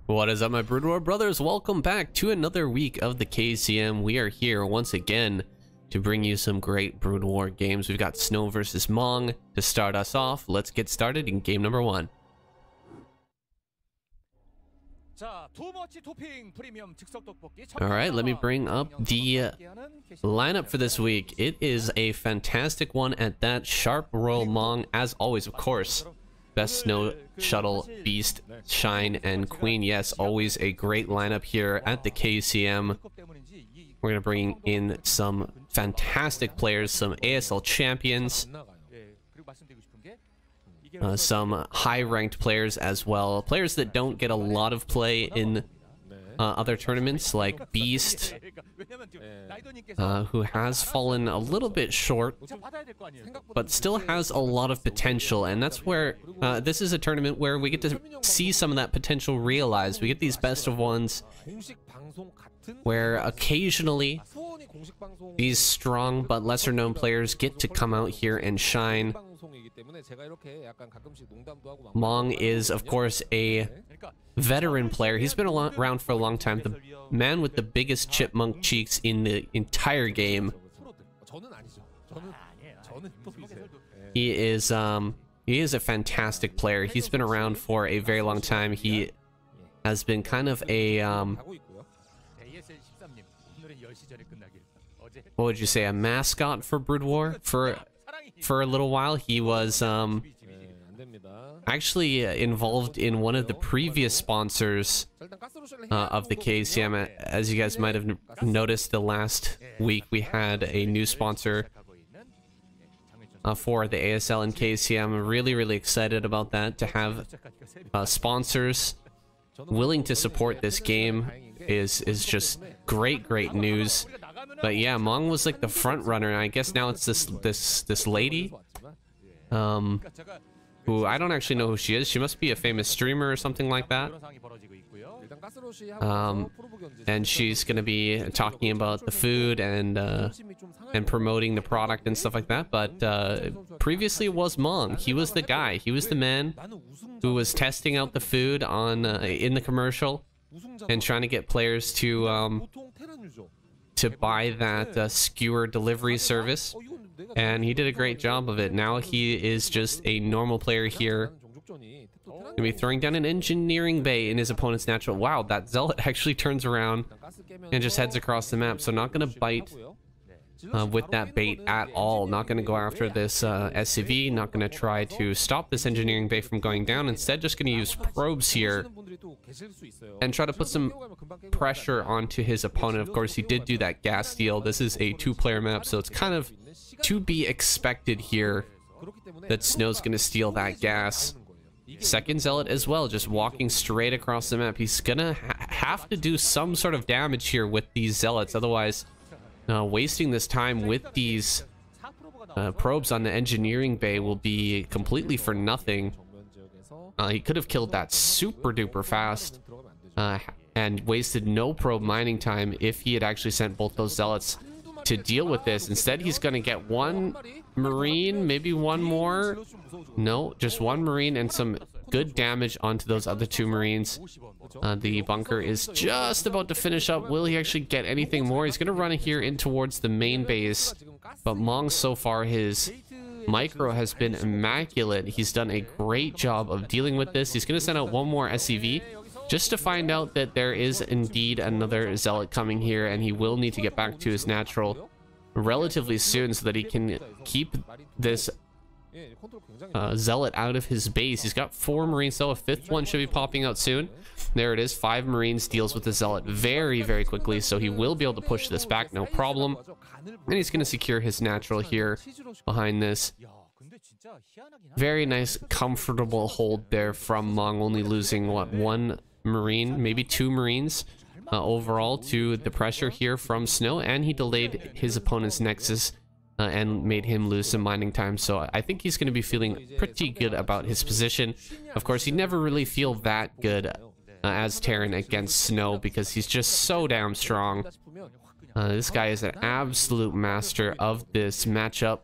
What is up, my Broodwar brothers? Welcome back to another week of the KCM. We are here once again to bring you some great Broodwar games. We've got Snow versus Mong to start us off. Let's get started in game number 1. Alright, let me bring up the lineup for this week. It is a fantastic one at that. Sharp Royal Mong, as always, of course. Best Snow Shuttle, Beast, Shine, and Queen. Yes, always a great lineup here at the KCM. We're going to bring in some fantastic players, some ASL champions, some high-ranked players as well. Players that don't get a lot of play in other tournaments, like Beast, who has fallen a little bit short, but still has a lot of potential. And that's where this is a tournament where we get to see some of that potential realized. We get these best of ones where occasionally these strong but lesser known players get to come out here and shine. Mong is, of course, a veteran player. He's been around for a long time. The man with the biggest chipmunk cheeks in the entire game. He is a fantastic player. He's been around for a very long time. He has been kind of a what would you say, a mascot for Broodwar for a little while. He was actually involved in one of the previous sponsors of the KCM. As you guys might have noticed, the last week we had a new sponsor for the ASL and KCM. I'm really excited about that. To have sponsors willing to support this game is just great news. But yeah, Mong was like the front runner, and I guess now it's this lady, who I don't actually know who she is. She must be a famous streamer or something like that. And she's gonna be talking about the food and promoting the product and stuff like that. But previously it was Mong. He was the guy. He was the man who was testing out the food on in the commercial and trying to get players to buy that skewer delivery service. And he did a great job of it. Now he is just a normal player here. Gonna be throwing down an engineering bay in his opponent's natural. Wow, that zealot actually turns around and just heads across the map. So not gonna bite with that bait at all. Not gonna go after this SCV. Not gonna try to stop this engineering bay from going down. Instead, just gonna use probes here and try to put some pressure onto his opponent. Of course, he did do that gas steal. This is a 2-player map, so it's kind of to be expected here that Snow's gonna steal that gas. Second zealot as well, just walking straight across the map. He's gonna have to do some sort of damage here with these zealots, otherwise wasting this time with these probes on the engineering bay will be completely for nothing. He could have killed that super duper fast and wasted no probe mining time if he had actually sent both those zealots to deal with this. Instead, he's gonna get one marine, maybe one more. No, just one marine and some good damage onto those other 2 marines. The bunker is just about to finish up. Will he actually get anything more? He's gonna run here in towards the main base, but Mong, so far, his micro has been immaculate. He's done a great job of dealing with this. He's gonna send out one more SCV just to find out that there is indeed another zealot coming here, and he will need to get back to his natural relatively soon so that he can keep this zealot out of his base. He's got 4 marines, so a 5th one should be popping out soon. There it is. 5 marines, deals with the zealot very quickly, so he will be able to push this back, no problem. And he's going to secure his natural here behind this. Very nice, comfortable hold there from Mong, only losing, what, 1 marine, maybe 2 marines overall to the pressure here from Snow, and he delayed his opponent's nexus and made him lose some mining time. So I think he's going to be feeling pretty good about his position. Of course, he never really feel that good as Terran against Snow because he's just so damn strong. This guy is an absolute master of this matchup.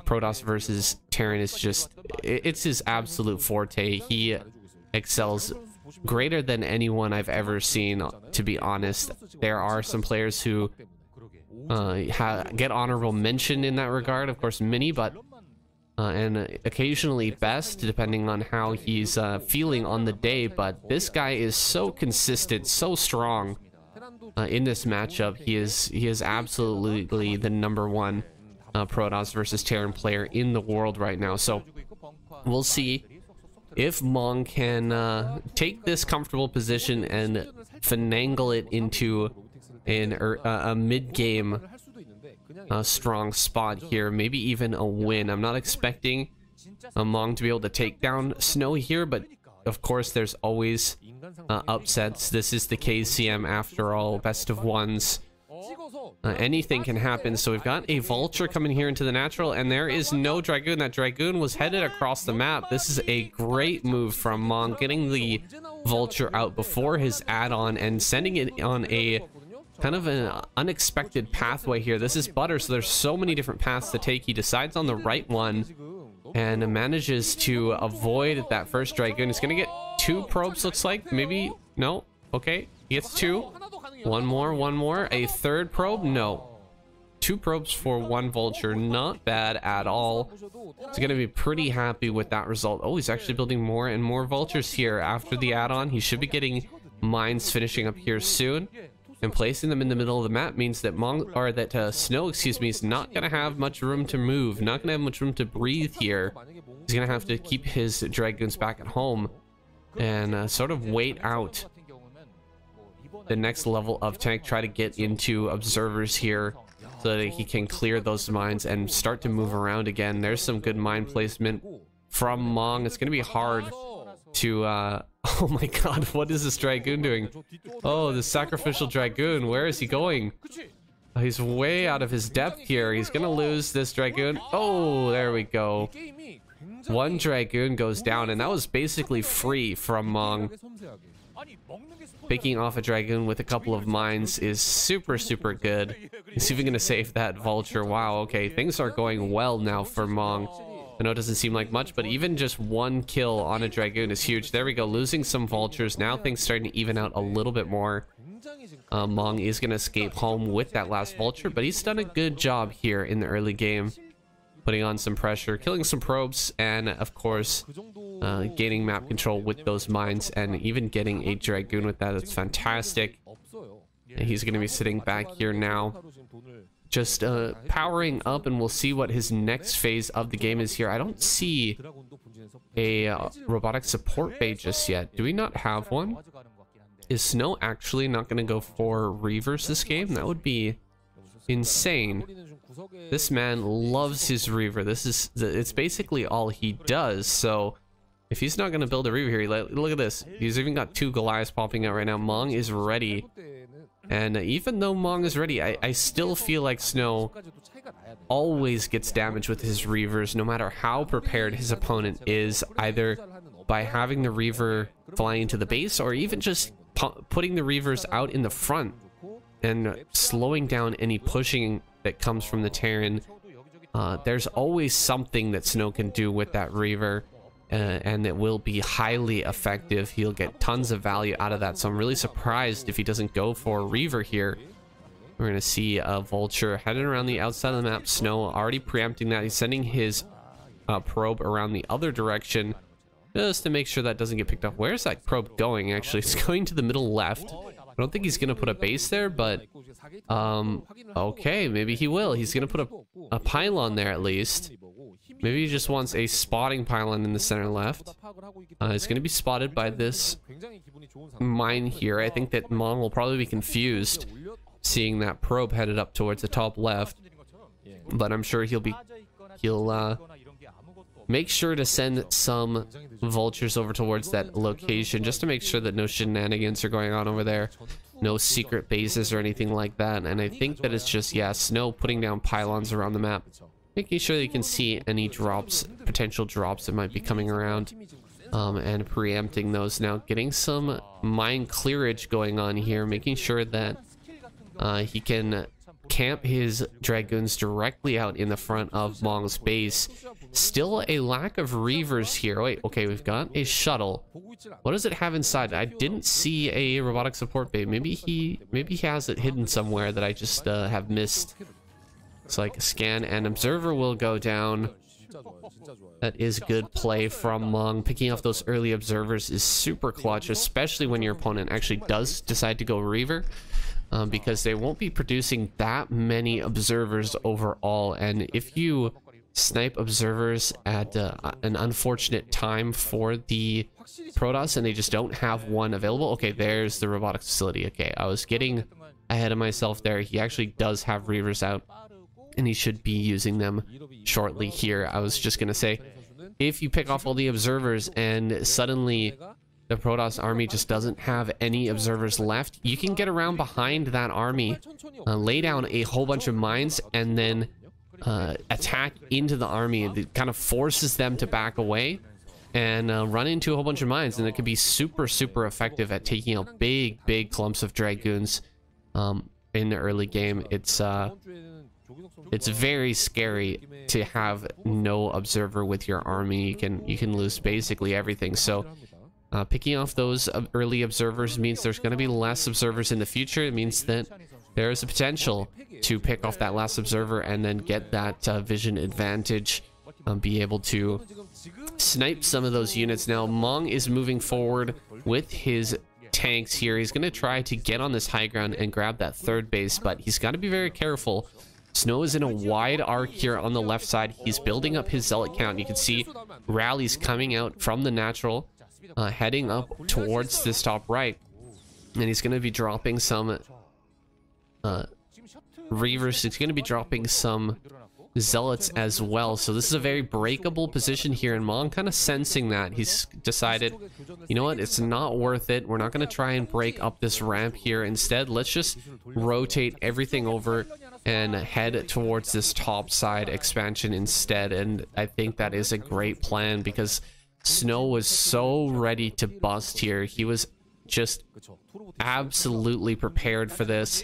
Protoss versus Terran is just, it's his absolute forte. He excels greater than anyone I've ever seen, to be honest. There are some players who get honorable mention in that regard, of course Mini, but and occasionally Best, depending on how he's feeling on the day. But this guy is so consistent, so strong in this matchup. He is absolutely the #1 Protoss versus Terran player in the world right now. So we'll see if Mong can take this comfortable position and finagle it into a mid-game strong spot here, maybe even a win. I'm not expecting Mong to be able to take down Snow here, but of course there's always upsets. This is the KCM after all, best of ones. Anything can happen. So we've got a Vulture coming here into the natural, and there is no Dragoon. That Dragoon was headed across the map. This is a great move from Mong, getting the Vulture out before his add-on and sending it on a kind of an unexpected pathway here. This is Butter, so there's so many different paths to take. He decides on the right one and manages to avoid that first Dragoon. He's gonna get 2 probes, looks like. Maybe, no, okay, he gets 2. One more, a 3rd probe, no. 2 probes for 1 Vulture, not bad at all. He's gonna be pretty happy with that result. Oh, he's actually building more and more Vultures here after the add-on. He should be getting mines finishing up here soon. And placing them in the middle of the map means that Snow, excuse me, is not gonna have much room to move, not gonna have much room to breathe here. He's gonna have to keep his Dragoons back at home and sort of wait out the next level of tank, try to get into observers here so that he can clear those mines and start to move around again. There's some good mine placement from Mong. It's gonna be hard to oh my god, what is this Dragoon doing? Oh, the sacrificial Dragoon, where is he going? He's way out of his depth here. He's gonna lose this Dragoon. Oh, there we go. 1 Dragoon goes down, and that was basically free from Mong. Picking off a Dragoon with a couple of mines is super good. He's even gonna save that Vulture. Wow, okay, things are going well now for Mong. I know it doesn't seem like much, but even just 1 kill on a Dragoon is huge. There we go, losing some Vultures. Now things starting to even out a little bit more. Mong is going to escape home with that last Vulture, but he's done a good job here in the early game. Putting on some pressure, killing some probes, and of course, gaining map control with those mines, and even getting a Dragoon with that. It's fantastic. And he's going to be sitting back here now, just powering up, and we'll see what his next phase of the game is here. I don't see a robotic support bay just yet. Do we not have one? Is Snow actually not going to go for Reavers this game? That would be insane. This man loves his Reaver. It's basically all he does. So if he's not going to build a Reaver here, look at this. He's even got 2 Goliaths popping out right now. Mong is ready. And even though Mong is ready, I still feel like Snow always gets damage with his Reavers, no matter how prepared his opponent is, either by having the Reaver flying into the base, or even just putting the Reavers out in the front and slowing down any pushing that comes from the Terran. There's always something that Snow can do with that Reaver. And it will be highly effective. He'll get tons of value out of that, so I'm really surprised if he doesn't go for a Reaver here. We're going to see a Vulture heading around the outside of the map. Snow already preempting that. He's sending his probe around the other direction just to make sure that doesn't get picked up. Where's that probe going, actually? It's going to the middle left. I don't think he's going to put a base there, but okay, maybe he will. He's going to put a pylon there at least. Maybe he just wants a spotting pylon in the center left. It's going to be spotted by this mine here. I think that Mong will probably be confused seeing that probe headed up towards the top left. But I'm sure he'll make sure to send some Vultures over towards that location just to make sure that no shenanigans are going on over there. No secret bases or anything like that. And I think that it's just, yeah, Snow putting down pylons around the map, making sure that you can see any drops, potential drops that might be coming around, and preempting those. Now getting some mine clearage going on here, making sure that he can camp his Dragoons directly out in the front of Mong's base. Still a lack of Reavers here. Wait, okay, we've got a shuttle. What does it have inside? I didn't see a robotic support bay. Maybe he has it hidden somewhere that I just have missed. It's like a scan and observer will go down. That is good play from Mong. Picking off those early observers is super clutch, especially when your opponent actually does decide to go Reaver. Because they won't be producing that many observers overall, and if you snipe observers at an unfortunate time for the Protoss and they just don't have one available. Okay, there's the robotics facility. Okay, I was getting ahead of myself there. He actually does have Reavers out, and he should be using them shortly here. I was just gonna say, if you pick off all the observers and suddenly the Protoss army just doesn't have any observers left, you can get around behind that army, lay down a whole bunch of mines, and then attack into the army. It kind of forces them to back away and run into a whole bunch of mines, and it could be super effective at taking out big clumps of Dragoons in the early game. It's very scary to have no observer with your army. You can lose basically everything. So picking off those early observers means there's going to be less observers in the future. It means that there is a potential to pick off that last observer and then get that vision advantage, be able to snipe some of those units. Now, Mong is moving forward with his tanks here. He's going to try to get on this high ground and grab that third base, but he's got to be very careful. Snow is in a wide arc here on the left side. He's building up his zealot count. You can see rallies coming out from the natural, heading up towards this top right, and he's going to be dropping some Reavers. He's going to be dropping some zealots as well. So this is a very breakable position here, and Mong kind of sensing that. He's decided, you know what, it's not worth it. We're not going to try and break up this ramp here. Instead, let's just rotate everything over and head towards this top side expansion instead. And I think that is a great plan, because Snow was so ready to bust here. He was just absolutely prepared for this.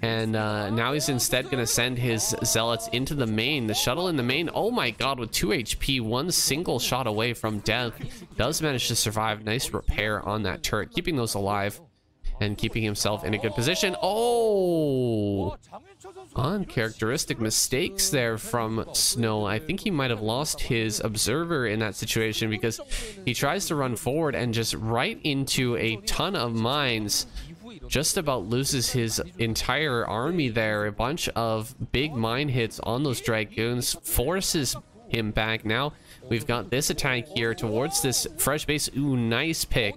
And now he's instead going to send his zealots into the main. The shuttle in the main, oh my god, with 2 HP, one single shot away from death, does manage to survive. Nice repair on that turret, keeping those alive and keeping himself in a good position. Oh, uncharacteristic mistakes there from Snow. I think he might have lost his observer in that situation, because he tries to run forward and just right into a ton of mines. Just about loses his entire army there. A bunch of big mine hits on those Dragoons forces him back. Now we've got this attack here towards this fresh base. Ooh, nice pick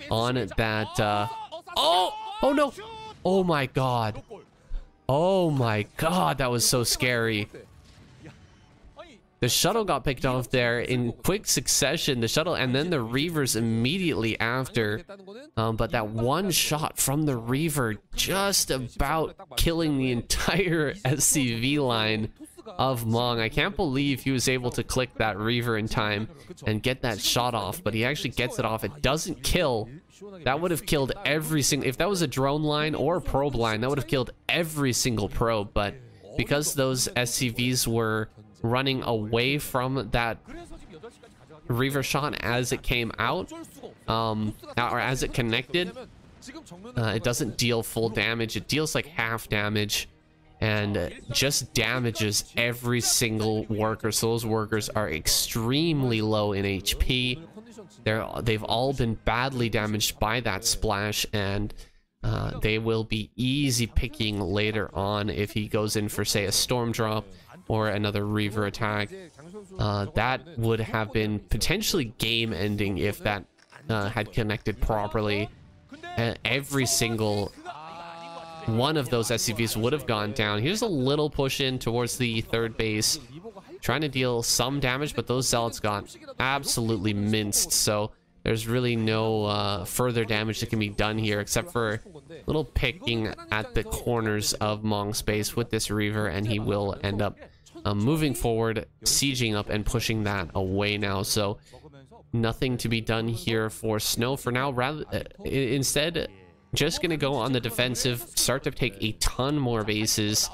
on that. Oh no, oh my god, oh my god, that was so scary. The shuttle got picked off there in quick succession, the shuttle, and then the Reavers immediately after. But that one shot from the Reaver just about killing the entire SCV line of Mong. I can't believe he was able to click that Reaver in time and get that shot off, but he actually gets it off. It doesn't kill. That would have killed every single... If that was a drone line or a probe line, that would have killed every single probe. But because those SCVs were running away from that Reaver shot as it came out, or as it connected, it doesn't deal full damage. It deals like half damage and just damages every single worker. So those workers are extremely low in HP. They've all been badly damaged by that splash, and they will be easy picking later on if he goes in for, say, a storm drop or another Reaver attack. That would have been potentially game ending if that had connected properly. Every single one of those SCVs would have gone down. Here's a little push in towards the third base, trying to deal some damage, but those zealots got absolutely minced. So there's really no further damage that can be done here, except for a little picking at the corners of Mong's base with this Reaver, and he will end up moving forward, sieging up and pushing that away now. So nothing to be done here for Snow for now. Rather, instead, just gonna go on the defensive, start to take a ton more bases.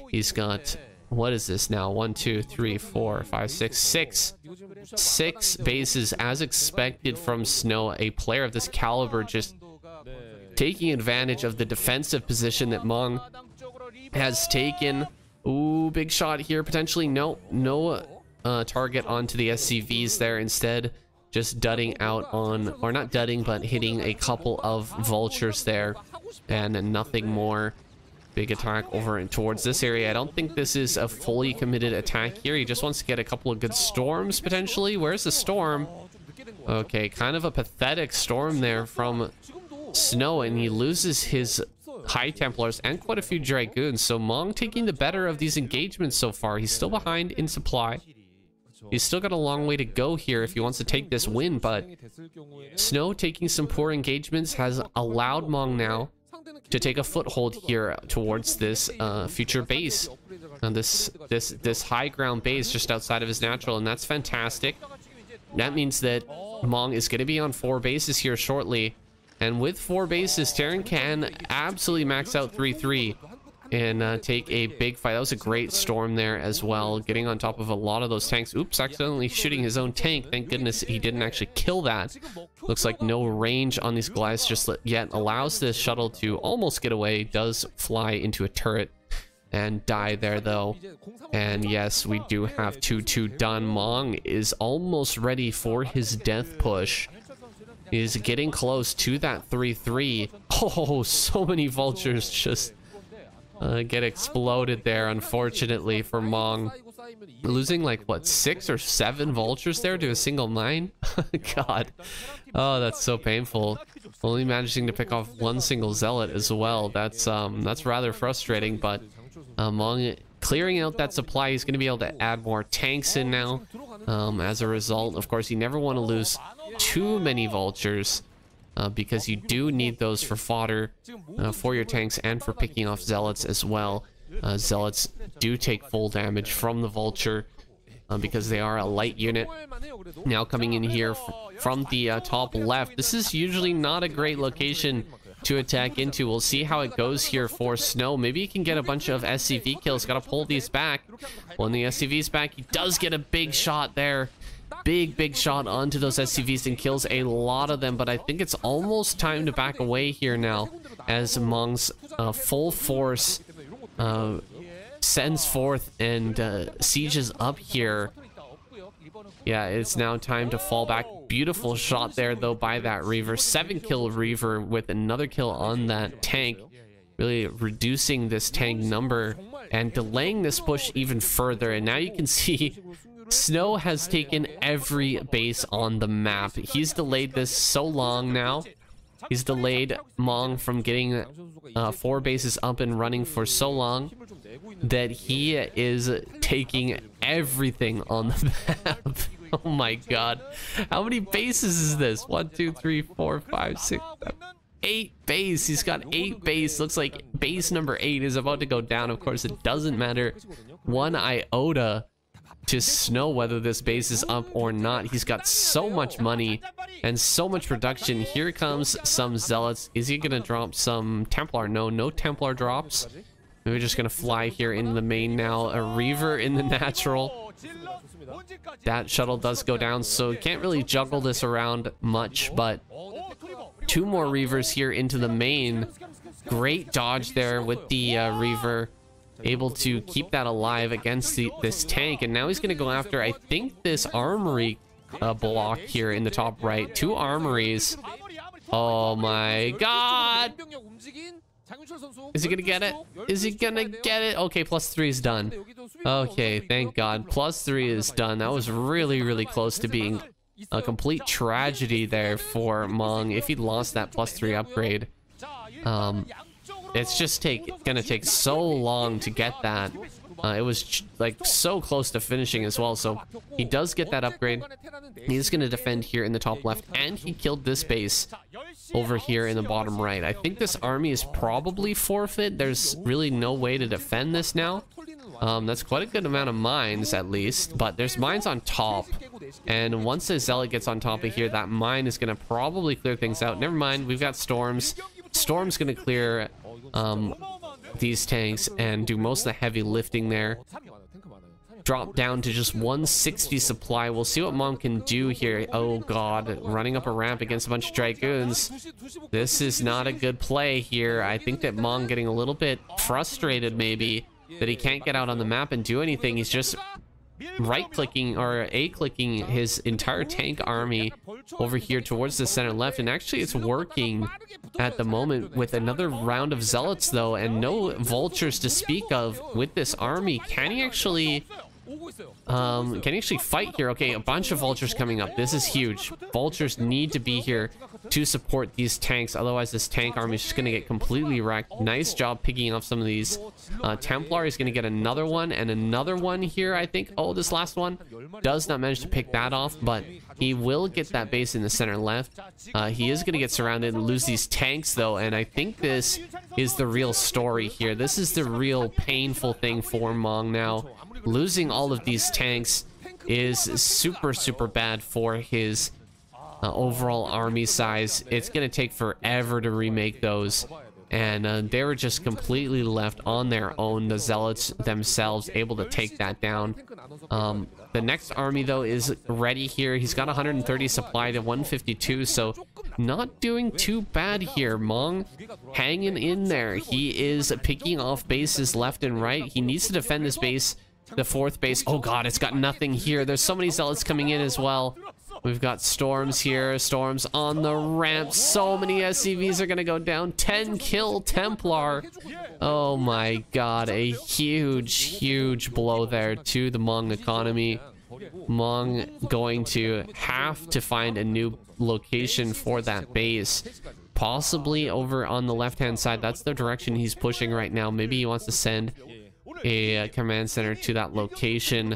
He's got what is this now? 1, 2, 3, 4, 5, 6, 6 bases as expected from Snow. A player of this caliber just taking advantage of the defensive position that Mong has taken. Ooh, big shot here potentially. No target onto the SCVs there. Instead, just dudding out on, or not dudding, but hitting a couple of vultures there, and nothing more. Big attack over and towards this area. I don't think this is a fully committed attack here. He just wants to get a couple of good storms potentially. Where's the storm? Okay, kind of a pathetic storm there from Snow, and he loses his High Templars and quite a few Dragoons. So Mong taking the better of these engagements so far. He's still behind in supply. He's still got a long way to go here if he wants to take this win, but Snow taking some poor engagements has allowed Mong now to take a foothold here towards this future base, and this high ground base just outside of his natural, and that's fantastic. That means that Mong is going to be on 4 bases here shortly, and with 4 bases, Terran can absolutely max out 3-3 and take a big fight. That was a great storm there as well, getting on top of a lot of those tanks. Oops, accidentally shooting his own tank. Thank goodness he didn't actually kill that. Looks like no range on these Goliaths just yet. Allows this shuttle to almost get away. Does fly into a turret and die there though. And yes, we do have 2-2 done. Mong is almost ready for his death push. He's getting close to that 3-3. Oh, so many vultures just get exploded there, unfortunately, for Mong. Losing like, what, 6 or 7 vultures there to a single mine? God. Oh, that's so painful. Only managing to pick off 1 single zealot as well. That's rather frustrating, but Mong clearing out that supply. He's going to be able to add more tanks in now. As a result, of course, you never want to lose too many vultures, because you do need those for fodder for your tanks and for picking off zealots as well. Zealots do take full damage from the vulture because they are a light unit. Now coming in here from the top left, this is usually not a great location to attack into. We'll see how it goes here for Snow. Maybe he can get a bunch of SCV kills. Got to pull these back. When the SCV's back, he does get a big shot there. Big shot onto those SCVs and kills a lot of them, but I think it's almost time to back away here now as Mong's full force sends forth and sieges up here. Yeah, it's now time to fall back. Beautiful shot there though by that Reaver. 7-kill Reaver with another kill on that tank, really reducing this tank number and delaying this push even further. And now you can see Snow has taken every base on the map. He's delayed this so long now. He's delayed Mong from getting 4 bases up and running for so long that he is taking everything on the map. Oh my god. How many bases is this? 1, 2, 3, 4, 5, 6, 7, 8 base. He's got 8 base. Looks like base number 8 is about to go down. Of course, it doesn't matter 1 iota to Snow whether this base is up or not. He's got so much money and so much production. Here comes some zealots. Is he gonna drop some Templar? No Templar drops. We're just gonna fly here in the main now. A Reaver in the natural. That shuttle does go down, so can't really juggle this around much, but 2 more Reavers here into the main. Great dodge there with the Reaver. Able to keep that alive against this tank, and now he's going to go after, I think, this armory block here in the top right. 2 armories. Oh my god! Is he gonna get it? Is he gonna get it? Okay, +3 is done. Okay, thank god. +3 is done. That was really close to being a complete tragedy there for Mong if he'd lost that +3 upgrade. It's just gonna take so long to get that. It was like so close to finishing as well, so he does get that upgrade. He's gonna defend here in the top left, and he killed this base over here in the bottom right. I think this army is probably forfeit. There's really no way to defend this now. That's quite a good amount of mines at least, but there's mines on top, and once the zealot gets on top of here, that mine is gonna probably clear things out. Never mind, we've got storms. Storm's gonna clear these tanks and do most of the heavy lifting there. drop down to just 160 supply. We'll see what Mom can do here. Oh god, running up a ramp against a bunch of Dragoons. This is not a good play here. I think that Mom getting a little bit frustrated maybe that he can't get out on the map and do anything. He's just right-clicking or A-clicking his entire tank army over here towards the center left, and actually it's working at the moment with another round of zealots though, and no vultures to speak of with this army. Can he actually fight here? Okay, a bunch of vultures coming up. This is huge. Vultures need to be here to support these tanks, otherwise this tank army is just going to get completely wrecked. Nice job picking up some of these. Templar is going to get another one and another one here, I think. Oh, this last one does not manage to pick that off, but he will get that base in the center left. He is going to get surrounded and lose these tanks though, and I think this is the real story here. This is the real painful thing for Mong now. Losing all of these tanks is super bad for his overall army size. It's gonna take forever to remake those, and they were just completely left on their own. The zealots themselves able to take that down. The next army though is ready here. He's got 130 supply to 152, so not doing too bad here. Mong hanging in there. He is picking off bases left and right. He needs to defend this base, the fourth base. Oh god, it's got nothing here. There's so many zealots coming in as well. We've got storms here, storms on the ramp. So many SCVs are gonna go down. 10 kill Templar. Oh my god, a huge blow there to the Hmong economy. Hmong going to have to find a new location for that base, possibly over on the left hand side. That's the direction he's pushing right now. Maybe he wants to send a command center to that location,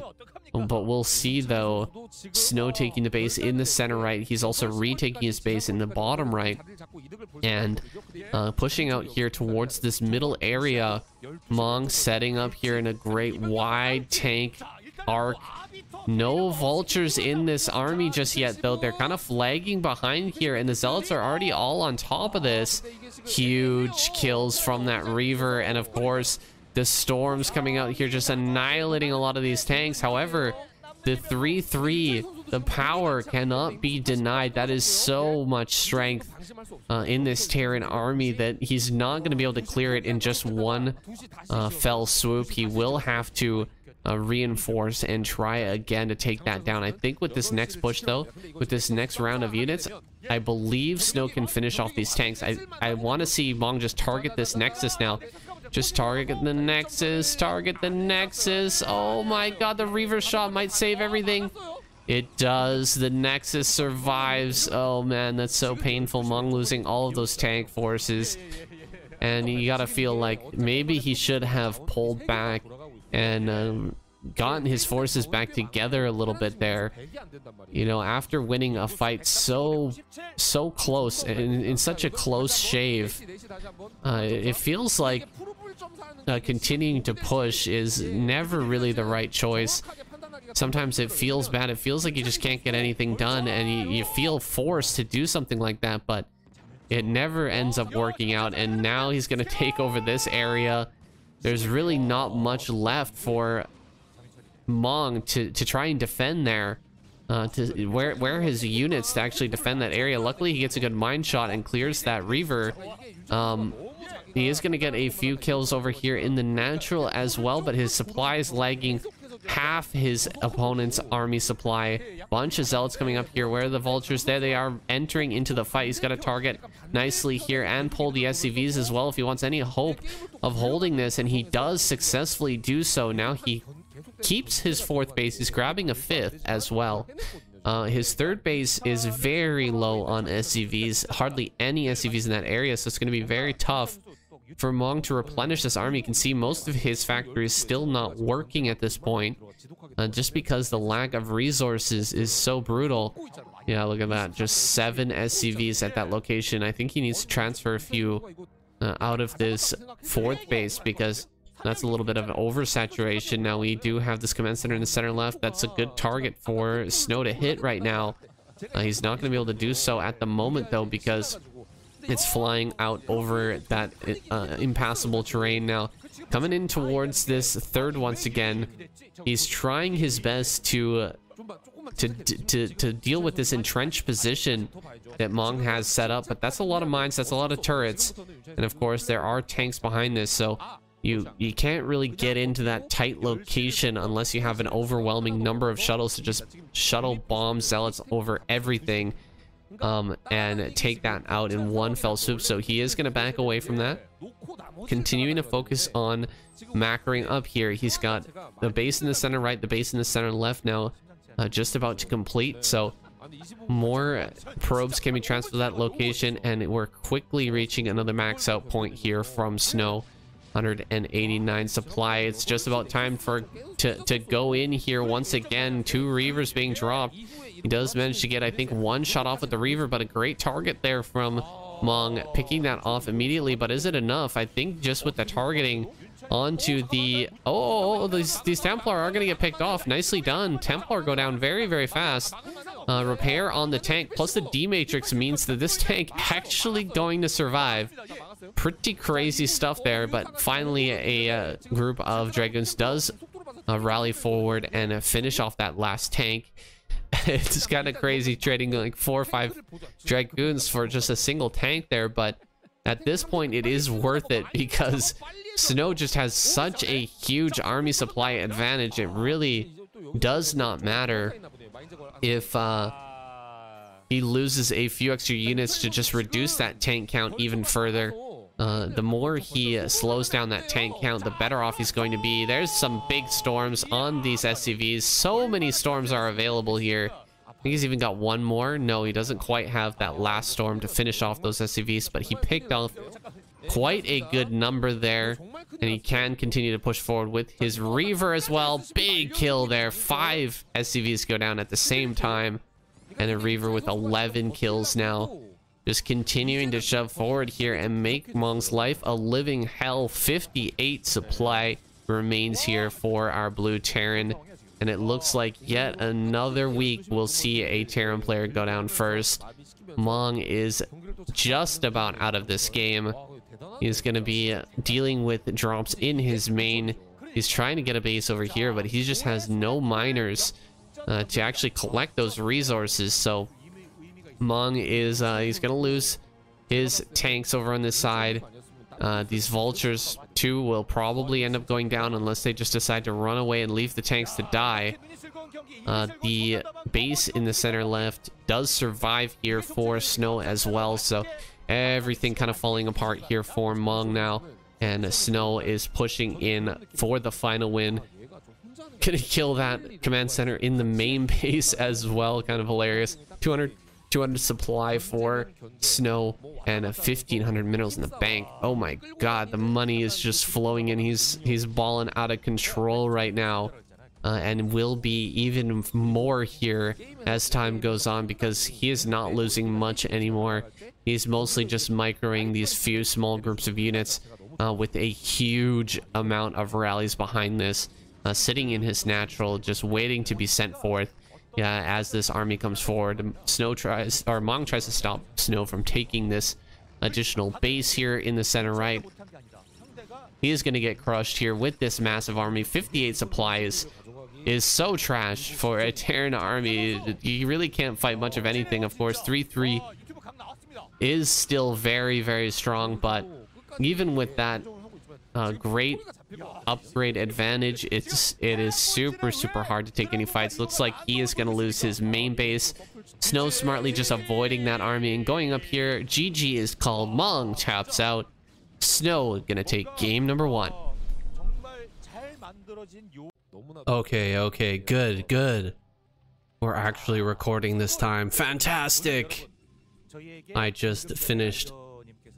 but we'll see though. Snow taking the base in the center right. He's also retaking his base in the bottom right and pushing out here towards this middle area. Hmong setting up here in a great wide tank arc. No vultures in this army just yet though. They're kind of flagging behind here, and the zealots are already all on top of this. Huge kills from that Reaver, and of course the storms coming out here just annihilating a lot of these tanks. However, the 3-3, the power cannot be denied. That is so much strength in this Terran army that he's not going to be able to clear it in just one fell swoop. He will have to reinforce and try again to take that down. I think with this next push though, with this next round of units, I believe Snow can finish off these tanks. I want to see Hmong just target this Nexus now. Just target the Nexus, target the Nexus. Oh my god, the Reaver shot might save everything. It does. The Nexus survives. Oh man, that's so painful. Hmong losing all of those tank forces. And you gotta feel like maybe he should have pulled back and gotten his forces back together a little bit there. You know, after winning a fight so close, in such a close shave, it feels like continuing to push is never really the right choice. Sometimes it feels bad. It feels like you just can't get anything done, and you feel forced to do something like that, but it never ends up working out. And now he's going to take over this area. There's really not much left for Hmong to try and defend there. Where his units to actually defend that area. Luckily, he gets a good mine shot and clears that Reaver. He is going to get a few kills over here in the natural as well, but his supply is lagging half his opponent's army supply. Bunch of zealots coming up here. Where are the vultures? There they are, entering into the fight. He's got to target nicely here and pull the SCVs as well if he wants any hope of holding this, and he does successfully do so. Now he keeps his fourth base. He's grabbing a fifth as well. His third base is very low on SCVs, hardly any SCVs in that area, so it's going to be very tough for Hmong to replenish this army. You can see most of his factories still not working at this point, just because the lack of resources is so brutal. Yeah, look at that, just 7 SCVs at that location. I think he needs to transfer a few out of this fourth base, because that's a little bit of an oversaturation. Now we do have this command center in the center left. That's a good target for Snow to hit right now. He's not going to be able to do so at the moment though, because it's flying out over that impassable terrain now. coming in towards this third once again. He's trying his best to deal with this entrenched position that Mong has set up, but that's a lot of mines, that's a lot of turrets, and of course there are tanks behind this, so you can't really get into that tight location unless you have an overwhelming number of shuttles to just shuttle bomb zealots over everything and take that out in one fell swoop. So he is going to back away from that, continuing to focus on macroing up here. He's got the base in the center right, the base in the center left now, just about to complete, so more probes can be transferred to that location, and we're quickly reaching another max out point here from Snow. 189 supply. It's just about time for to go in here once again. 2 Reavers being dropped. He does manage to get, I think, 1 shot off with the Reaver, but a great target there from Mong, picking that off immediately. But is it enough? I think just with the targeting onto the... Oh, these Templar are going to get picked off. Nicely done. Templar go down very, very fast. Repair on the tank, plus the D-Matrix means that this tank actually going to survive. Pretty crazy stuff there, but finally a group of Dragoons does rally forward and finish off that last tank. It's kind of crazy trading like 4 or 5 Dragoons for just a single tank there, but at this point it is worth it because Snow just has such a huge army supply advantage. It really does not matter if he loses a few extra units to just reduce that tank count even further. The more he slows down that tank count, the better off he's going to be. There's some big storms on these SCVs. So many storms are available here. I think he's even got 1 more. No, he doesn't quite have that last storm to finish off those SCVs, but he picked off quite a good number there, and he can continue to push forward with his Reaver as well. Big kill there. 5 SCVs go down at the same time, and a Reaver with 11 kills now. Just continuing to shove forward here and make Mong's life a living hell. 58 supply remains here for our blue Terran, and it looks like yet another week we'll see a Terran player go down first. Mong is just about out of this game. He's going to be dealing with drops in his main. He's trying to get a base over here, but he just has no miners to actually collect those resources, so Mong is he's gonna lose his tanks over on this side. These vultures too will probably end up going down unless they just decide to run away and leave the tanks to die. The base in the center left does survive here for Snow as well, so everything kind of falling apart here for Mong now, and Snow is pushing in for the final win. Gonna kill that command center in the main base as well. Kind of hilarious. 200 supply for Snow and 1,500 minerals in the bank. Oh my god, the money is just flowing in. He's balling out of control right now, and will be even more here as time goes on because he is not losing much anymore. He's mostly just microing these few small groups of units with a huge amount of rallies behind this, sitting in his natural, just waiting to be sent forth. Yeah, as this army comes forward, Mong tries to stop Snow from taking this additional base here in the center right. He is going to get crushed here with this massive army. 58 supplies is so trash for a Terran army. You really can't fight much of anything. Of course, 3-3 is still very, very strong, but even with that great upgrade advantage, it is super hard to take any fights. Looks like he is going to lose his main base. Snow smartly just avoiding that army and going up here. GG is called. Mong taps out. Snow gonna take game number 1. Okay, good. We're actually recording this time. Fantastic. I just finished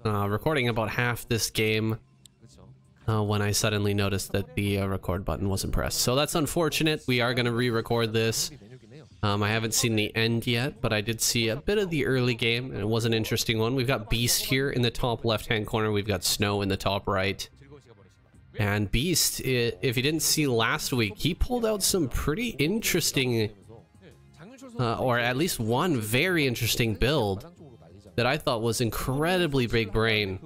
recording about half this game when I suddenly noticed that the record button wasn't pressed. So that's unfortunate. We are going to re-record this. I haven't seen the end yet, but I did see a bit of the early game, and it was an interesting one. We've got Beast here in the top left-hand corner. We've got Snow in the top right. And Beast, if you didn't see last week, he pulled out some pretty interesting, or at least one very interesting build that I thought was incredibly big brain.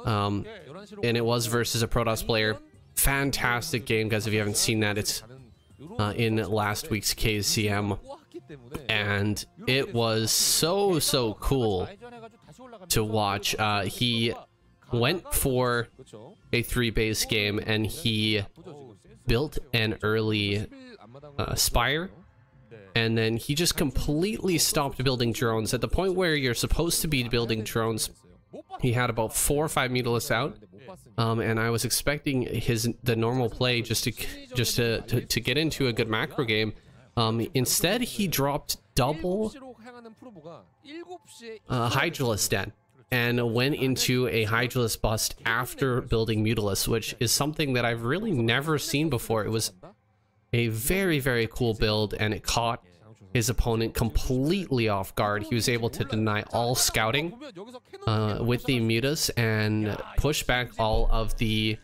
and it was versus a Protoss player. Fantastic game, guys. If you haven't seen that, it's in last week's KCM, and it was so cool to watch. He went for a 3-base game, and he built an early Spire, and then he just completely stopped building drones at the point where you're supposed to be building drones. He had about 4 or 5 Mutalisks out, and I was expecting the normal play just to get into a good macro game. Instead, he dropped double Hydralisk Den and went into a Hydralisk bust after building Mutalisks, which is something that I've really never seen before. It was a very cool build, and it caught his opponent completely off guard. He was able to deny all scouting with the Mutas and push back all of the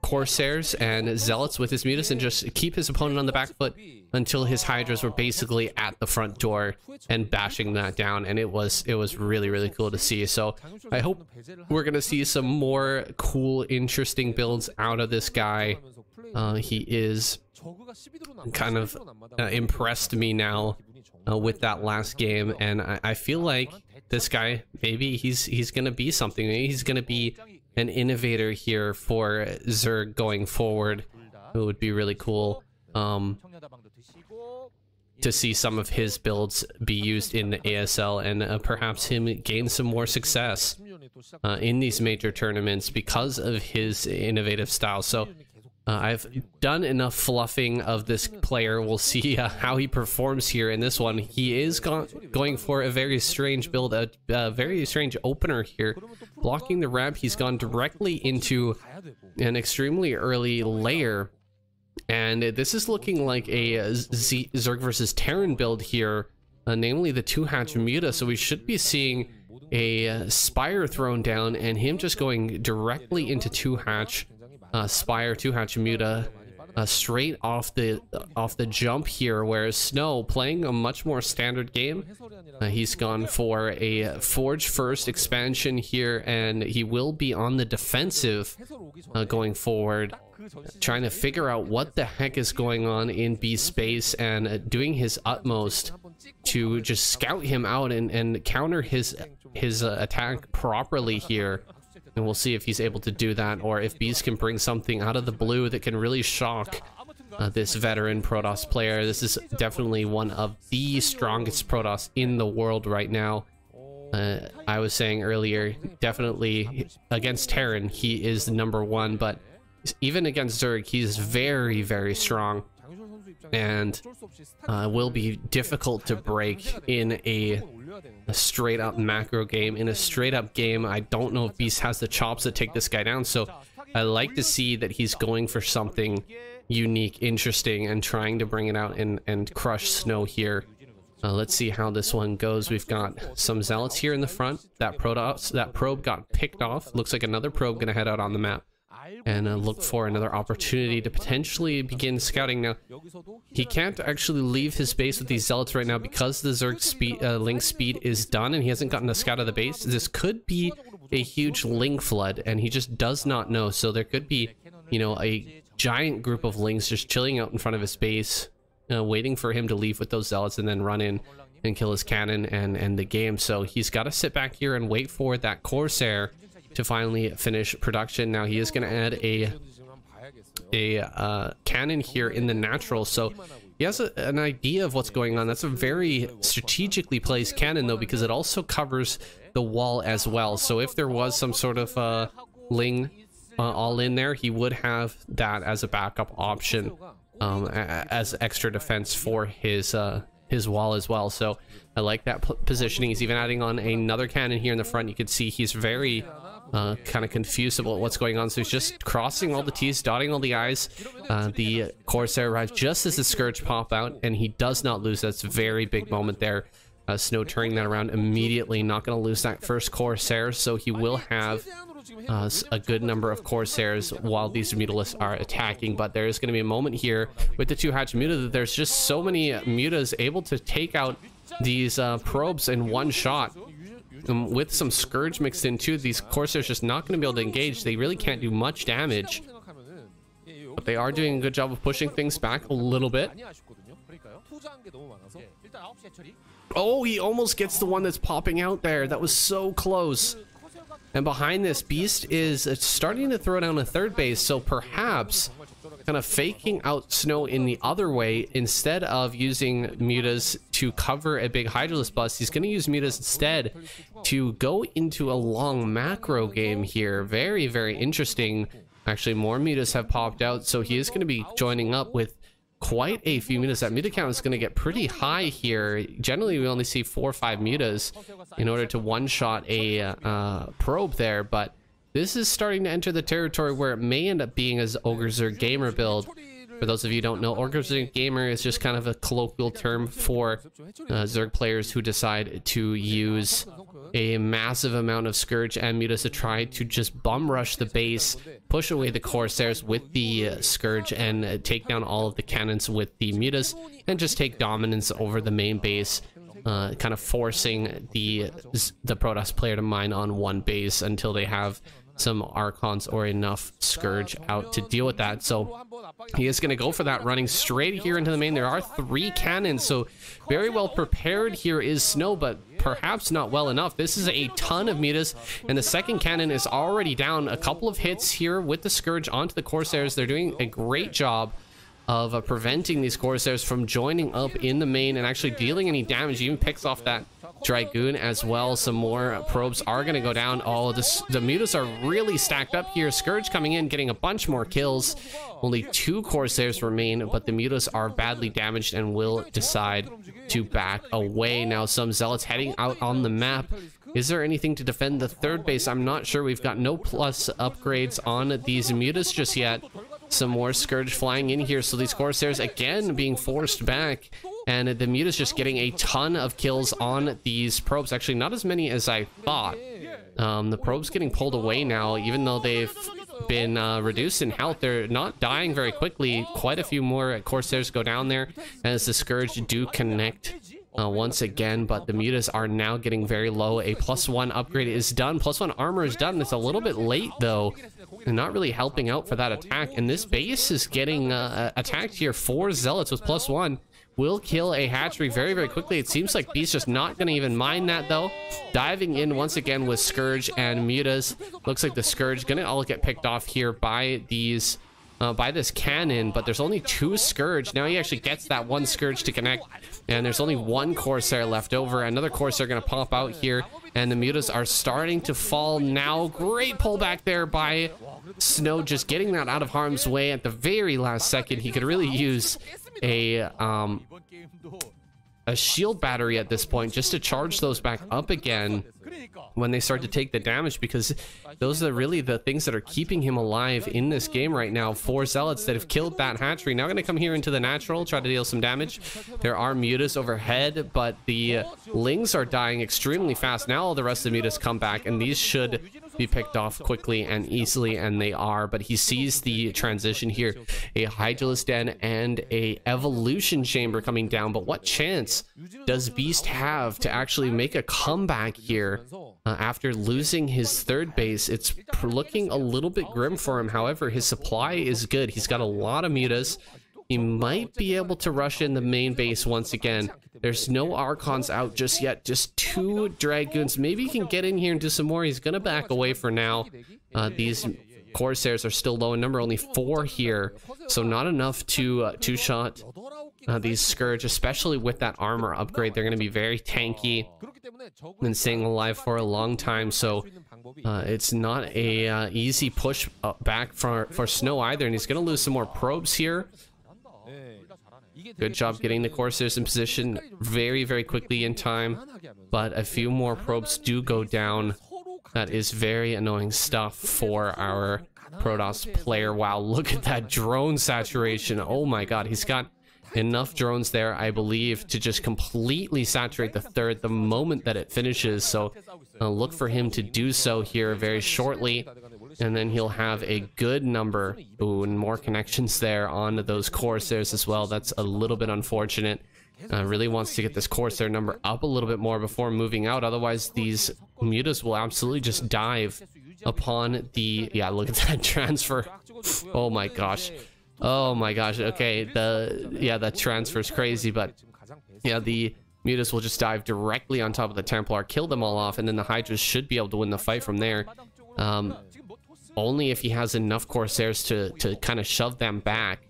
Corsairs and Zealots with his Mutas and just keep his opponent on the back foot until his Hydras were basically at the front door and bashing that down. And it was really cool to see. So I hope we're gonna see some more cool, interesting builds out of this guy. He is kind of impressed me now with that last game, and I feel like this guy, maybe he's gonna be something. Maybe he's gonna be an innovator here for Zerg going forward. It would be really cool to see some of his builds be used in the ASL, and perhaps him gain some more success in these major tournaments because of his innovative style. So I've done enough fluffing of this player. We'll see how he performs here in this one. He is going for a very strange build, a very strange opener here. Blocking the ramp, he's gone directly into an extremely early layer. And this is looking like a Zerg versus Terran build here, namely the 2-hatch Muta. So we should be seeing a Spire thrown down and him just going directly into 2-hatch Spire, 2-hatch Muta, straight off the jump here, whereas Snow playing a much more standard game. He's gone for a Forge first expansion here, and he will be on the defensive going forward, trying to figure out what the heck is going on in B space and doing his utmost to just scout him out and counter his attack properly here. And we'll see if he's able to do that, or if Beast can bring something out of the blue that can really shock this veteran Protoss player. This is definitely one of the strongest Protoss in the world right now. I was saying earlier, definitely against Terran, he is the #1, but even against Zerg, he's very strong, and will be difficult to break in a straight up macro game. In a straight up game, I don't know if Beast has the chops to take this guy down, so I like to see that he's going for something unique, interesting, and trying to bring it out and crush Snow here. Let's see how this one goes. We've got some Zealots here in the front. That probe got picked off. Looks like another probe gonna head out on the map and look for another opportunity to potentially begin scouting. Now, he can't actually leave his base with these Zealots right now because the Zerg speed, link speed is done, and he hasn't gotten a scout of the base. This could be a huge link flood, and he just does not know. So there could be, you know, a giant group of links just chilling out in front of his base, waiting for him to leave with those Zealots and then run in and kill his cannon and end the game. So he's got to sit back here and wait for that Corsair to finally finish production. Now he is going to add a cannon here in the natural, so he has an idea of what's going on. That's a very strategically placed cannon though, because it also covers the wall as well. So if there was some sort of Ling all in there, he would have that as a backup option, as extra defense for his wall as well. So I like that positioning. He's even adding on another cannon here in the front. You can see he's very kind of confused about what's going on, so he's just crossing all the T's, dotting all the I's. The Corsair arrives just as the Scourge pop out, and he does not lose. That's a very big moment there. Snow turning that around immediately, not going to lose that first Corsair, so he will have a good number of Corsairs while these Mutalisks are attacking. But there is going to be a moment here with the 2-hatch Muta that there's just so many Mutas able to take out these probes in one shot. with some Scourge mixed in too, these Corsairs just not going to be able to engage. They really can't do much damage, but they are doing a good job of pushing things back a little bit. Oh, he almost gets the one that's popping out there. That was so close. And behind this, Beast is starting to throw down a third base, so perhaps kind of faking out Snow in the other way. Instead of using Mutas to cover a big Hydralisk bust, he's going to use Mutas instead to go into a long macro game here. Very, very interesting. Actually, more Mutas have popped out, so he is going to be joining up with quite a few Mutas. That Muta count is going to get pretty high here. Generally, we only see 4 or 5 Mutas in order to one-shot a probe there, but this is starting to enter the territory where it may end up being as Ogrerzerg Gamer build. For those of you who don't know, Ogrerzerg Gamer is just kind of a colloquial term for Zerg players who decide to use a massive amount of Scourge and Mutas to try to just bum rush the base, push away the Corsairs with the Scourge, and take down all of the cannons with the Mutas, and just take dominance over the main base, kind of forcing the Protoss player to mine on one base until they have some Archons or enough Scourge out to deal with that. So he is going to go for that, running straight here into the main. There are 3 cannons, so very well prepared here is Snow, but perhaps not well enough. This is a ton of Mutas, and the second cannon is already down. A couple of hits here with the Scourge onto the Corsairs. They're doing a great job of preventing these Corsairs from joining up in the main and actually dealing any damage. He even picks off that Dragoon as well. Some more probes are going to go down. Oh, the Mutas are really stacked up here. Scourge coming in, getting a bunch more kills. Only 2 Corsairs remain, but the Mutas are badly damaged and will decide to back away. Now some Zealots heading out on the map. Is there anything to defend the third base? I'm not sure. We've got no plus upgrades on these Mutas just yet. Some more Scourge flying in here, so these Corsairs again being forced back, and the Mutas just getting a ton of kills on these probes. Actually, not as many as I thought. The probes getting pulled away now, even though they've been reduced in health. They're not dying very quickly. Quite a few more Corsairs go down there as the Scourge do connect once again, but the Mutas are now getting very low. A +1 upgrade is done. +1 armor is done. It's a little bit late though, and not really helping out for that attack. And this base is getting attacked here. 4 Zealots with +1 will kill a hatchery very, very quickly. It seems like Beast just not going to even mind that though. Diving in once again with Scourge and Mutas. Looks like the Scourge going to all get picked off here by these by this cannon, but there's only 2 Scourge. Now he actually gets that 1 Scourge to connect, and there's only 1 Corsair left over. Another Corsair going to pop out here, and the Mutas are starting to fall now. Great pullback there by Snow, just getting that out of harm's way at the very last second. He could really use a shield battery at this point just to charge those back up again when they start to take the damage, because those are really the things that are keeping him alive in this game right now. 4 Zealots that have killed that hatchery now going to come here into the natural, try to deal some damage. There are Mutas overhead, but the Lings are dying extremely fast. Now all the rest of the Mutas come back, and these should be picked off quickly and easily, and they are. But he sees the transition here, a Hydralisk Den and a Evolution Chamber coming down. But what chance does Beast have to actually make a comeback here after losing his third base? It's looking a little bit grim for him. However, his supply is good. He's got a lot of Mutas. He might be able to rush in the main base once again. There's no Archons out just yet, just 2 Dragoons. Maybe he can get in here and do some more. He's gonna back away for now. These Corsairs are still low in number, only 4 here, so not enough to two-shot these Scourge, especially with that armor upgrade. They're gonna be very tanky and staying alive for a long time, so it's not a easy push back for Snow either, and he's gonna lose some more probes here. Good job getting the Corsairs in position very, very quickly in time, but a few more probes do go down. That is very annoying stuff for our Protoss player. Wow, look at that drone saturation. Oh my god, he's got enough drones there, I believe, to just completely saturate the third the moment that it finishes. So look for him to do so here very shortly, and then he'll have a good number. Ooh, and more connections there on those Corsairs as well. That's a little bit unfortunate. Really wants to get this Corsair number up a little bit more before moving out. Otherwise, these mutas will absolutely just dive upon the... Yeah, look at that transfer. Oh my gosh. Oh my gosh. Okay, that transfer is crazy, but yeah, the mutas will just dive directly on top of the Templar, kill them all off, and then the Hydras should be able to win the fight from there. Only if he has enough Corsairs to kind of shove them back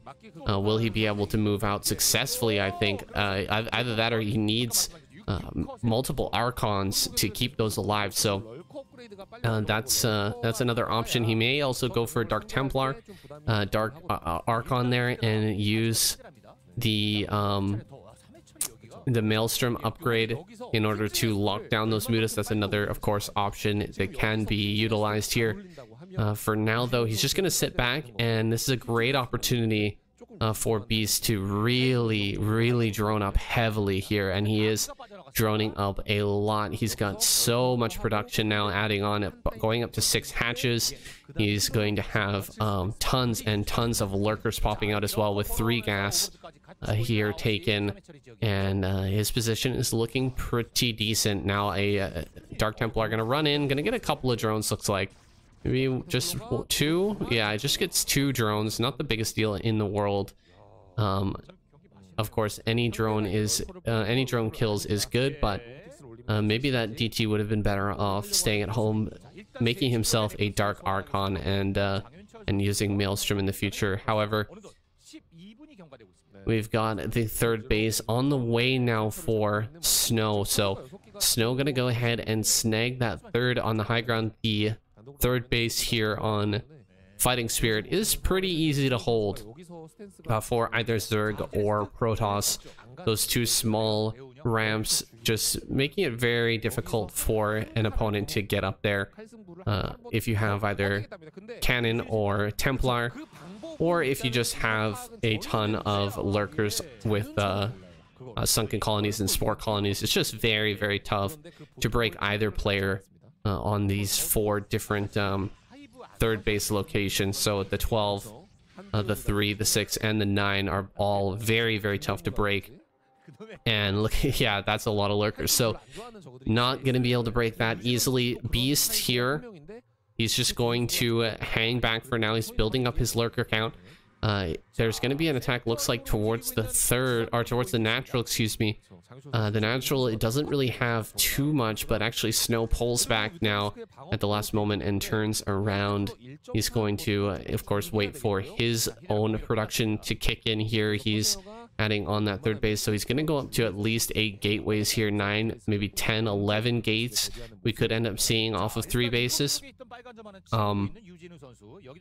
will he be able to move out successfully, I think. Either that or he needs multiple Archons to keep those alive. So that's another option. He may also go for a Dark Templar, Dark Archon there, and use the Maelstrom upgrade in order to lock down those mutas. That's another, of course, option that can be utilized here. For now, though, he's just going to sit back, and this is a great opportunity for Beast to really drone up heavily here, and he is droning up a lot. He's got so much production now, adding on, going up to 6 hatches. He's going to have tons and tons of lurkers popping out as well, with 3 gas here taken, and his position is looking pretty decent now. A Dark Templar going to run in, going to get a couple of drones, looks like. Maybe just 2? Yeah, it just gets 2 drones. Not the biggest deal in the world. Of course, any drone kills is good, but maybe that DT would have been better off staying at home, making himself a Dark Archon, and using Maelstrom in the future. However, we've got the 3rd base on the way now for Snow. So Snow gonna go ahead and snag that 3rd on the high ground. The 3rd base here on Fighting Spirit is pretty easy to hold for either Zerg or Protoss. Those 2 small ramps just making it very difficult for an opponent to get up there if you have either Cannon or Templar, or if you just have a ton of lurkers with Sunken Colonies and Spore Colonies. It's just very tough to break either player on these 4 different 3rd base locations. So the 12, the 3, the 6, and the 9 are all very tough to break. And look, yeah, that's a lot of lurkers. So not going to be able to break that easily. Beast here, he's just going to hang back for now. He's building up his lurker count. There's going to be an attack, looks like, towards the 3rd, or towards the natural, excuse me. The natural, it doesn't really have too much, but actually Snow pulls back now at the last moment and turns around. He's going to, of course, wait for his own production to kick in here. He's adding on that 3rd base, so he's going to go up to at least 8 gateways here, 9, maybe 10, 11 gates we could end up seeing off of 3 bases.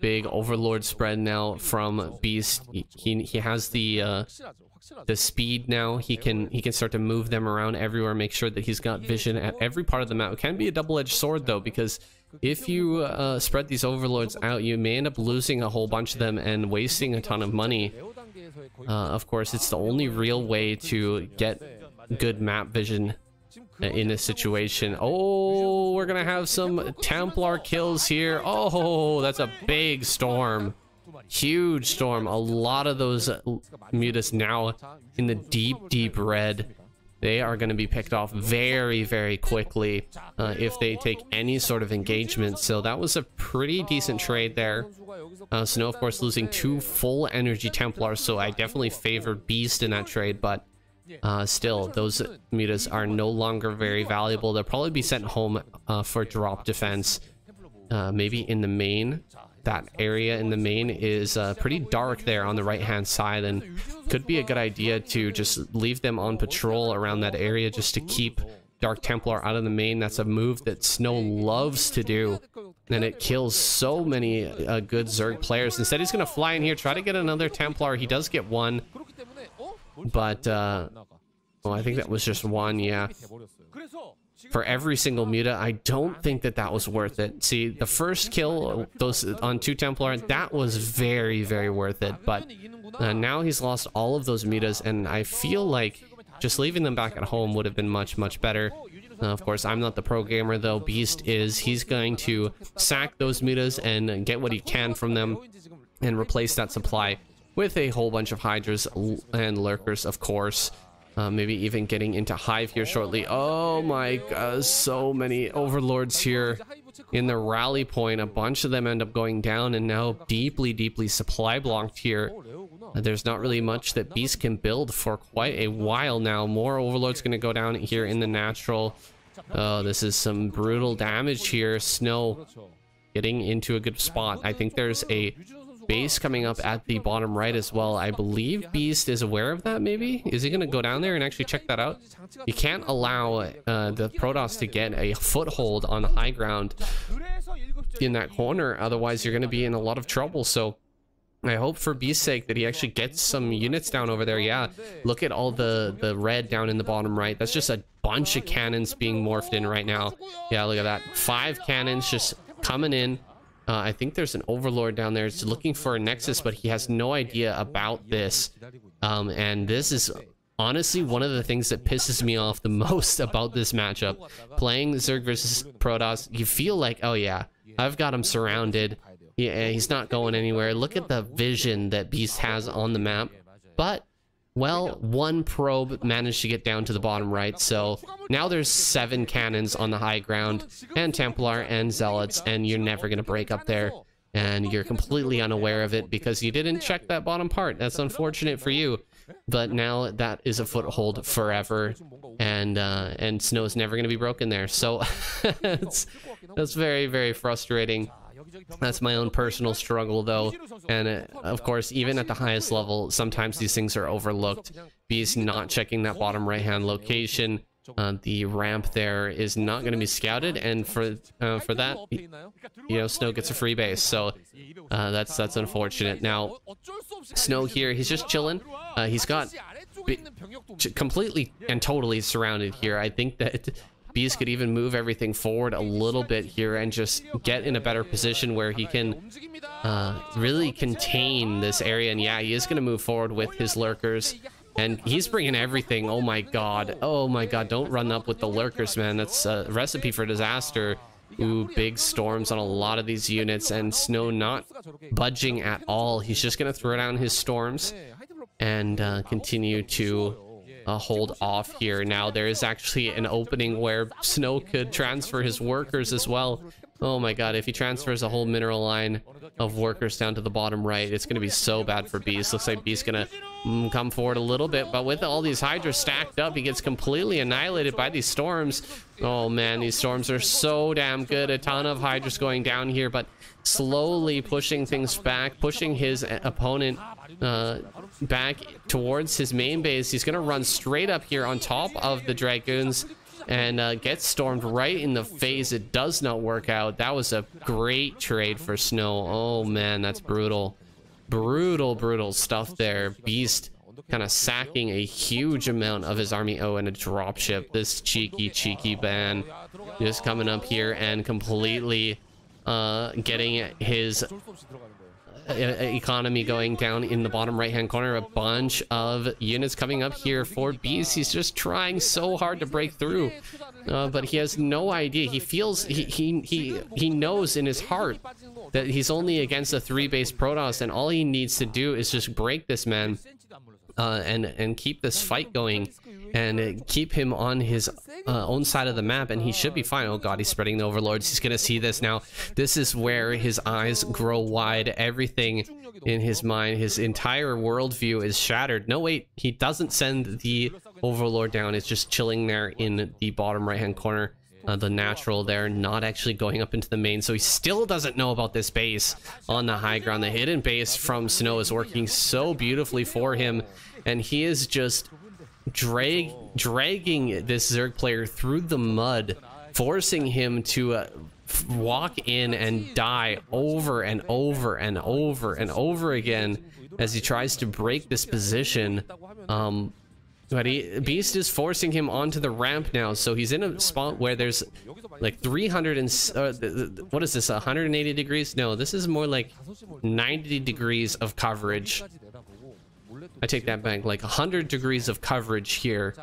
Big Overlord spread now from Beast. He has the speed now. He can start to move them around everywhere, make sure that he's got vision at every part of the map. It can be a double-edged sword, though, because if you spread these Overlords out, you may end up losing a whole bunch of them and wasting a ton of money. Of course, it's the only real way to get good map vision in this situation. Oh, we're gonna have some Templar kills here. Oh, that's a big storm. Huge storm. A lot of those mutas now in the deep red. They are going to be picked off very quickly if they take any sort of engagement. So that was a pretty decent trade there. Snow, of course, losing 2 full energy Templars, so I definitely favor Beast in that trade, but still, those mutas are no longer very valuable. They'll probably be sent home for drop defense. Maybe in the main. That area in the main is pretty dark there on the right-hand side, and could be a good idea to just leave them on patrol around that area just to keep Dark Templar out of the main. That's a move that Snow loves to do, and it kills so many good Zerg players. Instead, he's going to fly in here, try to get another Templar. He does get one, but well, I think that was just one, yeah. For every single muta, I don't think that was worth it. See, the first kill those on 2 Templar, that was very worth it, but now he's lost all of those mutas, and I feel like just leaving them back at home would have been much better. Of course, I'm not the pro gamer, though. Beast is. He's going to sack those mutas and get what he can from them and replace that supply with a whole bunch of Hydras and Lurkers, of course. Maybe even getting into Hive here shortly. Oh my god, so many overlords here in the rally point. A bunch of them end up going down and now deeply supply blocked here. There's not really much that Beast can build for quite a while now. More overlords going to go down here in the natural. Oh, this is some brutal damage here. Snow getting into a good spot. I think there's a base coming up at the bottom right as well. I believe Beast is aware of that, maybe? Is he going to go down there and actually check that out? You can't allow the Protoss to get a foothold on the high ground in that corner. Otherwise, you're going to be in a lot of trouble. So I hope for Beast's sake that he actually gets some units down over there. Yeah, look at all the red down in the bottom right. That's just a bunch of cannons being morphed in right now. Yeah, look at that. 5 cannons just coming in. I think there's an overlord down there. He's looking for a nexus, but he has no idea about this. And this is honestly one of the things that pisses me off the most about this matchup. Playing Zerg versus Protoss, you feel like, oh yeah, I've got him surrounded. Yeah, he's not going anywhere. Look at the vision that Beast has on the map. But, well, one probe managed to get down to the bottom right, so now there's 7 cannons on the high ground, and Templar and Zealots, and you're never going to break up there. And you're completely unaware of it because you didn't check that bottom part. That's unfortunate for you. But now that is a foothold forever, and Snow's never going to be broken there. So that's very frustrating. That's my own personal struggle, though. And of course, even at the highest level, sometimes these things are overlooked. Beast not checking that bottom right-hand location. The ramp there is not going to be scouted, and for that, you know, Snow gets a free base. So that's unfortunate. Now, Snow here, he's just chilling. He's got completely and totally surrounded here. I think that Beast could even move everything forward a little bit here and just get in a better position where he can really contain this area. And yeah, he is going to move forward with his lurkers, and he's bringing everything. Oh my god, don't run up with the lurkers, man. That's a recipe for disaster. Ooh, big storms on a lot of these units, and Snow not budging at all. He's just going to throw down his storms and continue to hold off here. Now there is actually an opening where Snow could transfer his workers as well. Oh my god, if he transfers a whole mineral line of workers down to the bottom right, it's going to be so bad for Beast. Looks like Beast's going to come forward a little bit, but with all these Hydras stacked up, he gets completely annihilated by these storms. Oh man, these storms are so damn good. A ton of Hydras going down here, but slowly pushing things back, pushing his opponent back towards his main base. He's going to run straight up here on top of the Dragoons and gets stormed right in the face. It does not work out. That was a great trade for Snow. Oh man, that's brutal. Brutal stuff there. Beast kind of sacking a huge amount of his army. Oh, and a dropship. This cheeky ban just coming up here and completely getting his economy going down in the bottom right hand corner. A bunch of units coming up here for Beast. He's just trying so hard to break through, but he has no idea. He feels he knows in his heart that he's only against a 3-base Protoss, and all he needs to do is just break this man and keep this fight going and keep him on his own side of the map, and he should be fine. Oh god, he's spreading the overlords. He's gonna see this now. This is where his eyes grow wide. Everything in his mind, his entire worldview is shattered. No, wait, he doesn't send the overlord down. It's just chilling there in the bottom right hand corner. The natural there, not actually going up into the main, so he still doesn't know about this base on the high ground. The hidden base from Snow is working so beautifully for him, and he is just dragging this Zerg player through the mud, forcing him to walk in and die over and over and over again as he tries to break this position. But Beast is forcing him onto the ramp now, so he's in a spot where there's like 300 and what is this, 180 degrees? No, this is more like 90 degrees of coverage. I take that back, like 100 degrees of coverage here.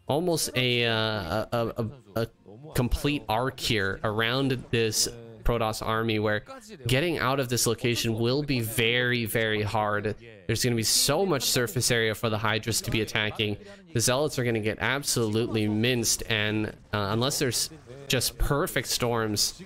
Almost a complete arc here around this Protoss army, where getting out of this location will be very, very hard. There's going to be so much surface area for the Hydras to be attacking. The Zealots are going to get absolutely minced, and unless there's just perfect storms,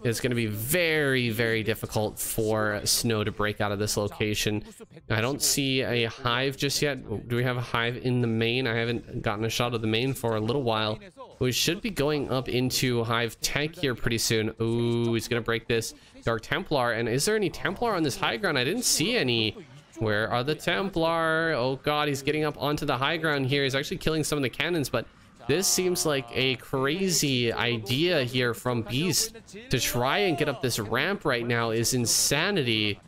it's going to be very, very difficult for Snow to break out of this location. I don't see a hive just yet. Do we have a hive in the main? I haven't gotten a shot of the main for a little while. We should be going up into hive tech here pretty soon. Ooh, he's going to break this Dark Templar. And is there any Templar on this high ground? I didn't see any. Where are the Templar? Oh god, he's getting up onto the high ground here. He's actually killing some of the cannons, but this seems like a crazy idea here from Beast. To try and get up this ramp right now is insanity.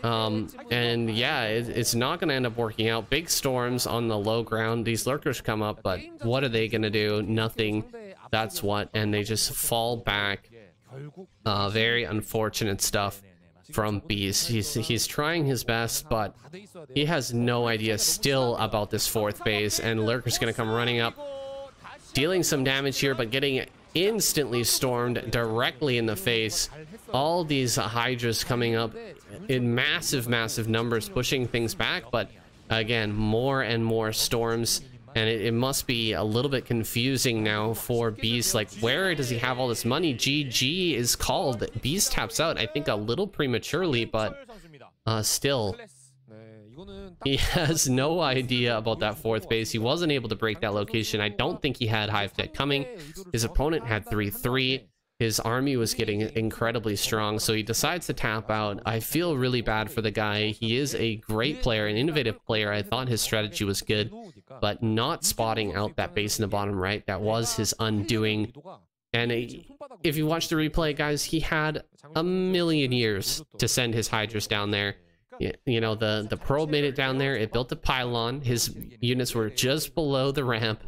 And yeah, it's not going to end up working out. Big storms on the low ground. These lurkers come up, but what are they going to do? Nothing. That's what. And they just fall back. Very unfortunate stuff from Beast. He's trying his best, but he has no idea still about this fourth base. And lurker's going to come running up, dealing some damage here, but getting instantly stormed directly in the face. All these Hydras coming up in massive numbers, pushing things back, but again, more and more storms, and it must be a little bit confusing now for Beast. Like, where does he have all this money? GG is called. Beast taps out, I think a little prematurely, but still. He has no idea about that fourth base. He wasn't able to break that location. I don't think he had hive tech coming. His opponent had 3-3. His army was getting incredibly strong, so he decides to tap out. I feel really bad for the guy. He is a great player, an innovative player. I thought his strategy was good, but not spotting out that base in the bottom right, that was his undoing. And if you watch the replay, guys, he had a million years to send his Hydras down there. You know, the probe made it down there. It built a pylon. His units were just below the ramp,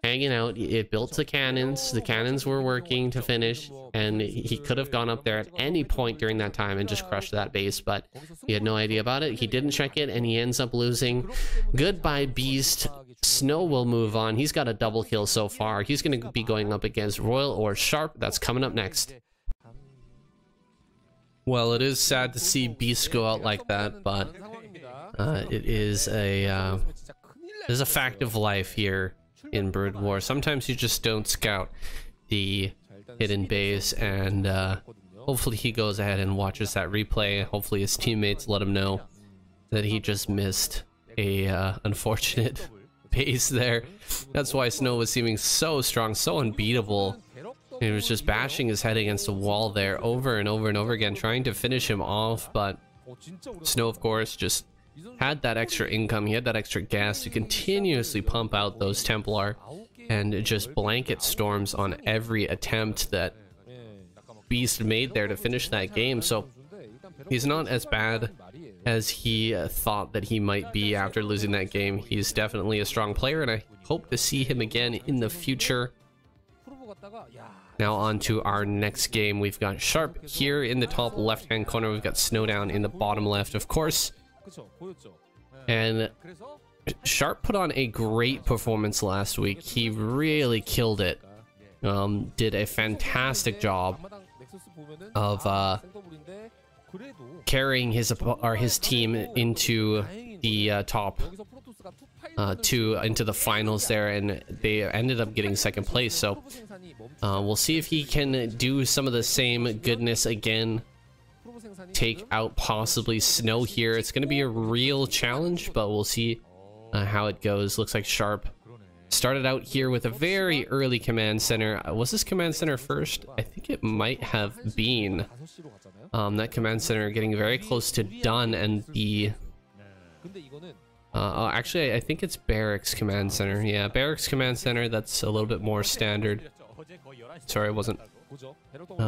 hanging out. It built the cannons. The cannons were working to finish, and he could have gone up there at any point during that time and just crushed that base, but he had no idea about it. He didn't check it, and he ends up losing. Goodbye, Beast. Snow will move on. He's got a double kill so far. He's going to be going up against Royal or Sharp. That's coming up next. Well, it is sad to see Beast go out like that, but it is a fact of life here in Broodwar. Sometimes you just don't scout the hidden base, and hopefully he goes ahead and watches that replay. Hopefully his teammates let him know that he just missed a unfortunate base there. That's why Snow was seeming so strong, so unbeatable. He was just bashing his head against the wall there over and over and over again, trying to finish him off, but Snow, of course, just had that extra income. He had that extra gas to continuously pump out those Templar and just blanket storms on every attempt that Beast made there to finish that game. So he's not as bad as he thought that he might be after losing that game. He's definitely a strong player, and I hope to see him again in the future. Now on to our next game. We've got Sharp here in the top left-hand corner. We've got Snowdown in the bottom left, of course. And Sharp put on a great performance last week. He really killed it. Did a fantastic job of carrying his team into the top into the finals there, and they ended up getting second place. So we'll see if he can do some of the same goodness again, take out possibly Snow here. It's going to be a real challenge, but we'll see how it goes. Looks like Sharp started out here with a very early command center. Was this command center first? I think it might have been. That command center getting very close to done, and the actually, I think it's Barracks Command Center. Yeah, Barracks Command Center, that's a little bit more standard. Sorry, I wasn't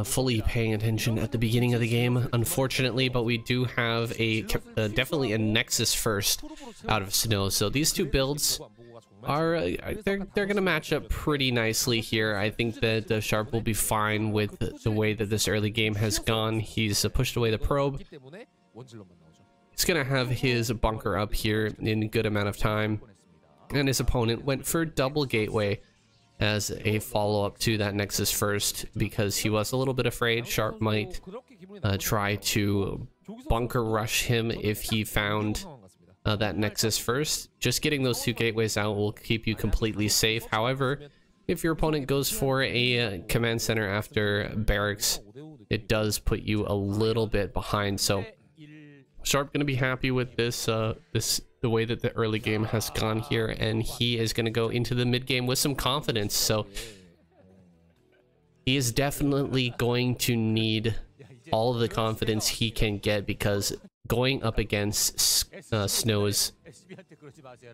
fully paying attention at the beginning of the game, unfortunately, but we do have definitely a Nexus first out of Snow. So these two builds are, they're gonna match up pretty nicely here. I think that Sharp will be fine with the way that this early game has gone. He's pushed away the probe. He's gonna have his bunker up here in a good amount of time, and his opponent went for double gateway. as a follow-up to that Nexus first, because he was a little bit afraid Sharp might try to bunker rush him if he found that Nexus first. Just getting those two gateways out will keep you completely safe. However, if your opponent goes for a command center after barracks, it does put you a little bit behind. So Sharp gonna be happy with this the way that the early game has gone here, and he is gonna go into the mid game with some confidence. So he is definitely going to need all of the confidence he can get, because going up against Snow's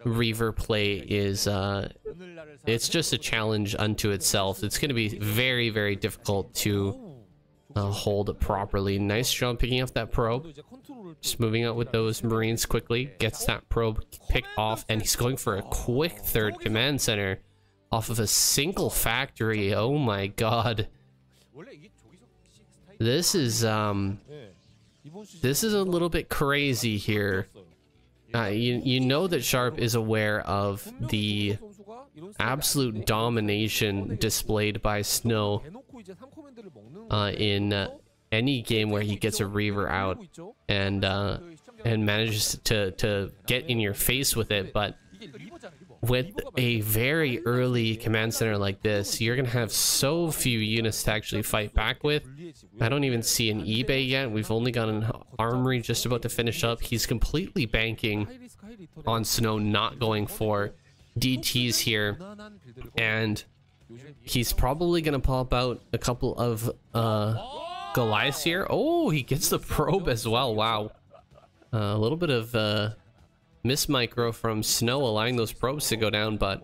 Reaver play is it's just a challenge unto itself. It's going to be very, very difficult to hold properly. Nice jump picking up that probe, just moving out with those Marines quickly, gets that probe picked off, and he's going for a quick third command center off of a single factory. Oh my god, this is a little bit crazy here. You know that Sharp is aware of the absolute domination displayed by Snow in any game where he gets a Reaver out and manages to get in your face with it. But with a very early command center like this, you're gonna have so few units to actually fight back with. I don't even see an eBay yet. We've only got an armory just about to finish up. He's completely banking on Snow not going for DTs here, and he's probably gonna pop out a couple of Goliaths here. Oh, he gets the probe as well. Wow, a little bit of miss micro from Snow, allowing those probes to go down, but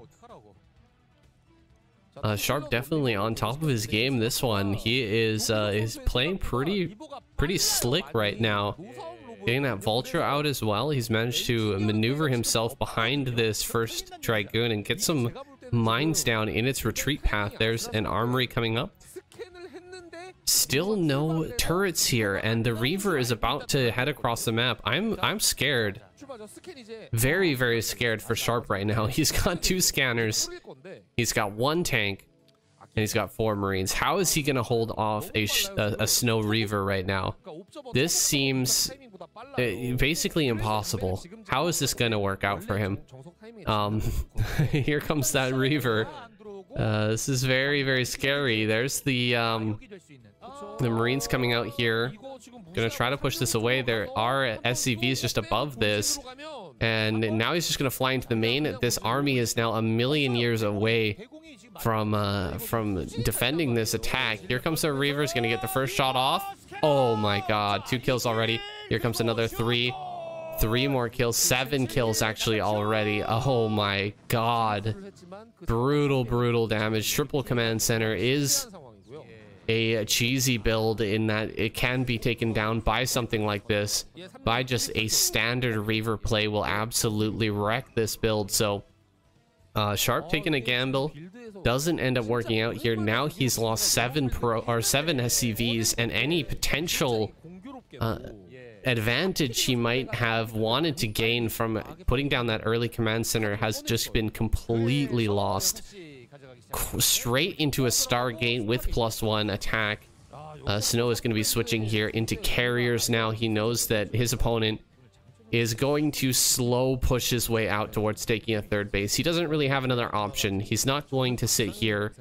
Sharp definitely on top of his game this one. He is playing pretty slick right now, getting that Vulture out as well. He's managed to maneuver himself behind this first Dragoon and get some mines down in its retreat path. There's an armory coming up. Still no turrets here, and the Reaver is about to head across the map. I'm scared. Very, very scared for Sharp right now. He's got 2 scanners, he's got 1 tank, and he's got 4 Marines. How is he gonna hold off a Snow Reaver right now? This seems basically impossible. How is this gonna work out for him? Here comes that Reaver. This is very, very scary. There's the Marines coming out here. Gonna try to push this away. There are SCVs just above this, and now he's just gonna fly into the main. This army is now a million years away from defending this attack. Here comes the Reaver. Is gonna get the first shot off. Oh my god, 2 kills already. Here comes another 3 more kills, 7 kills actually already. Oh my god, brutal damage. Triple command center is a cheesy build in that it can be taken down by something like this. By just a standard Reaver play will absolutely wreck this build. So Sharp taking a gamble, doesn't end up working out here. Now he's lost 7 SCVs, and any potential advantage he might have wanted to gain from putting down that early command center has just been completely lost. Straight into a Stargate with +1 attack. Snow is going to be switching here into carriers now. He knows that his opponent is going to slow push his way out towards taking a 3rd base. He doesn't really have another option. He's not going to sit here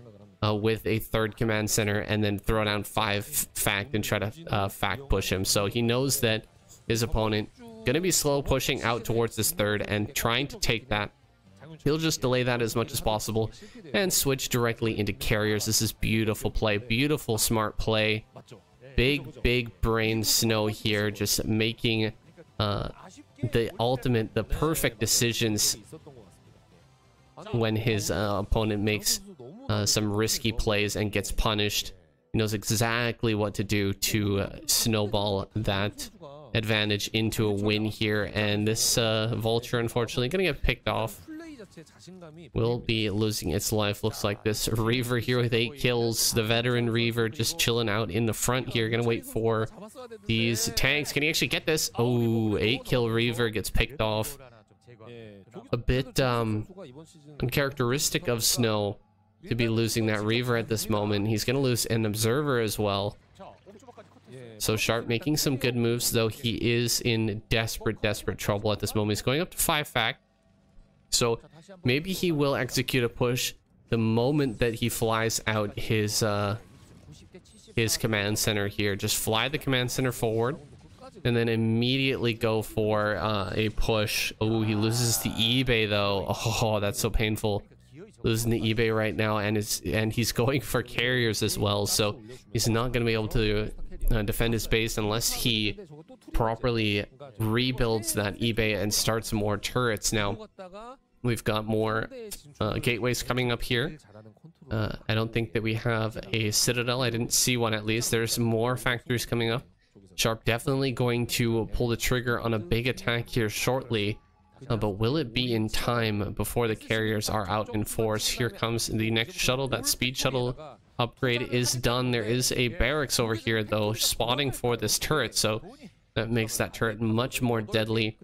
with a 3rd command center and then throw down 5 fact and try to fact push him. So he knows that his opponent going to be slow pushing out towards this 3rd and trying to take that. He'll just delay that as much as possible and switch directly into carriers. This is beautiful play, beautiful smart play. Big brain Snow here, just making the perfect decisions when his opponent makes some risky plays and gets punished. He knows exactly what to do to snowball that advantage into a win here, and this Vulture unfortunately gonna get picked off. Will be losing its life. Looks like this Reaver here with 8 kills. The veteran Reaver just chilling out in the front here. Gonna wait for these tanks. Can he actually get this? Oh, 8-kill Reaver gets picked off. A bit uncharacteristic of Snow to be losing that Reaver at this moment. He's going to lose an Observer as well. So Sharp making some good moves, though he is in desperate trouble at this moment. He's going up to 5 fact. So maybe he will execute a push the moment that he flies out his command center here. Just fly the command center forward and then immediately go for a push. Oh, he loses the eBay though. Oh, that's so painful. Losing the eBay right now, and he's going for carriers as well, so he's not going to be able to defend his base unless he properly rebuilds that eBay and starts more turrets. Now we've got more gateways coming up here. I don't think that we have a citadel. I didn't see one, at least. There's more factories coming up. Sharp definitely going to pull the trigger on a big attack here shortly. But will it be in time before the carriers are out in force? Here comes the next shuttle. That speed shuttle upgrade is done. There is a barracks over here, though, spotting for this turret. So that makes that turret much more deadly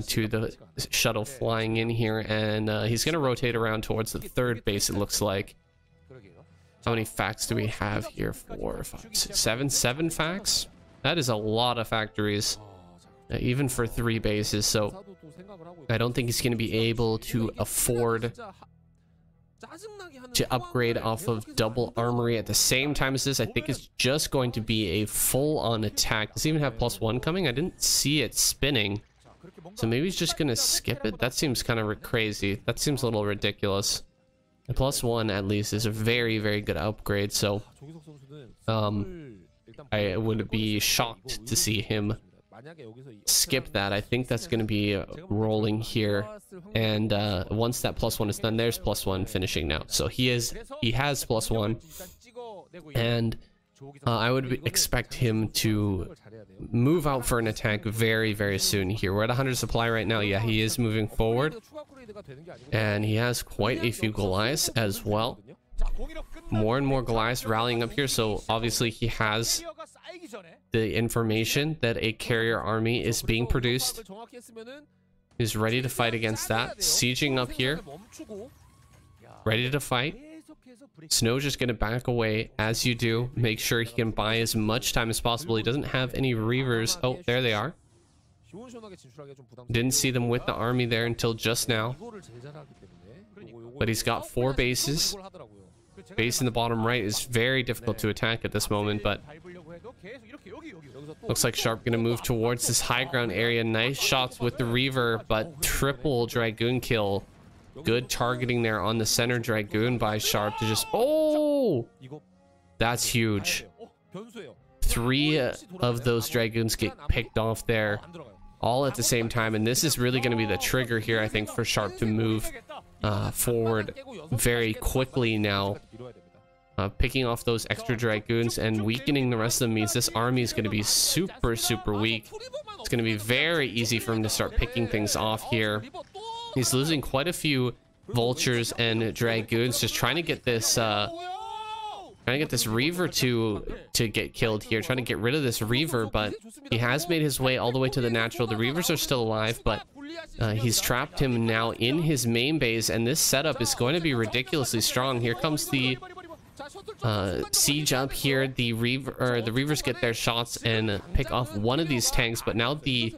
to the shuttle flying in here. And he's going to rotate around towards the 3rd base, it looks like. How many facts do we have here? 4, 5, 6, 7. 7 facts? That is a lot of factories, even for 3 bases. So I don't think he's going to be able to afford to upgrade off of double armory at the same time as this. I think it's just going to be a full-on attack. Does he even have +1 coming? I didn't see it spinning. So maybe he's just going to skip it? That seems kind of crazy. That seems a little ridiculous. A +1 at least is a very good upgrade. So I would be shocked to see him skip that. I think that's going to be rolling here, and once that +1 is done, there's +1 finishing now. So he has +1, and I would expect him to move out for an attack very soon here. We're at 100 supply right now. Yeah, he is moving forward, and he has quite a few Goliaths as well. More and more Goliaths rallying up here, so obviously he has the information that a carrier army is being produced. He's ready to fight against that. Sieging up here. Ready to fight. Snow's just going to back away as you do. Make sure he can buy as much time as possible. He doesn't have any Reavers. Oh, there they are. Didn't see them with the army there until just now. But he's got 4 bases. Base in the bottom right is very difficult to attack at this moment, but looks like Sharp gonna move towards this high ground area. Nice shots with the Reaver, but triple Dragoon kill. Good targeting there on the center Dragoon by Sharp to just... Oh! That's huge. 3 of those Dragoons get picked off there, all at the same time, and this is really going to be the trigger here, I think, for Sharp to move forward very quickly now. Picking off those extra Dragoons and weakening the rest of them means this army is going to be super weak. It's going to be very easy for him to start picking things off here. He's losing quite a few Vultures and Dragoons, just trying to get this Reaver to get killed here, trying to get rid of this Reaver, but he has made his way all the way to the natural. The Reavers are still alive, but he's trapped him now in his main base, and this setup is going to be ridiculously strong. Here comes the siege up here. The Reavers get their shots and pick off one of these tanks, but now the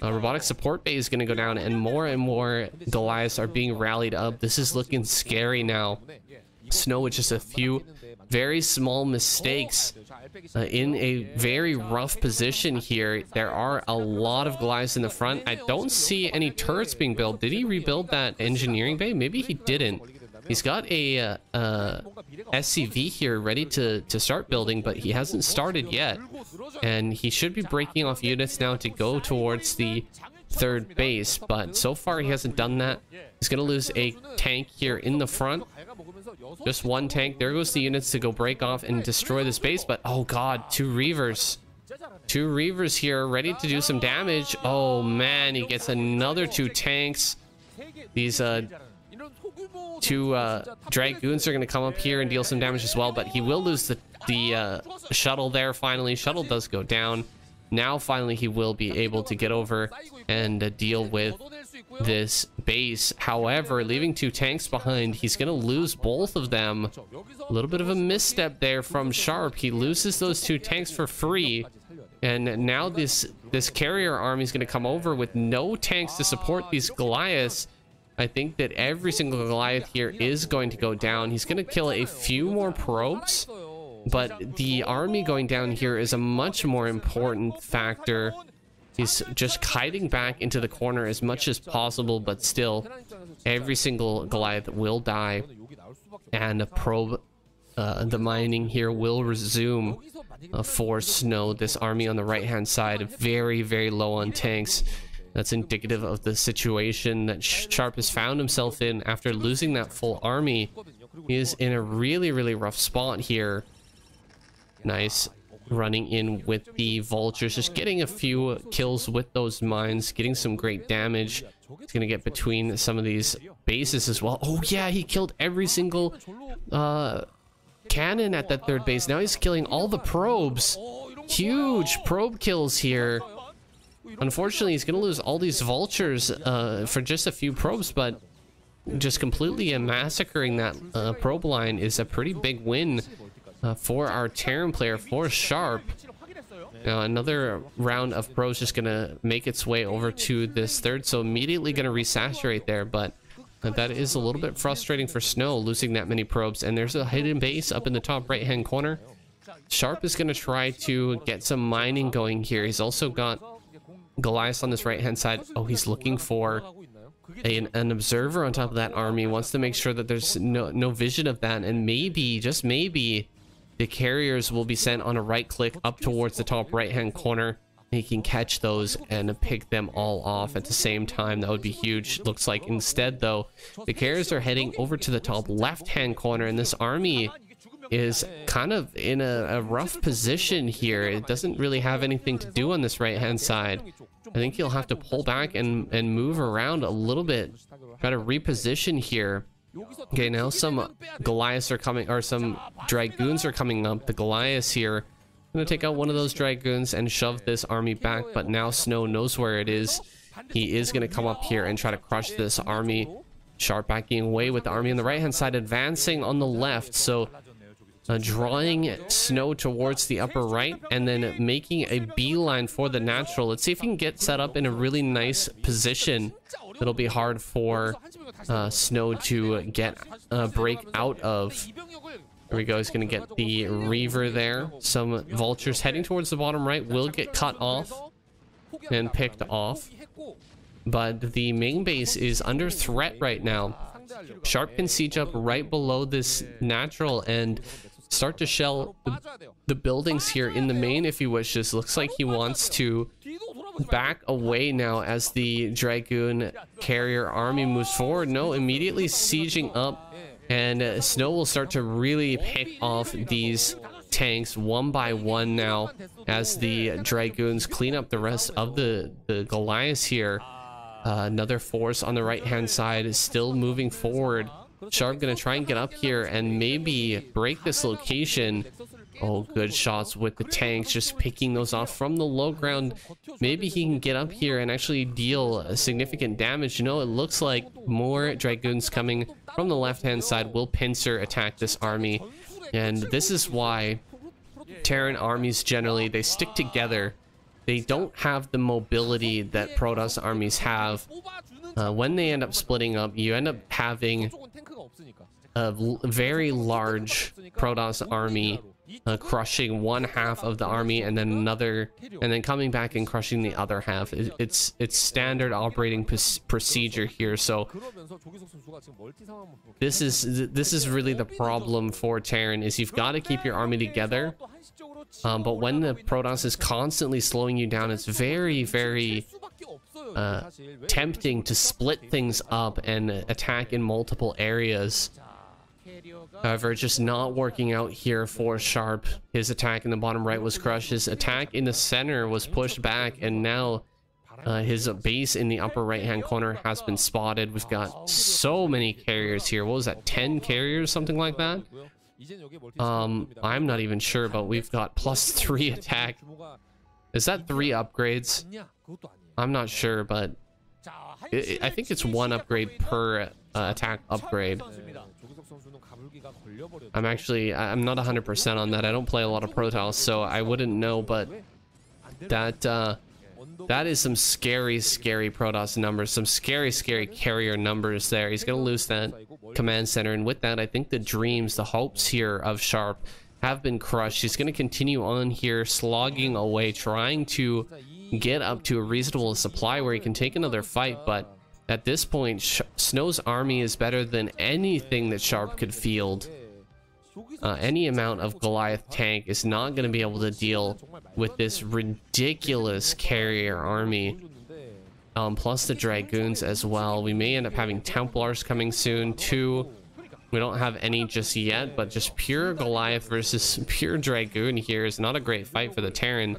robotic support bay is going to go down, and more Goliaths are being rallied up. This is looking scary now. Snow with just a few very small mistakes in a very rough position here. There are a lot of Goliaths in the front. I don't see any turrets being built. Did he rebuild that engineering bay? Maybe he didn't. He's got a SCV here ready to start building, but he hasn't started yet. And he should be breaking off units now to go towards the 3rd base, but so far he hasn't done that. He's going to lose a tank here in the front. Just 1 tank. There goes the units to go break off and destroy this base, but oh god, 2 Reavers. 2 Reavers here ready to do some damage. Oh man, he gets another 2 tanks. These 2 Dragoons are going to come up here and deal some damage as well, but he will lose the shuttle there finally. Shuttle does go down. Now finally he will be able to get over and deal with this base. However, leaving 2 tanks behind, he's gonna lose both of them. A little bit of a misstep there from Sharp. He loses those 2 tanks for free, and now this carrier army is gonna come over with no tanks to support these Goliaths. I think that every single Goliath here is going to go down. He's gonna kill a few more probes, but the army going down here is a much more important factor. He's just kiting back into the corner as much as possible, but still, every single Goliath will die, and the mining here will resume for Snow. This army on the right-hand side, very, very low on tanks. That's indicative of the situation that Sharp has found himself in after losing that full army. He is in a really, really rough spot here. Nice. Running in with the vultures, just getting a few kills with those mines, getting some great damage. He's gonna get between some of these bases as well. Oh yeah, he killed every single cannon at that 3rd base. Now he's killing all the probes. Huge probe kills here. Unfortunately, he's gonna lose all these vultures for just a few probes, but just completely massacring that probe line is a pretty big win for our Terran player, for Sharp. Now another round of probes just gonna make its way over to this 3rd, so immediately gonna resaturate there, but that is a little bit frustrating for Snow, losing that many probes. And there's a hidden base up in the top right-hand corner. Sharp is gonna try to get some mining going here. He's also got Goliath on this right-hand side. Oh, he's looking for an observer on top of that army. Wants to make sure that there's no vision of that, and maybe, just maybe, the carriers will be sent on a right click up towards the top right-hand corner. He can catch those and pick them all off at the same time. That would be huge. Looks like instead, though, the carriers are heading over to the top left-hand corner, and this army is kind of in a rough position here. It doesn't really have anything to do on this right-hand side. I think he'll have to pull back and move around a little bit. Try to reposition here. Okay, now some Goliaths are coming, or some Dragoons are coming up. The Goliaths here. I'm gonna take out one of those Dragoons and shove this army back, but now Snow knows where it is. He is gonna come up here and try to crush this army. Sharp backing away with the army on the right-hand side, advancing on the left. So drawing Snow towards the upper right and then making a beeline for the natural. Let's see if he can get set up in a really nice position. It'll be hard for Snow to get break out of. There we go. He's going to get the Reaver there. Some vultures heading towards the bottom right will get cut off and picked off. But the main base is under threat right now. Sharp can siege up right below this natural and start to shell the buildings here in the main if he wishes. Looks like he wants to back away now as the Dragoon carrier army moves forward. No, immediately sieging up, and Snow will start to really pick off these tanks one by one now as the Dragoons clean up the rest of the Goliaths here. Another force on the right hand side is still moving forward. Sharp gonna try and get up here and maybe break this location. Oh, good shots with the tanks, just picking those off from the low ground. Maybe he can get up here and actually deal significant damage. You know, it looks like more Dragoons coming from the left-hand side will pincer attack this army. And this is why Terran armies generally, they stick together. They don't have the mobility that Protoss armies have. When they end up splitting up, you end up having a very large Protoss army crushing one half of the army, and then another, and then coming back and crushing the other half. It's standard operating procedure here. So this is really the problem for Terran, is you've got to keep your army together. But when the Protoss is constantly slowing you down, it's very, very tempting to split things up and attack in multiple areas. However, it's just not working out here for Sharp. His attack in the bottom right was crushed. His attack in the center was pushed back, and now his base in the upper right hand corner has been spotted. We've got so many carriers here. What was that, 10 carriers, something like that? I'm not even sure, but we've got +3 attack Is that 3 upgrades? I'm not sure, but I think it's 1 upgrade per attack upgrade. I'm not 100% on that. I don't play a lot of Pro Tiles, so I wouldn't know, but that is some scary Protoss numbers, some scary carrier numbers there. He's gonna lose that command center, and with that, I think the dreams, the hopes here of Sharp have been crushed. He's gonna continue on here, slogging away, trying to get up to a reasonable supply where he can take another fight, but at this point, Snow's army is better than anything that Sharp could field. Any amount of Goliath tank is not going to be able to deal with this ridiculous carrier army. Plus the Dragoons as well. We may end up having Templars coming soon too. We don't have any just yet, but just pure Goliath versus pure Dragoon here is not a great fight for the Terran.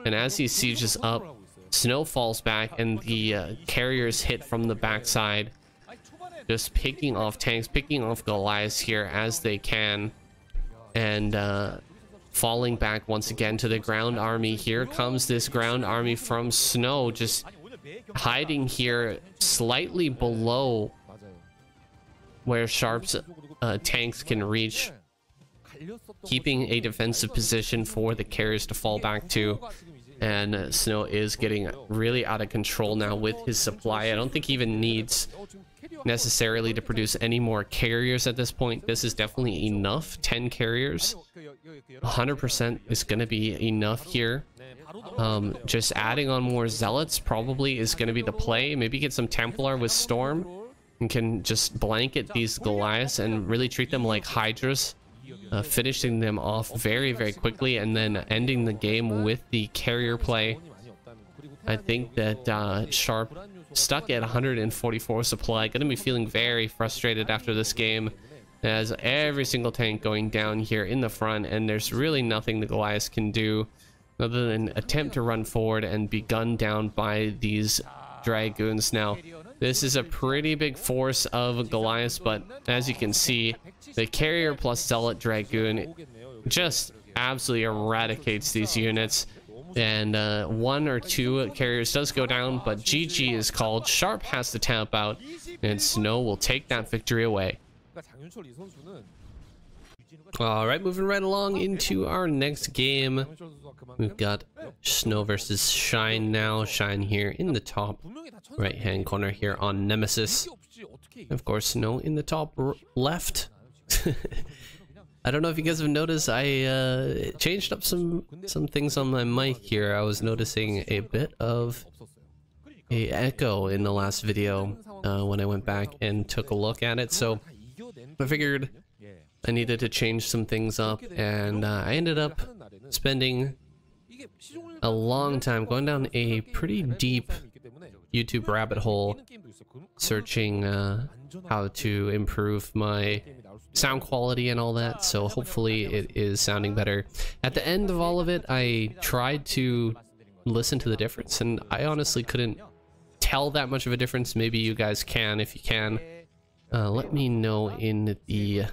And as he sieges up, Snow falls back and the carriers hit from the backside, just picking off tanks, picking off Goliaths here as they can, and falling back once again to the ground army. Here comes this ground army from Snow, just hiding here slightly below where Sharp's tanks can reach, keeping a defensive position for the carriers to fall back to. And Snow is getting really out of control now with his supply. I don't think he even needs necessarily to produce any more carriers at this point. This is definitely enough. 10 carriers, 100% is going to be enough here. Just adding on more zealots probably is going to be the play. Maybe get some Templar with Storm and can just blanket these Goliaths and really treat them like Hydras. Finishing them off very quickly and then ending the game with the carrier play. I think that Sharp, stuck at 144 supply, gonna be feeling very frustrated after this game, as every single tank going down here in the front, and there's really nothing the Goliaths can do other than attempt to run forward and be gunned down by these Dragoons. Now this is a pretty big force of Goliaths, but as you can see, the carrier plus Zealot Dragoon just absolutely eradicates these units. And 1 or 2 carriers does go down, but GG is called. Sharp has to tap out, and Snow will take that victory away. All right, moving right along into our next game. We've got Snow versus Shine now. Shine here in the top right hand corner here on Nemesis. Of course, Snow in the top left. I don't know if you guys have noticed, I changed up some things on my mic here. I was noticing a bit of a echo in the last video when I went back and took a look at it, so I figured I needed to change some things up, and I ended up spending a long time going down a pretty deep YouTube rabbit hole searching how to improve my sound quality and all that, so hopefully it is sounding better. At the end of all of it, I tried to listen to the difference, and I honestly couldn't tell that much of a difference. Maybe you guys can. If you can, let me know in the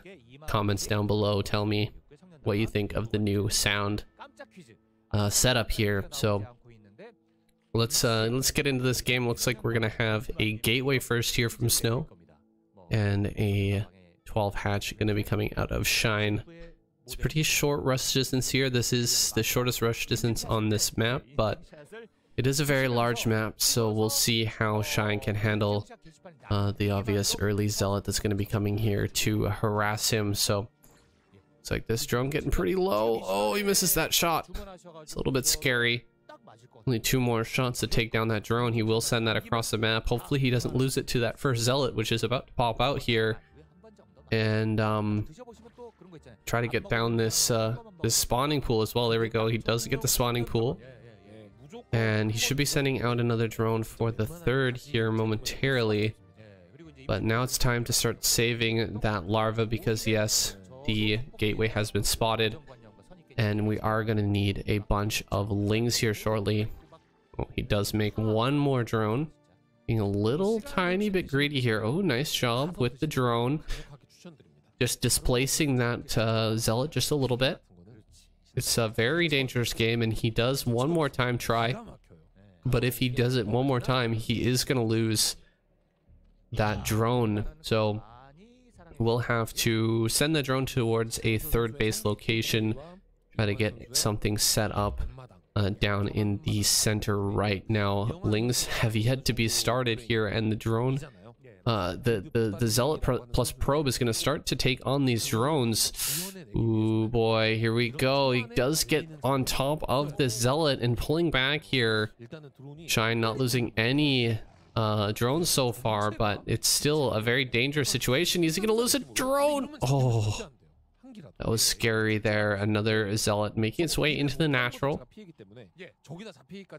comments down below. Tell me what you think of the new sound setup here. So let's get into this game. Looks like we're gonna have a gateway first here from Snow, and a 12 hatch gonna be coming out of Shine. It's pretty short rush distance here. This is the shortest rush distance on this map, but it is a very large map, so we'll see how Shine can handle the obvious early zealot that's going to be coming here to harass him. So it's like this drone getting pretty low. Oh, he misses that shot. It's a little bit scary. Only 2 more shots to take down that drone. He will send that across the map. Hopefully he doesn't lose it to that first zealot, which is about to pop out here, and try to get down this this spawning pool as well. There we go. He does get the spawning pool, and he should be sending out another drone for the 3rd here momentarily. But now it's time to start saving that larva, because yes, the gateway has been spotted, and we are going to need a bunch of lings here shortly. Oh, he does make 1 more drone, being a little tiny bit greedy here. Oh, nice job with the drone, just displacing that zealot just a little bit. It's a very dangerous game, and he does one more time try. But if he does it one more time, he is going to lose that drone. So we'll have to send the drone towards a third base location, try to get something set up down in the center right now. Lings have yet to be started here, and the drone, the Zealot plus probe is going to start to take on these drones. Ooh boy, here we go. He does get on top of this Zealot and pulling back here. Shine not losing any drones so far, but it's still a very dangerous situation. He's gonna lose a drone. Oh, that was scary there. Another Zealot making its way into the natural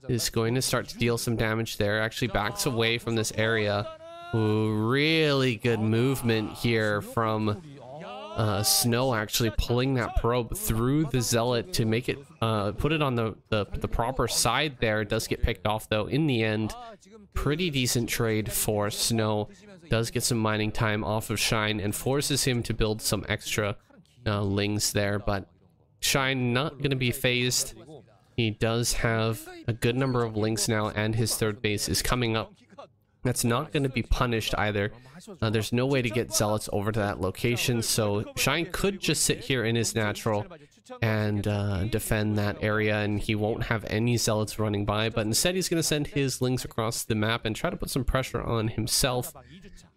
is going to start to deal some damage there. Actually backs away from this area. Ooh, really good movement here from Snow, actually pulling that probe through the Zealot to make it put it on the proper side there. It does get picked off though in the end. Pretty decent trade for Snow. Does get some mining time off of Shine and forces him to build some extra Lings there, but Shine not going to be phased. He does have a good number of Lings now, and his third base is coming up. That's not going to be punished either. There's no way to get Zealots over to that location, so Shine could just sit here in his natural and defend that area, and he won't have any Zealots running by, but instead he's going to send his Lings across the map and try to put some pressure on himself,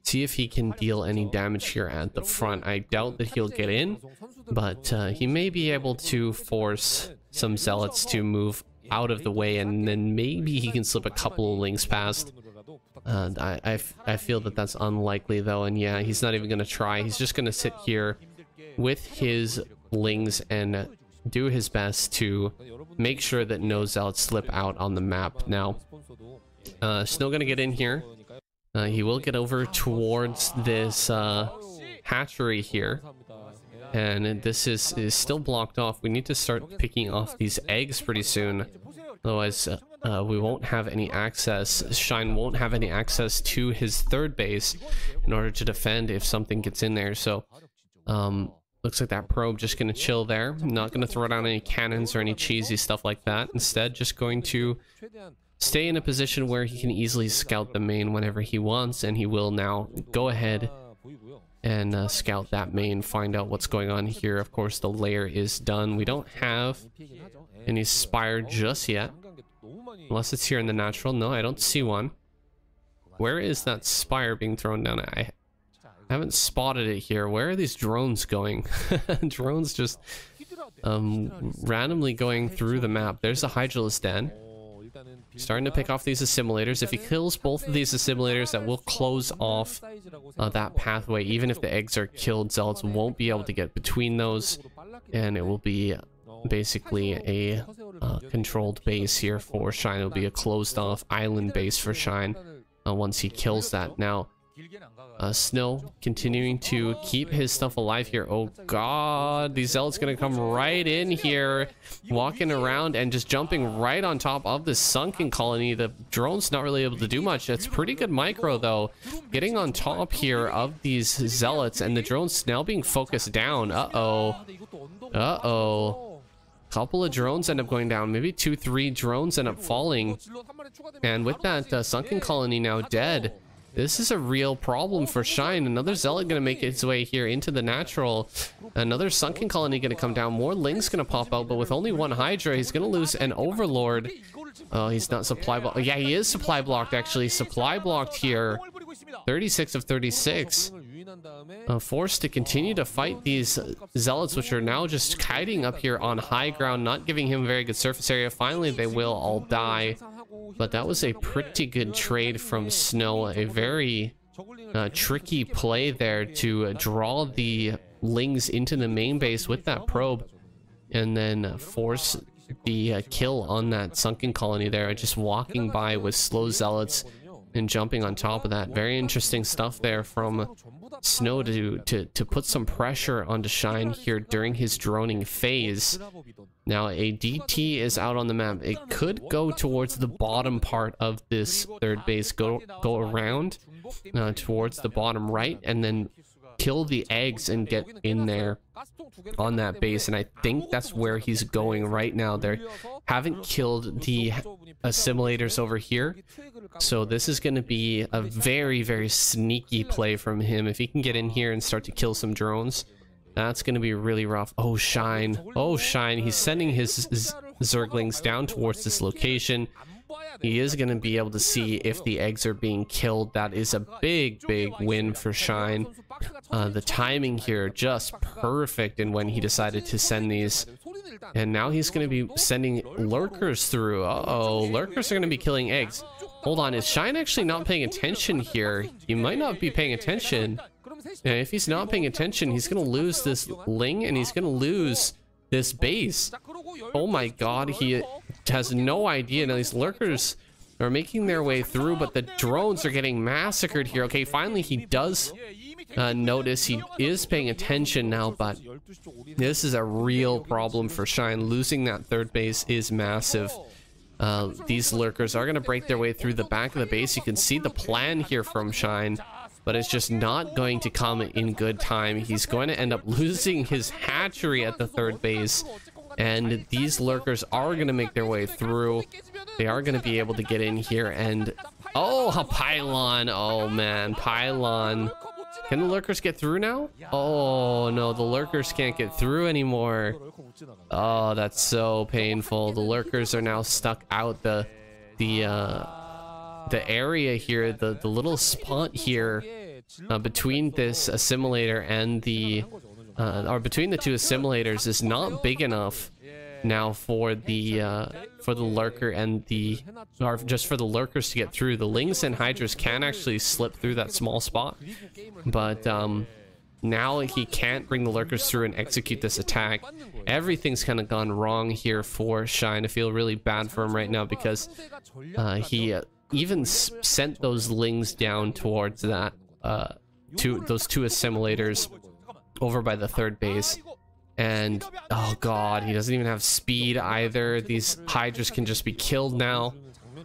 see if he can deal any damage here at the front. I doubt that he'll get in, but he may be able to force some Zealots to move out of the way, and then maybe he can slip a couple of Lings past. I feel that that's unlikely though, and yeah, he's not even going to try. He's just going to sit here with his Lings and do his best to make sure that no Zealots slip out on the map. Now, Snow going to get in here. He will get over towards this hatchery here, and this is still blocked off. We need to start picking off these eggs pretty soon, otherwise we won't have any access. Shine won't have any access to his third base in order to defend if something gets in there. So looks like that probe just gonna chill there, not gonna throw down any cannons or any cheesy stuff like that. Instead, just going to stay in a position where he can easily scout the main whenever he wants, and he will now go ahead and scout that main, find out what's going on here. Of course, the lair is done. We don't have any Spire just yet, unless it's here in the natural. No, I don't see one. Where is that Spire being thrown down? I haven't spotted it here. Where are these drones going? Drones just randomly going through the map. There's a Hydralisk Den. Starting to pick off these assimilators. If he kills both of these assimilators, that will close off that pathway. Even if the eggs are killed, Zealots won't be able to get between those, and it will be basically a controlled base here for Shine. It'll be a closed off island base for Shine once he kills that. Now, Snow continuing to keep his stuff alive here. Oh god, these Zealots gonna come right in here, walking around and just jumping right on top of this sunken colony. The drone's not really able to do much. It's pretty good micro though, getting on top here of these Zealots, and the drone's now being focused down. Couple of drones end up going down, maybe 2-3 drones end up falling, and with that sunken colony now dead, this is a real problem for Shine. Another Zealot gonna make its way here into the natural. Another sunken colony gonna come down. More Lings gonna pop out, but with only one Hydra, he's gonna lose an Overlord. Oh, he's not supply blocked. Yeah, he is supply blocked actually. Supply blocked here. 36 of 36. Forced to continue to fight these Zealots, which are now just hiding up here on high ground, not giving him very good surface area. Finally, they will all die. But that was a pretty good trade from Snow. A very tricky play there to draw the Lings into the main base with that probe, and then force the kill on that sunken colony there, just walking by with slow Zealots and jumping on top of that. Very interesting stuff there from Snow to put some pressure onto Shine here during his droning phase. Now a DT is out on the map. It could go towards the bottom part of this third base, go around towards the bottom right, and then kill the eggs and get in there on that base, and I think that's where he's going right now. They haven't killed the assimilators over here, so this is going to be a very, very sneaky play from him. If he can get in here and start to kill some drones, that's going to be really rough. Oh, Shine. Oh, Shine. He's sending his Zerglings down towards this location. He is going to be able to see if the eggs are being killed. That is a big, big win for Shine. The timing here just perfect in when he decided to send these. And now he's going to be sending lurkers through. Uh-oh, lurkers are going to be killing eggs. Hold on, is Shine actually not paying attention here? He might not be paying attention. And if he's not paying attention, he's going to lose this Ling, and he's going to lose this base. Oh my god, he has no idea. Now these lurkers are making their way through, but the drones are getting massacred here. Okay, finally he does notice. He is paying attention now, but this is a real problem for Shine. Losing that third base is massive. These lurkers are going to break their way through the back of the base. You can see the plan here from Shine, but it's just not going to come in good time. He's going to end up losing his hatchery at the third base, and these lurkers are going to make their way through. They are going to be able to get in here, and oh, a pylon. Oh man, pylon. Can the lurkers get through now? Oh no, the lurkers can't get through anymore. Oh, that's so painful. The lurkers are now stuck out the area here, the little spot here between this assimilator and the or between the two assimilators is not big enough now for the lurker and the, or just for the lurkers to get through. The Lings and Hydras can actually slip through that small spot, but now he can't bring the lurkers through and execute this attack. Everything's kind of gone wrong here for Shine. I feel really bad for him right now because he even sent those Lings down towards that those two assimilators over by the third base, and oh god, he doesn't even have speed either. These Hydras can just be killed now.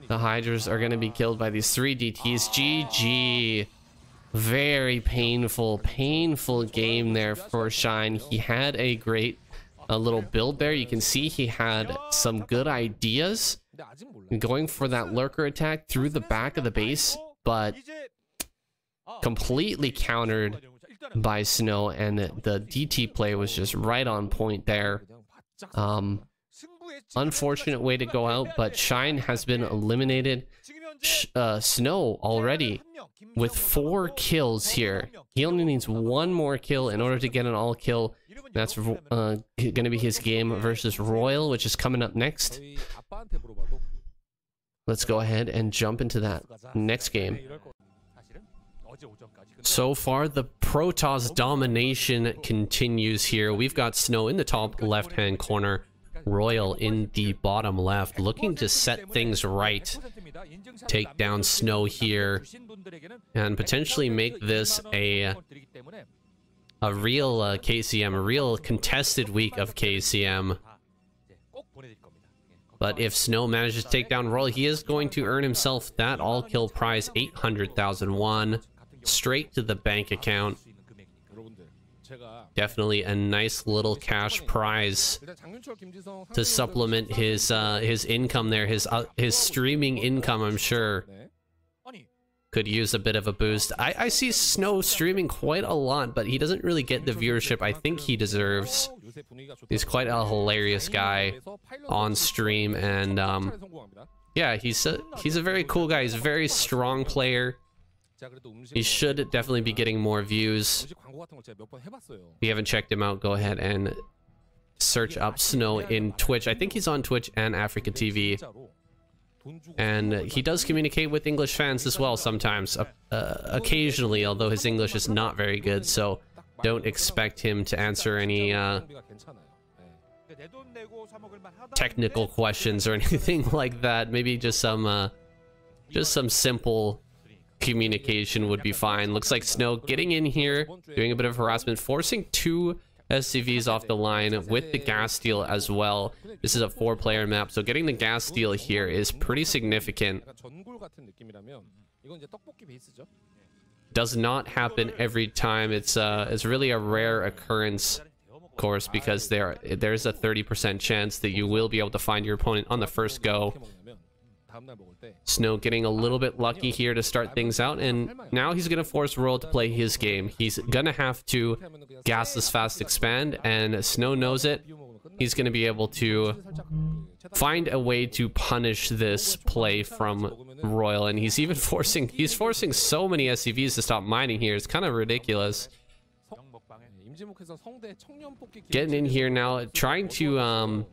The Hydras are going to be killed by these 3 DTs. GG. Very painful game there for Shine. He had a great little build there. You can see he had some good ideas going for that lurker attack through the back of the base, but completely countered by Snow, and the DT play was just right on point there. Unfortunate way to go out, but Shine has been eliminated. Snow already with 4 kills here. He only needs 1 more kill in order to get an all kill. That's going to be his game versus Royal, which is coming up next. Let's go ahead and jump into that next game. So far, the Protoss domination continues here. We've got Snow in the top left-hand corner, Royal in the bottom left, looking to set things right. Take down Snow here and potentially make this a real KCM, a real contested week of KCM. But if Snow manages to take down Royal, he is going to earn himself that all-kill prize, 800,000 won, straight to the bank account. Definitely a nice little cash prize to supplement his income there, his streaming income. I'm sure could use a bit of a boost. I see Snow streaming quite a lot, but he doesn't really get the viewership I think he deserves. He's quite a hilarious guy on stream, and yeah, he's a very cool guy. He's a very strong player. He should definitely be getting more views. If you haven't checked him out, go ahead and search up Snow in Twitch. I think he's on Twitch and Africa TV. And he does communicate with English fans as well sometimes, occasionally, although his English is not very good, so don't expect him to answer any technical questions or anything like that. Maybe just some simple communication would be fine. Looks like Snow getting in here, doing a bit of harassment, forcing 2 SCVs off the line with the gas steal as well. This is a 4-player map, so getting the gas steal here is pretty significant. does not happen every time. It's really a rare occurrence, of course, because there's a 30% chance that you will be able to find your opponent on the first go. Snow getting a little bit lucky here to start things out, and now he's going to force Royal to play his game. He's going to have to gas this fast expand, and Snow knows it. He's going to be able to find a way to punish this play from Royal, and he's forcing so many SCVs to stop mining here. It's kind of ridiculous. Getting in here now, trying to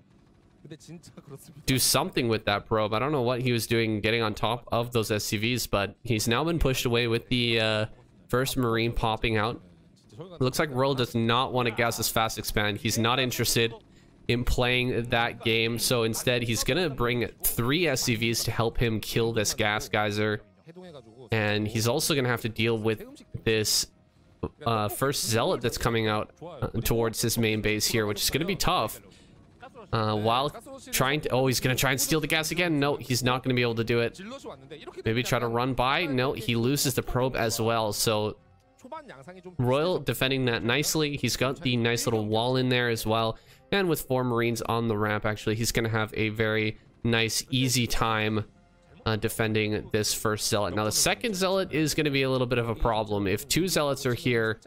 do something with that probe. I don't know what he was doing getting on top of those SCVs, but he's now been pushed away with the first Marine popping out. It looks like Royal does not want to gas this fast expand. He's not interested in playing that game, so instead he's gonna bring 3 SCVs to help him kill this gas geyser, and he's also gonna have to deal with this first zealot that's coming out towards his main base here, which is gonna be tough. While trying to... Oh, he's gonna try and steal the gas again. No, he's not gonna be able to do it. Maybe try to run by. No, he loses the probe as well. So Royal defending that nicely. He's got the nice little wall in there as well, and with 4 Marines on the ramp, actually, he's gonna have a very nice, easy time defending this first zealot. Now the second zealot is going to be a little bit of a problem. If 2 zealots are here,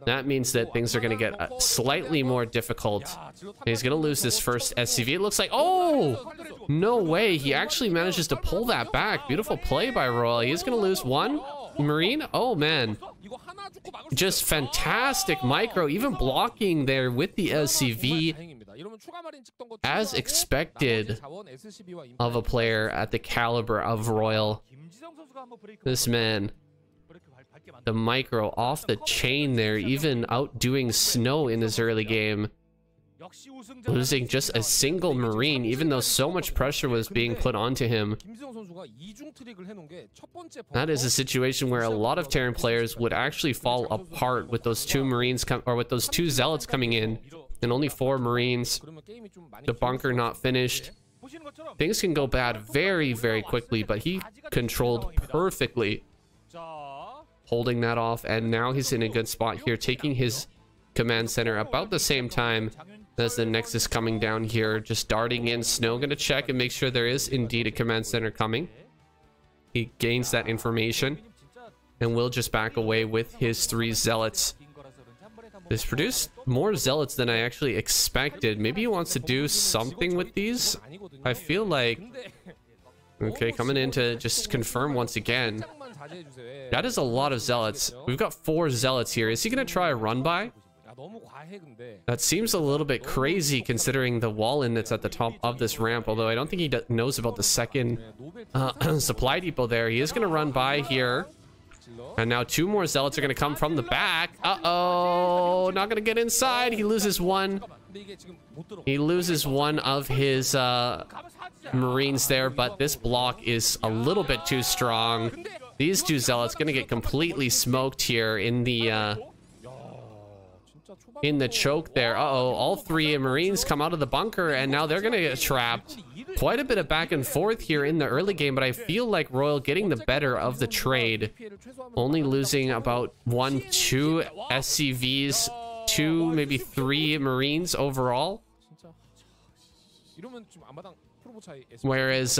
that means that things are going to get slightly more difficult. And he's going to lose this first SCV. It looks like... Oh! No way. He actually manages to pull that back. Beautiful play by Royal. He's going to lose 1 Marine. Oh, man. Just fantastic micro. Even blocking there with the SCV. As expected of a player at the caliber of Royal. This man, the micro off the chain there, even outdoing Snow in this early game. Losing just a single Marine, even though so much pressure was being put onto him. That is a situation where a lot of Terran players would actually fall apart with those 2 Marines or with those 2 zealots coming in. And only 4 Marines. The bunker not finished. Things can go bad very, very quickly, but he controlled perfectly, holding that off, and now he's in a good spot here, taking his command center about the same time as the Nexus coming down here, just darting in. Snow gonna check and make sure there is indeed a command center coming. He gains that information and will just back away with his 3 zealots. This produced more zealots than I actually expected. Maybe he wants to do something with these. I feel like... Okay, coming in to just confirm once again. That is a lot of zealots. We've got 4 zealots here. Is he going to try a run by? That seems a little bit crazy considering the wall-in that's at the top of this ramp. Although I don't think he knows about the second supply depot there. He is going to run by here. And now 2 more zealots are going to come from the back. Uh-oh, not going to get inside. He loses 1. He loses 1 of his Marines there, but this block is a little bit too strong. These 2 zealots going to get completely smoked here in the choke there. Uh-oh, all 3 Marines come out of the bunker, and now they're going to get trapped. Quite a bit of back and forth here in the early game, but I feel like Royal getting the better of the trade. Only losing about 1, 2 SCVs, 2, maybe 3 Marines overall. Whereas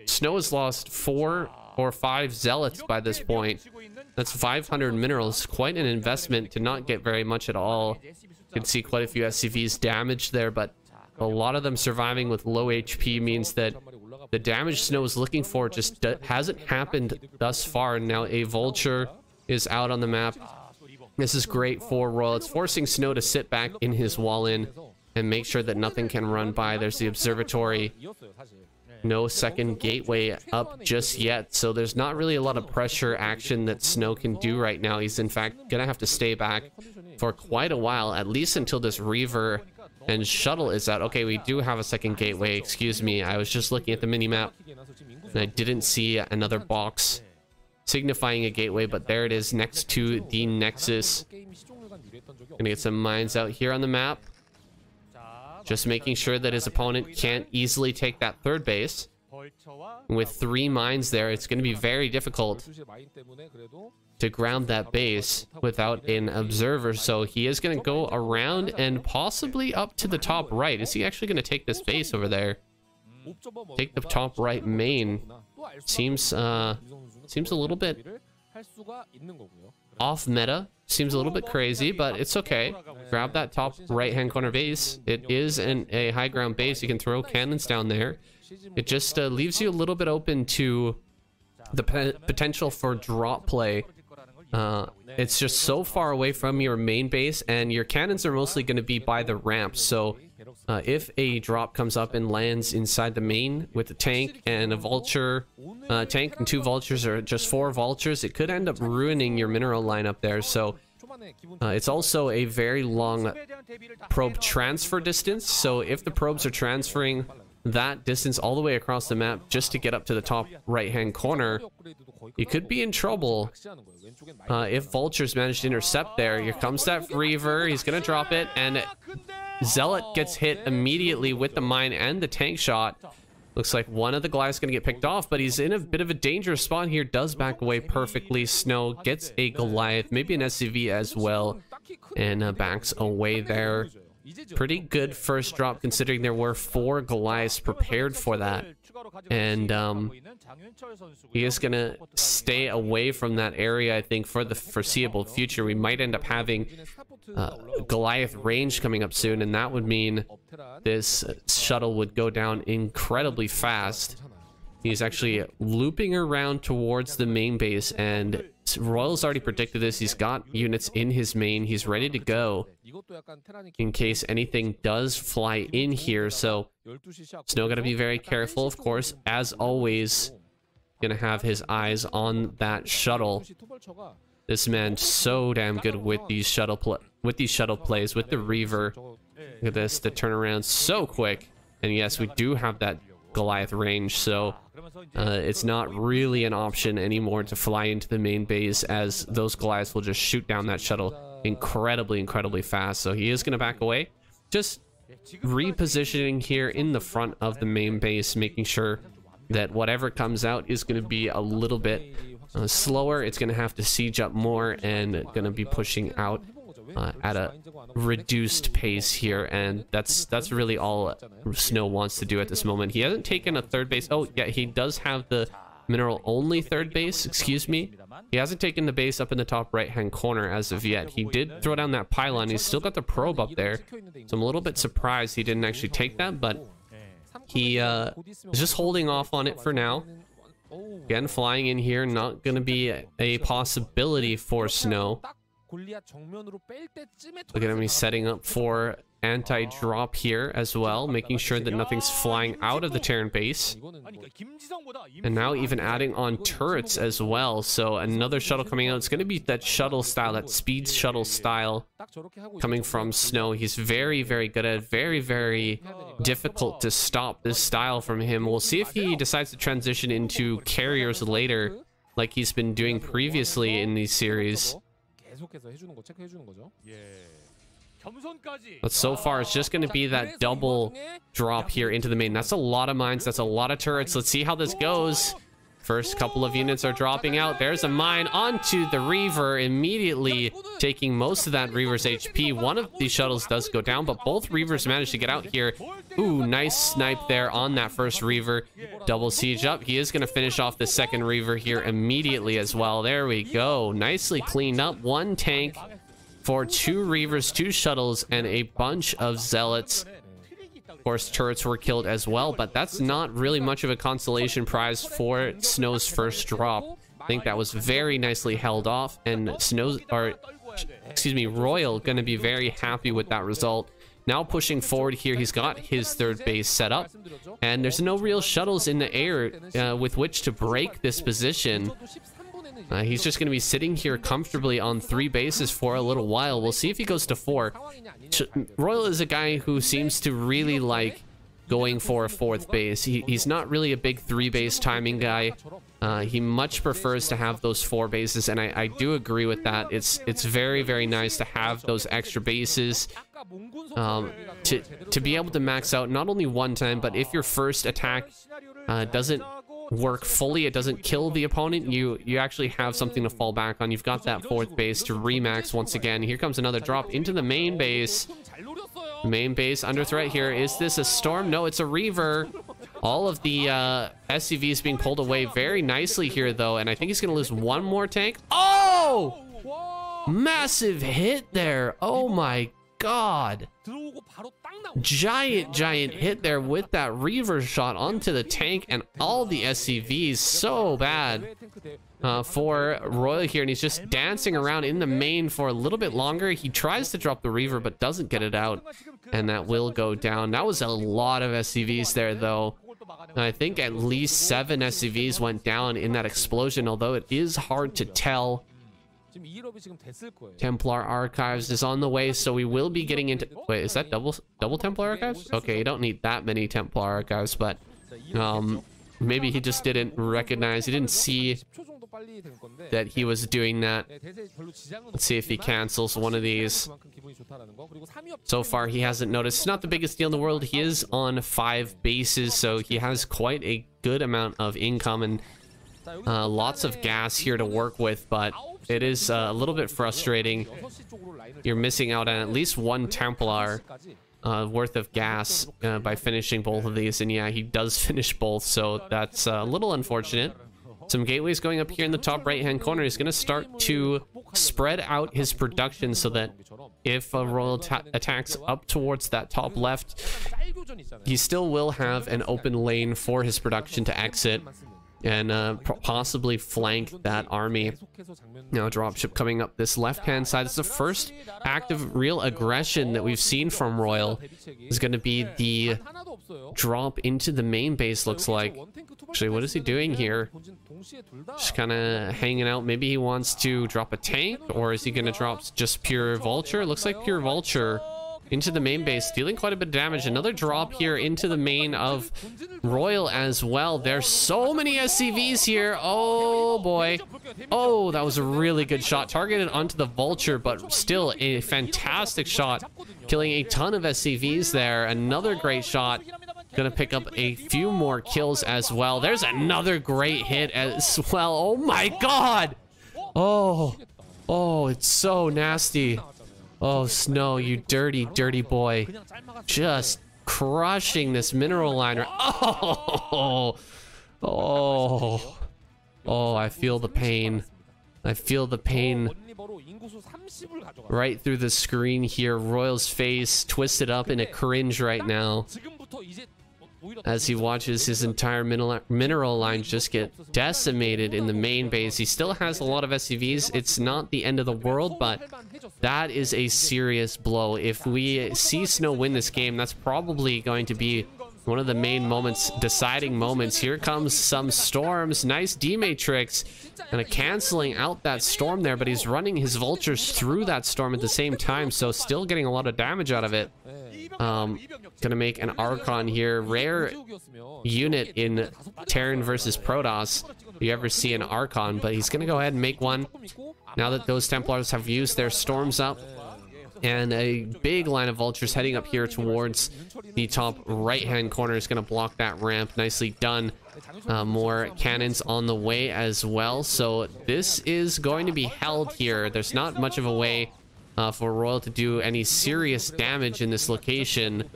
Snow has lost 4 or 5 zealots by this point. That's 500 minerals. Quite an investment to not get very much at all. You can see quite a few SCVs damaged there, but a lot of them surviving with low HP means that the damage Snow is looking for just hasn't happened thus far. And now a Vulture is out on the map. This is great for Royal. It's forcing Snow to sit back in his wall-in and make sure that nothing can run by. There's the observatory. No second gateway up just yet, so there's not really a lot of pressure action that Snow can do right now. He's in fact gonna have to stay back for quite a while, at least until this Reaver and Shuttle is out. Okay, we do have a second gateway. Excuse me, I was just looking at the mini-map and I didn't see another box signifying a gateway, but there it is next to the Nexus. Gonna get some mines out here on the map. Just making sure that his opponent can't easily take that 3rd base. With 3 mines there, it's going to be very difficult to ground that base without an observer. So he is going to go around and possibly up to the top right. Is he actually going to take this base over there? Take the top right main. Seems a little bit off meta. Seems a little bit crazy, but it's okay. Grab that top right-hand corner base. It is a high ground base. You can throw cannons down there. It just leaves you a little bit open to the potential for drop play. It's just so far away from your main base, and your cannons are mostly going to be by the ramp. So if a drop comes up and lands inside the main with a tank and a vulture, tank and 2 vultures, or just 4 vultures, it could end up ruining your mineral lineup there. So it's also a very long probe transfer distance. So if the probes are transferring that distance all the way across the map just to get up to the top right-hand corner, you could be in trouble if vultures manage to intercept there. Here comes that Reaver. He's going to drop it, and Zealot gets hit immediately with the mine and the tank shot. Looks like one of the Goliaths going to get picked off, but he's in a bit of a dangerous spot here. Does back away perfectly. Snow gets a Goliath, maybe an SCV as well, and backs away there. Pretty good first drop considering there were 4 Goliaths prepared for that. And he is going to stay away from that area, I think, for the foreseeable future. We might end up having Goliath range coming up soon, and that would mean this shuttle would go down incredibly fast. He's actually looping around towards the main base, and Royal's already predicted this. He's got units in his main. He's ready to go in case anything does fly in here. So Snow got to be very careful, of course. As always, gonna have his eyes on that shuttle. This man's so damn good with these shuttle plays, with the Reaver. Look at this, the turnaround so quick. And yes, we do have that Goliath range, so it's not really an option anymore to fly into the main base, as those Goliaths will just shoot down that shuttle incredibly fast. So he is going to back away, just repositioning here in the front of the main base, making sure that whatever comes out is going to be a little bit slower. It's going to have to siege up more and going to be pushing out at a reduced pace here, and that's really all Snow wants to do at this moment. He hasn't taken a third base. Oh yeah, he does have the mineral only third base, excuse me. He hasn't taken the base up in the top right hand corner as of yet. He did throw down that pylon. He's still got the probe up there, so I'm a little bit surprised he didn't actually take that, but he is just holding off on it for now. Again, flying in here, not going to be a possibility for Snow. Look at him, he's setting up for anti-drop here as well, making sure that nothing's flying out of the Terran base. And now even adding on turrets as well. So another shuttle coming out. It's going to be that shuttle style, that speed shuttle style coming from Snow. He's very good at it. Very difficult to stop this style from him. We'll see if he decides to transition into carriers later, like he's been doing previously in these series. But so far, it's just going to be that double drop here into the main. That's a lot of mines. That's a lot of turrets. Let's see how this goes. First couple of units are dropping out. There's a mine onto the Reaver, immediately taking most of that Reaver's HP. One of these shuttles does go down, but both Reavers managed to get out here. Ooh, nice snipe there on that first Reaver. Double siege up. He is going to finish off the second Reaver here immediately as well. There we go. Nicely cleaned up. 1 tank for 2 Reavers, 2 shuttles, and a bunch of Zealots. Of course, turrets were killed as well, but that's not really much of a consolation prize for Snow's first drop. I think that was very nicely held off, and Royal gonna be very happy with that result. Now pushing forward here, he's got his third base set up, and there's no real shuttles in the air with which to break this position. He's just going to be sitting here comfortably on 3 bases for a little while. We'll see if he goes to 4. Royal is a guy who seems to really like going for a 4th base. He's not really a big 3 base timing guy. He much prefers to have those 4 bases, and I do agree with that. It's very nice to have those extra bases to be able to max out not only one time, but if your first attack doesn't work fully, it doesn't kill the opponent, you actually have something to fall back on. You've got that fourth base to remax once again. Here comes another drop into the main base. Main base under threat here. Is this a storm? No, it's a reaver. All of the SCVs being pulled away very nicely here, though, and I think he's gonna lose one more tank. Oh! Massive hit there. Oh my god. Giant hit there with that reaver shot onto the tank and all the SCVs. So bad for Royal here, and he's just dancing around in the main for a little bit longer. He tries to drop the reaver but doesn't get it out, and that will go down. That was a lot of SCVs there, though. I think at least 7 SCVs went down in that explosion, although it is hard to tell. Templar Archives is on the way, so we will be getting into... Wait, is that double Templar Archives? Okay, you don't need that many Templar Archives, but maybe he just didn't recognize, he didn't see that he was doing that. Let's see if he cancels one of these. So far, he hasn't noticed. It's not the biggest deal in the world. He is on 5 bases, so he has quite a good amount of income and lots of gas here to work with, but it is a little bit frustrating. You're missing out on at least 1 Templar worth of gas by finishing both of these, and yeah, he does finish both, so that's a little unfortunate. Some gateways going up here in the top right hand corner. He's going to start to spread out his production so that if a Royal attacks up towards that top left, he still will have an open lane for his production to exit and possibly flank that army. Now, dropship coming up this left-hand side. It's the first act of real aggression that we've seen from Royal. Is going to be the drop into the main base, looks like. Actually, what is he doing here? Just kind of hanging out. Maybe he wants to drop a tank, or is he going to drop just pure vulture? Looks like pure vulture into the main base, dealing quite a bit of damage. Another drop here into the main of Royal as well. There's so many SCVs here. Oh boy. Oh, that was a really good shot. Targeted onto the vulture, but still a fantastic shot. Killing a ton of SCVs there. Another great shot. Gonna pick up a few more kills as well. There's another great hit as well. Oh my god. Oh, it's so nasty. Oh, Snow, you dirty boy. Just crushing this mineral liner. Oh, I feel the pain. I feel the pain right through the screen here. Royal's face twisted up in a cringe right now as he watches his entire mineral line just get decimated in the main base. He still has a lot of SCVs. It's not the end of the world, but that is a serious blow. If we see Snow win this game, that's probably going to be one of the main moments, deciding moments. Here comes some storms. Nice D-Matrix. And canceling out that storm there, but he's running his vultures through that storm at the same time, so still getting a lot of damage out of it. Gonna make an Archon here. Rare unit in Terran versus Protoss if you ever see an Archon, but he's gonna go ahead and make one now that those Templars have used their storms up. And a big line of vultures heading up here towards the top right-hand corner is going to block that ramp. Nicely done. More cannons on the way as well. So this is going to be held here. There's not much of a way for Royal to do any serious damage in this location.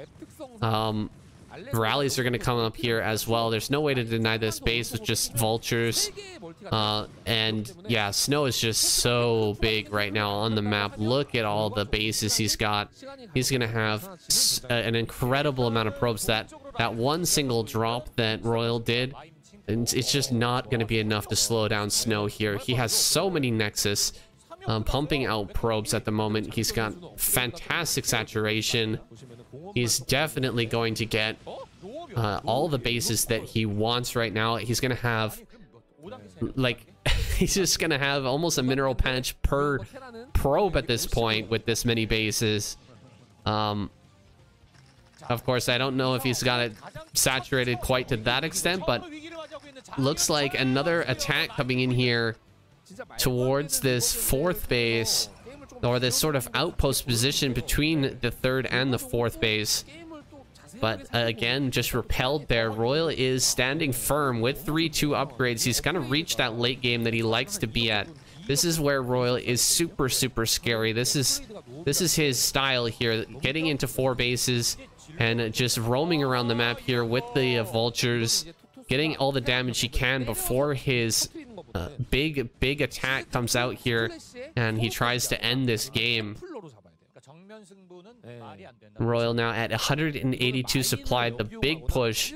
Rallies are going to come up here as well. There's no way to deny this base with just vultures. And yeah, Snow is just so big right now on the map. Look at all the bases he's got. He's going to have an incredible amount of probes. That one single drop that Royal did, and it's just not going to be enough to slow down Snow here. He has so many Nexus pumping out probes at the moment. He's got fantastic saturation. He's definitely going to get all the bases that he wants right now. He's going to have, like, he's just going to have almost a mineral patch per probe at this point with this many bases. Of course, I don't know if he's got it saturated quite to that extent, but looks like another attack coming in here towards this fourth base, or this sort of outpost position between the third and the fourth base. But again, just repelled there. Royal is standing firm with 3-2 upgrades. He's kind of reached that late game that he likes to be at. This is where Royal is super, super scary. This is his style here, getting into 4 bases and just roaming around the map here with the vultures, getting all the damage he can before his big attack comes out here, and he tries to end this game. Royal now at 182 supply. The big push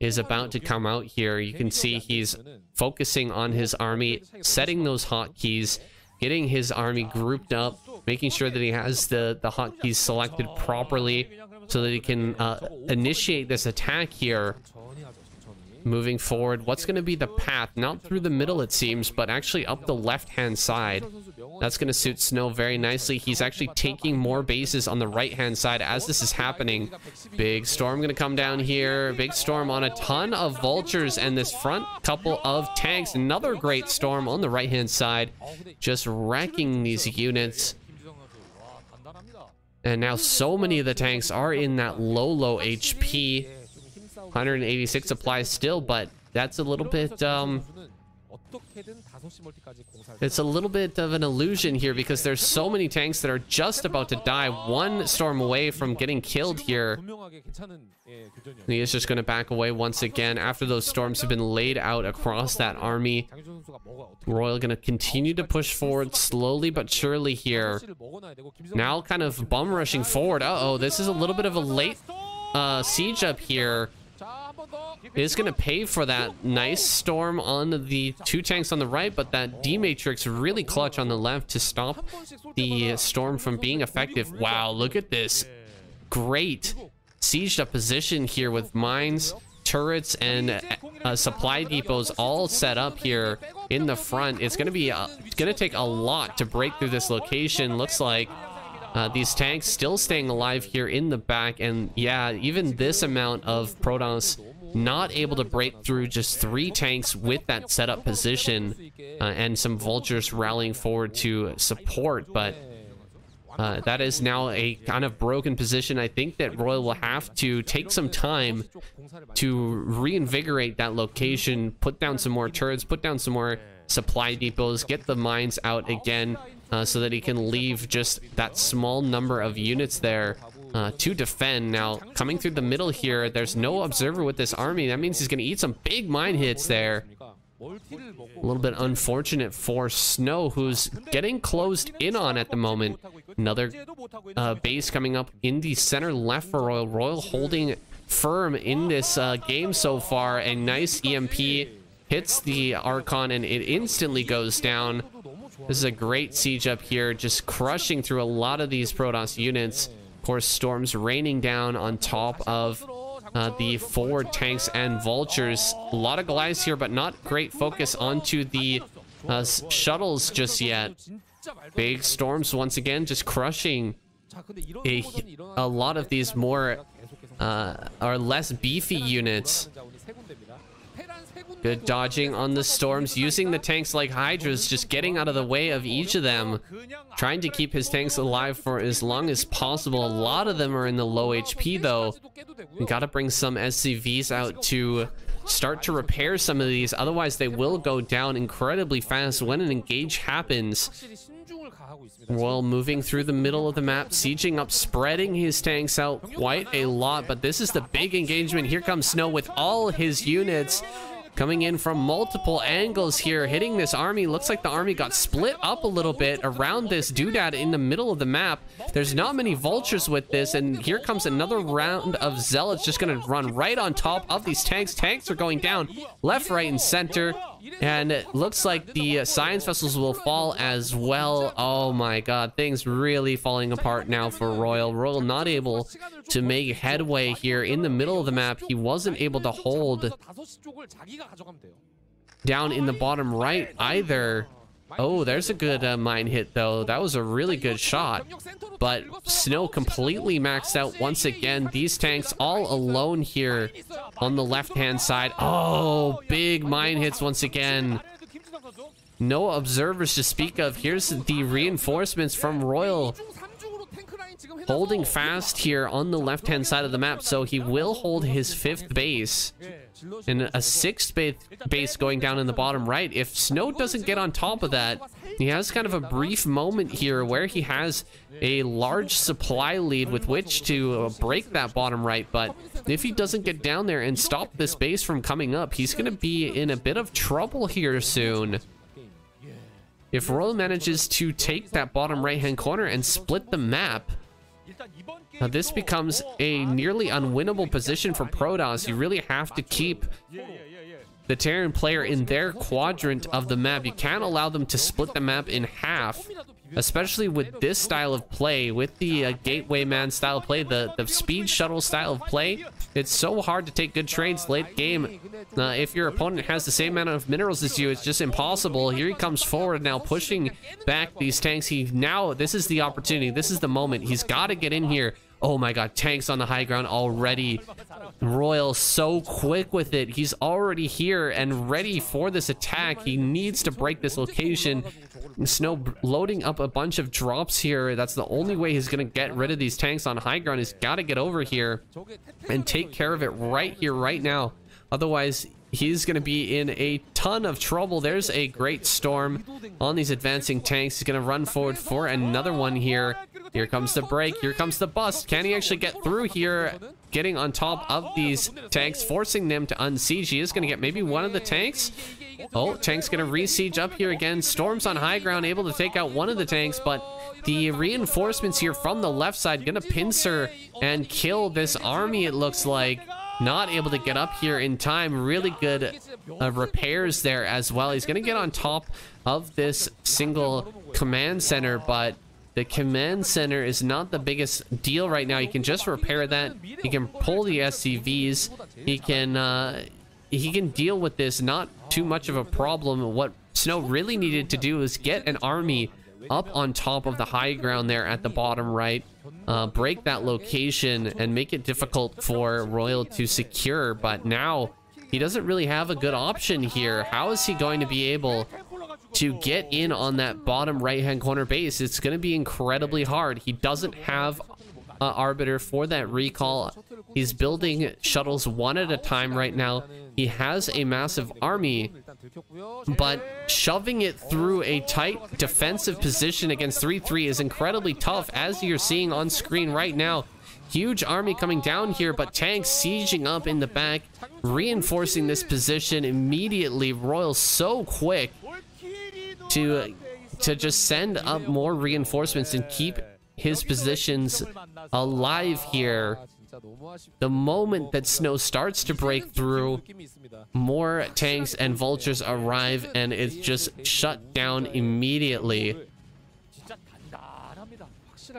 is about to come out here. You can see he's focusing on his army, setting those hotkeys, getting his army grouped up, making sure that he has the hotkeys selected properly so that he can initiate this attack here. Moving forward, what's going to be the path? Not through the middle, it seems, but actually up the left-hand side. That's going to suit Snow very nicely. He's actually taking more bases on the right-hand side as this is happening. Big storm going to come down here. Big storm on a ton of vultures and this front couple of tanks. Another great storm on the right-hand side, just wrecking these units. And now so many of the tanks are in that low HP. 186 supplies still, but that's a little bit it's a little bit of an illusion here because there's so many tanks that are just about to die, one storm away from getting killed here. He is just going to back away once again after those storms have been laid out across that army. Royal going to continue to push forward slowly but surely here. Now kind of bum rushing forward. Uh-oh, this is a little bit of a late siege up here. Is going to pay for that nice storm on the 2 tanks on the right, but that D-Matrix really clutch on the left to stop the storm from being effective. Wow, look at this. Great sieged up position here with mines, turrets, and supply depots all set up here in the front. It's going to be it's going to take a lot to break through this location. Looks like these tanks still staying alive here in the back, and yeah, even this amount of Protoss not able to break through just 3 tanks with that setup position, and some vultures rallying forward to support, but that is now a kind of broken position. I think that Royal will have to take some time to reinvigorate that location, put down some more turrets, put down some more supply depots, get the mines out again, so that he can leave just that small number of units there to defend. Now, coming through the middle here, there's no observer with this army. That means he's going to eat some big mine hits there. A little bit unfortunate for Snow, who's getting closed in on at the moment. Another base coming up in the center left for Royal. Royal holding firm in this game so far. A nice EMP hits the Archon and it instantly goes down. This is a great siege up here, just crushing through a lot of these Protoss units. Of course, storms raining down on top of the forward tanks and vultures. A lot of Goliaths here, but not great focus onto the shuttles just yet. Big storms once again, just crushing a lot of these more or less beefy units. Good dodging on the storms, using the tanks like Hydras, just getting out of the way of each of them, trying to keep his tanks alive for as long as possible. A lot of them are in the low HP though. We gotta bring some SCVs out to start to repair some of these, otherwise they will go down incredibly fast when an engage happens. Royal moving through the middle of the map, sieging up, spreading his tanks out quite a lot, but this is the big engagement. Here comes Snow with all his units coming in from multiple angles here, hitting this army. Looks like the army got split up a little bit around this doodad in the middle of the map. There's not many vultures with this, and here comes another round of zealots just going to run right on top of these tanks. Tanks are going down left, right, and center, and it looks like the science vessels will fall as well. Oh my god, things really falling apart now for Royal. Royal not able to make headway here in the middle of the map. He wasn't able to hold down in the bottom right either. Oh, there's a good mine hit though. That was a really good shot, but Snow completely maxed out once again. These tanks all alone here on the left hand side. Oh, big mine hits once again. No observers to speak of. Here's the reinforcements from Royal. holding fast here on the left-hand side of the map, so he will hold his 5th base and a 6th base going down in the bottom right. If Snow doesn't get on top of that, he has kind of a brief moment here where he has a large supply lead with which to break that bottom right, but if he doesn't get down there and stop this base from coming up, he's going to be in a bit of trouble here soon. If Royal manages to take that bottom right-hand corner and split the map, this becomes a nearly unwinnable position for Protoss. You really have to keep the Terran player in their quadrant of the map. You can't allow them to split the map in half, especially with this style of play, with the gateway man style of play, the speed shuttle style of play. It's so hard to take good trades late game. If your opponent has the same amount of minerals as you, it's just impossible. Here he comes forward now, pushing back these tanks. This is the opportunity. This is the moment. He's got to get in here. Oh my god, tanks on the high ground already. Royal so quick with it. He's already here and ready for this attack. He needs to break this location. Snow loading up a bunch of drops here. That's the only way he's going to get rid of these tanks on high ground. He's got to get over here and take care of it right here, right now. Otherwise, he's going to be in a ton of trouble. There's a great storm on these advancing tanks. He's going to run forward for another one here. Here comes the break. Here comes the bust. Can he actually get through here? Getting on top of these tanks, forcing them to unsiege. He is going to get maybe one of the tanks. Oh, tank's going to re-siege up here again. Storm's on high ground, able to take out one of the tanks, but the reinforcements here from the left side going to pincer and kill this army, it looks like. Not able to get up here in time. Really good repairs there as well. He's going to get on top of this single command center, but the command center is not the biggest deal right now. He can just repair that. He can pull the SCVs. He can deal with this. Not too much of a problem. What Snow really needed to do is get an army up on top of the high ground there at the bottom right. Break that location and make it difficult for Royal to secure. But now he doesn't really have a good option here. How is he going to be able to get in on that bottom right-hand corner base? It's going to be incredibly hard. He doesn't have Arbiter for that recall. He's building shuttles one at a time right now. He has a massive army, but shoving it through a tight defensive position against 3-3 is incredibly tough, as you're seeing on screen right now. Huge army coming down here, but tanks sieging up in the back, reinforcing this position immediately. Royal so quick to just send up more reinforcements and keep his positions alive here. The moment that Snow starts to break through, more tanks and vultures arrive, and it's just shut down immediately.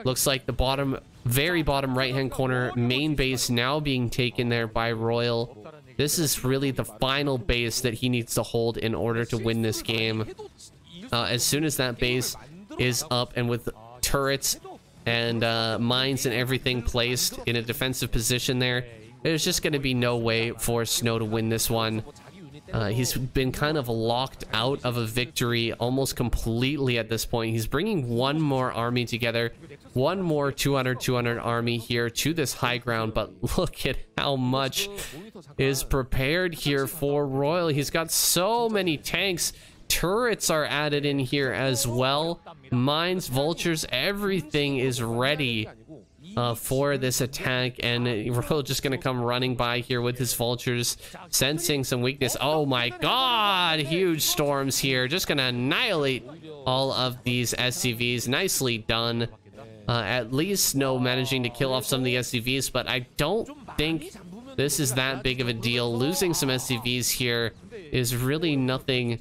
Looks like the very bottom right-hand corner main base now being taken there by Royal. This is really the final base that he needs to hold in order to win this game. As soon as that base is up and with turrets and mines and everything placed in a defensive position there, there's just going to be no way for Snow to win this one. He's been kind of locked out of a victory almost completely at this point. He's bringing one more army together, one more 200 army here to this high ground, but look at how much is prepared here for Royal. He's got so many tanks. Turrets are added in here as well. Mines, vultures, everything is ready for this attack, and Royal just gonna come running by here with his vultures, sensing some weakness. Oh my god, huge storms here, just gonna annihilate all of these SCVs. Nicely done. At least Snow managing to kill off some of the SCVs, but I don't think this is that big of a deal. Losing some SCVs here is really nothing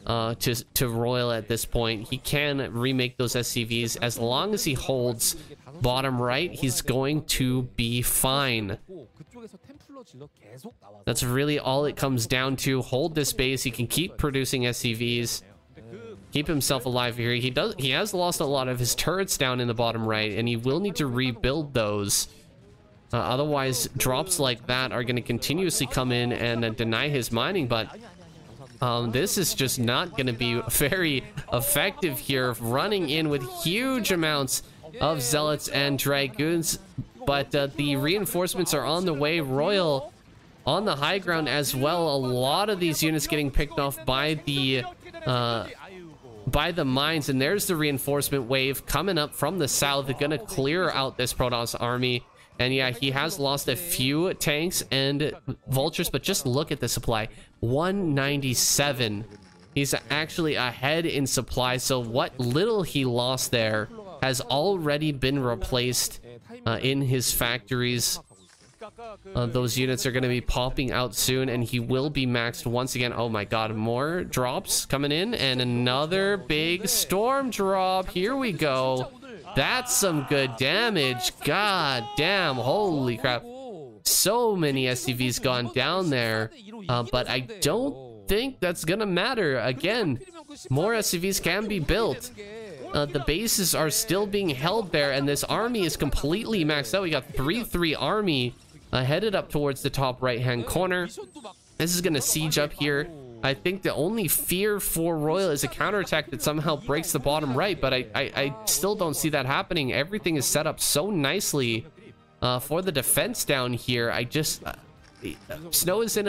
to Royal at this point. He can remake those SCVs. As long as he holds bottom right, he's going to be fine. That's really all it comes down to. Hold this base. He can keep producing SCVs, keep himself alive here. He has lost a lot of his turrets down in the bottom right, and he will need to rebuild those. Otherwise, drops like that are going to continuously come in and deny his mining, but this is just not going to be very effective here. Running in with huge amounts of Zealots and Dragoons. But the reinforcements are on the way. Royal on the high ground as well. A lot of these units getting picked off by the mines. And there's the reinforcement wave coming up from the south. They're going to clear out this Protoss army. And yeah, he has lost a few tanks and vultures, but just look at the supply. 197. He's actually ahead in supply. So what little he lost there has already been replaced in his factories. Those units are going to be popping out soon, and he will be maxed once again. Oh my god, more drops coming in, and another big storm drop. Here we go. That's some good damage. God damn, holy crap. So many SCVs gone down there, but I don't think that's gonna matter. Again, more SCVs can be built. The bases are still being held there, and this army is completely maxed out. We got 3-3 army headed up towards the top right hand corner. This is gonna siege up here. I think the only fear for Royal is a counterattack that somehow breaks the bottom right, but I still don't see that happening. Everything is set up so nicely for the defense down here. Snow is in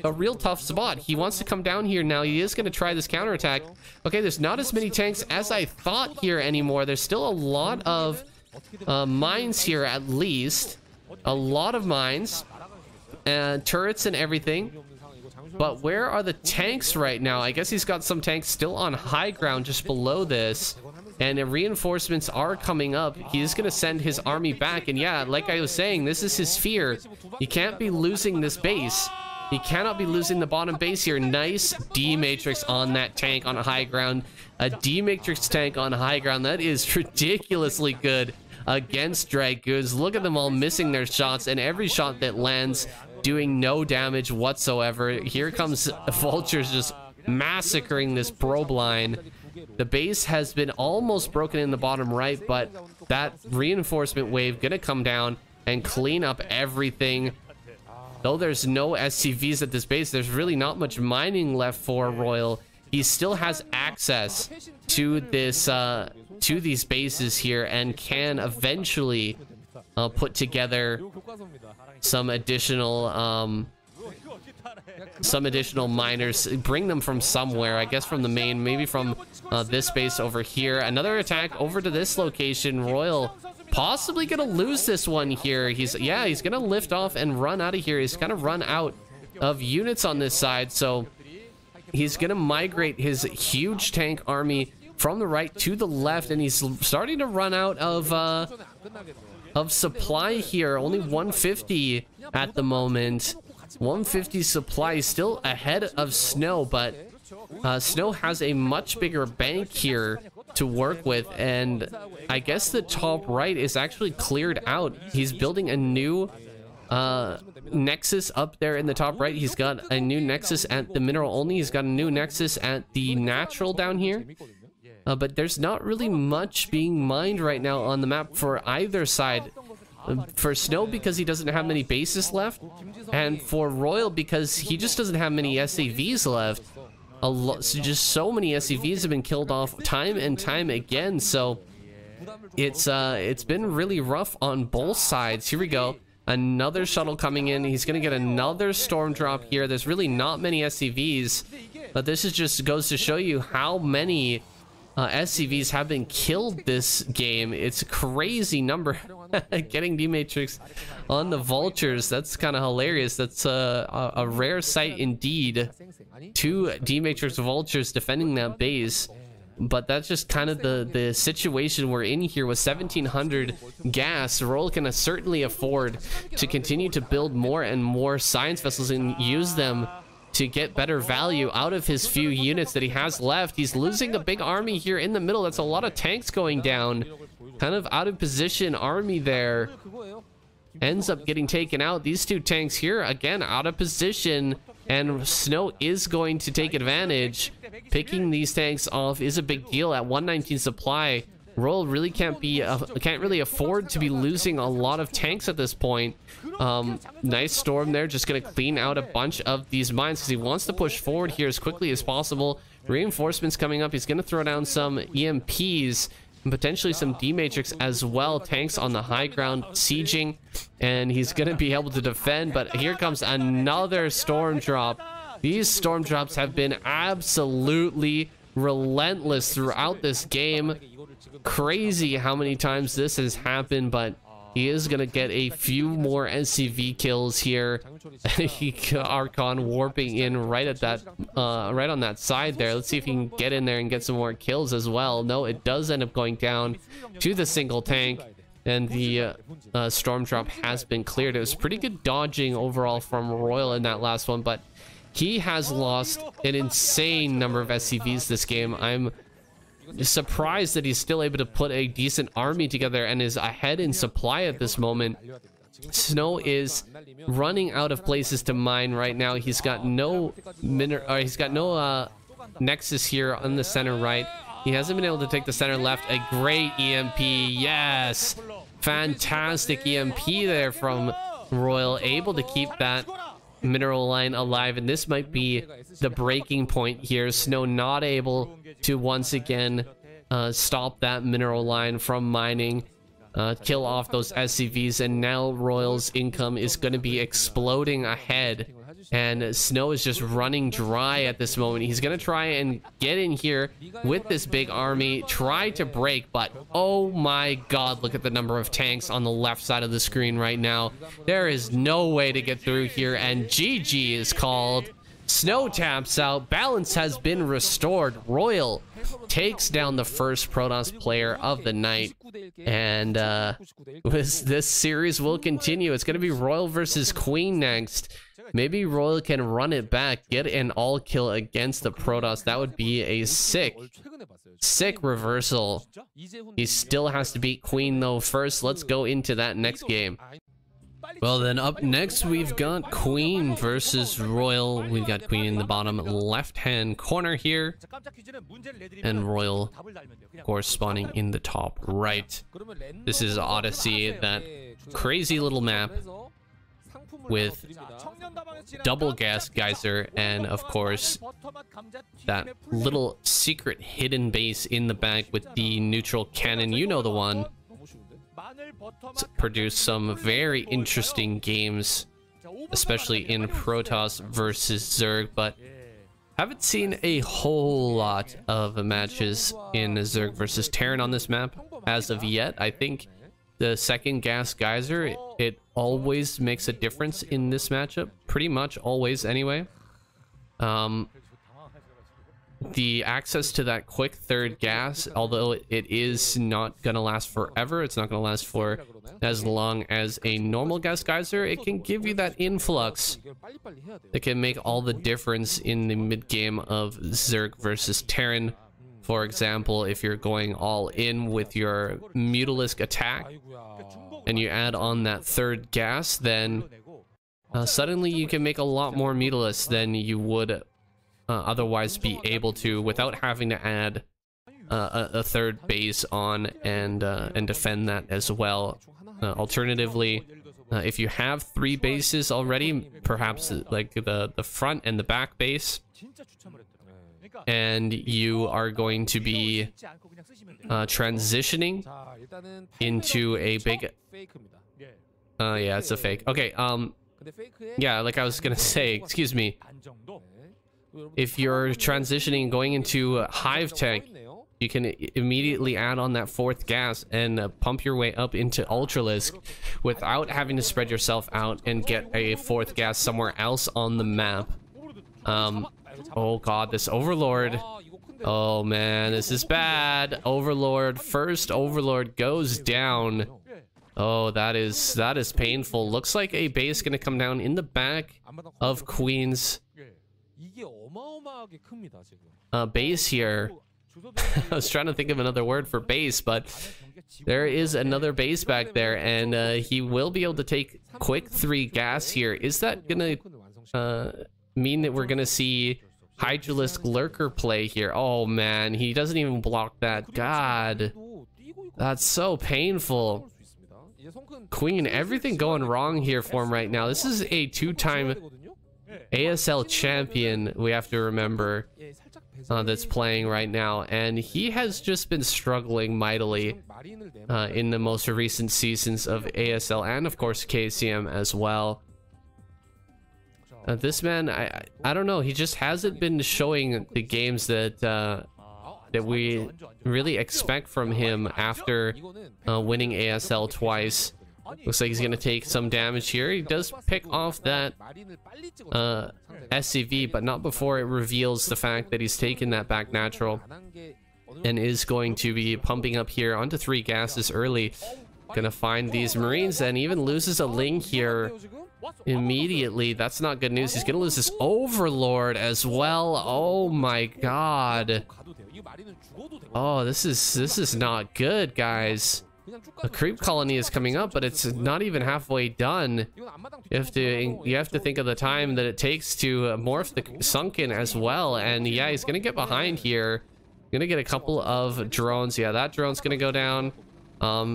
a real tough spot. He wants to come down here now. He is going to try this counterattack. Okay, there's not as many tanks as I thought here anymore. There's still a lot of mines here, at least. A lot of mines and turrets and everything. But where are the tanks right now? I guess he's got some tanks still on high ground just below this. And the reinforcements are coming up. He's going to send his army back. And yeah, like I was saying, this is his fear. He can't be losing this base. He cannot be losing the bottom base here. Nice D-Matrix on that tank on high ground. A D-Matrix tank on high ground. That is ridiculously good against Dragoons. Look at them all missing their shots. And every shot that lands doing no damage whatsoever. Here comes Vultures just massacring this probe line. The base has been almost broken in the bottom right, but that reinforcement wave gonna come down and clean up everything. Though there's no SCVs at this base, there's really not much mining left for Royal. He still has access to this to these bases here and can eventually put together some additional miners, bring them from somewhere. I guess from the main, maybe from this base over here. Another attack over to this location. Royal possibly gonna lose this one here. He's gonna lift off and run out of here. He's kind of run out of units on this side, so he's gonna migrate his huge tank army from the right to the left, and he's starting to run out of supply here. Only 150 at the moment. 150 supply, still ahead of Snow, but Snow has a much bigger bank here to work with, and I guess the top right is actually cleared out. He's building a new nexus up there in the top right. He's got a new nexus at the mineral only. He's got a new nexus at the natural down here. But there's not really much being mined right now on the map for either side. For Snow, because he doesn't have many bases left, and for Royal, because he just doesn't have many SAVs left. Just so many SCVs have been killed off time and time again, so it's been really rough on both sides. Here we go. Another shuttle coming in. He's gonna get another storm drop here. There's really not many SCVs, but this is just goes to show you how many SCVs have been killed this game. It's a crazy number. Getting D-Matrix on the Vultures, that's kind of hilarious. That's a rare sight indeed. 2 D-Matrix Vultures defending that base. But that's just kind of the situation we're in here with 1700 gas. Royal can certainly afford to continue to build more and more science vessels and use them to get better value out of his few units that he has left. He's losing a big army here in the middle. That's a lot of tanks going down. Kind of out of position army there. Ends up getting taken out. These 2 tanks here, again, out of position. And Snow is going to take advantage. Picking these tanks off is a big deal at 119 supply. Royal really can't really afford to be losing a lot of tanks at this point. Nice storm there, just gonna clean out a bunch of these mines because he wants to push forward here as quickly as possible. Reinforcements coming up. He's gonna throw down some EMPs potentially some D-Matrix as well. Tanks on the high ground, sieging, and he's going to be able to defend, but here comes another Storm Drop. These Storm Drops have been absolutely relentless throughout this game. Crazy how many times this has happened, but he is going to get a few more SCV kills here. Archon warping in right at that, right on that side there. Let's see if he can get in there and get some more kills as well. No, it does end up going down to the single tank, and the Storm Drop has been cleared. It was pretty good dodging overall from Royal in that last one, but he has lost an insane number of SCVs this game. I'm surprised that he's still able to put a decent army together and is ahead in supply at this moment. Snow is running out of places to mine right now. He's got no nexus here on the center right. He hasn't been able to take the center left. A great EMP, yes, fantastic EMP there from Royal, able to keep that mineral line alive, and this might be the breaking point here. Snow not able to once again stop that mineral line from mining, kill off those SCVs, and now Royal's income is going to be exploding ahead, and Snow is just running dry at this moment. He's going to try and get in here with this big army, try to break, but oh my god, look at the number of tanks on the left side of the screen right now. There is no way to get through here, and GG is called. Snow taps out. Balance has been restored. Royal takes down the first Protoss player of the night, and this series will continue. It's going to be Royal versus Queen next. Maybe Royal can run it back, get an all kill against the Protoss. That would be a sick reversal. He still has to beat Queen though first. Let's go into that next game. Well, then up next we've got Queen versus Royal. We've got Queen in the bottom left-hand corner here, and Royal, of course, spawning in the top right. This is Odyssey, that crazy little map with double gas geyser, and of course that little secret hidden base in the back with the neutral cannon. You know the one. It's produced some very interesting games, especially in Protoss versus Zerg, but haven't seen a whole lot of matches in Zerg versus Terran on this map as of yet. I think the second gas geyser, it always makes a difference in this matchup, pretty much always anyway. The access to that quick third gas, although it is not gonna last forever, it's not gonna last for as long as a normal gas geyser, it can give you that influx that can make all the difference in the mid game of Zerg versus Terran. For example, if you're going all in with your Mutalisk attack and you add on that third gas, then suddenly you can make a lot more Mutalisks than you would otherwise be able to without having to add a third base on and defend that as well. Alternatively, if you have 3 bases already, perhaps like the front and the back base, and you are going to be transitioning into a big yeah, it's a fake. Okay, yeah, like I was gonna say, excuse me, if you're transitioning and going into Hive Tech, you can immediately add on that 4th gas and pump your way up into Ultralisk without having to spread yourself out and get a 4th gas somewhere else on the map. Oh god, this Overlord. Oh man, this is bad. Overlord, first Overlord goes down. Oh, that is painful. Looks like a base gonna come down in the back of Queen's base here. I was trying to think of another word for base, but there is another base back there, and he will be able to take quick 3 gas here. Is that gonna mean that we're gonna see Hydralisk Lurker play here? Oh man, he doesn't even block that. God, that's so painful. Queen, everything going wrong here for him right now. This is a 2-time ASL champion, we have to remember. that's playing right now, and he has just been struggling mightily in the most recent seasons of ASL and of course KCM as well. This man, I don't know, he just hasn't been showing the games that that we really expect from him after winning ASL twice. Looks like he's gonna take some damage here. He does pick off that SCV, but not before it reveals the fact that he's taken that back natural and is going to be pumping up here onto 3 gases early. Gonna find these Marines and even loses a Ling here immediately. That's not good news. He's gonna lose this Overlord as well. Oh my god. Oh, this is not good, guys. A creep colony is coming up, but it's not even halfway done. You have to think of the time that it takes to morph the Sunken as well. And yeah, he's gonna get behind here. Gonna get a couple of drones. Yeah, that drone's gonna go down.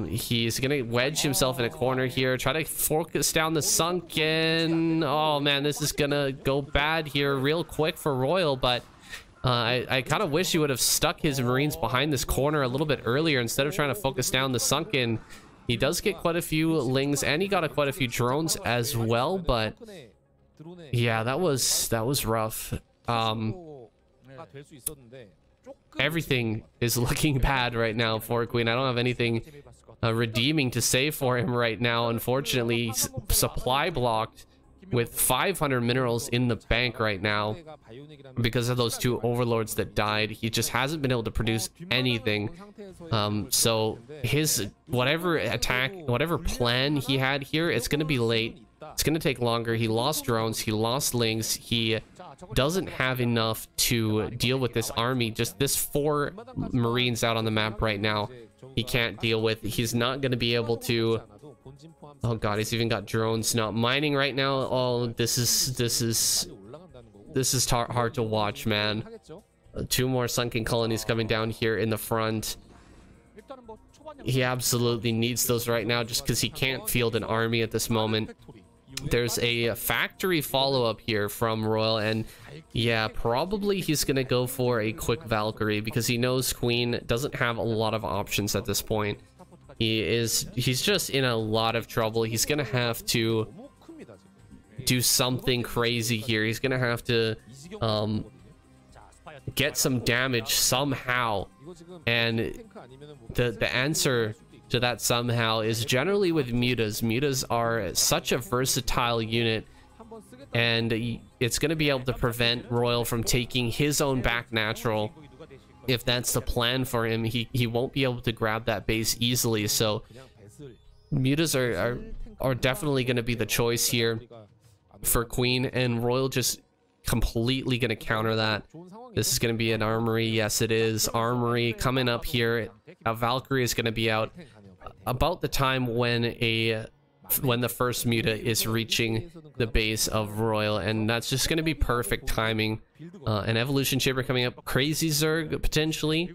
He's gonna wedge himself in a corner here, try to focus down the Sunken. Oh man, this is gonna go bad here real quick for Royal, but I kind of wish he would have stuck his Marines behind this corner a little bit earlier instead of trying to focus down the Sunken. He does get quite a few Lings and he got quite a few drones as well, but yeah, that was rough. Everything is looking bad right now for Queen. I don't have anything redeeming to say for him right now. Unfortunately, he's supply blocked with 500 minerals in the bank right now because of those 2 overlords that died. He just hasn't been able to produce anything. So his whatever plan he had here, it's going to be late. It's going to take longer. He lost drones, he lost Lings, he doesn't have enough to deal with this army. Just this 4 Marines out on the map right now he can't deal with. He's not going to be able to. Oh god, he's even got drones not mining right now. Oh, this is hard to watch, man. 2 more Sunken colonies coming down here in the front. He absolutely needs those right now just because he can't field an army at this moment. There's a factory follow-up here from Royal, and yeah, probably he's gonna go for a quick Valkyrie because he knows Queen doesn't have a lot of options at this point. He's just in a lot of trouble. He's gonna have to do something crazy here. He's gonna have to get some damage somehow, and the answer to that somehow is generally with mutas. Mutas are such a versatile unit, and it's going to be able to prevent Royal from taking his own back natural. If that's the plan for him, he won't be able to grab that base easily. So mutas are definitely going to be the choice here for Queen, and Royal just completely going to counter that. This is going to be an armory. Yes, it is. Armory coming up here. A Valkyrie is going to be out about the time when the first muta is reaching the base of Royal, and that's just going to be perfect timing. An evolution chamber coming up. Crazy Zerg potentially.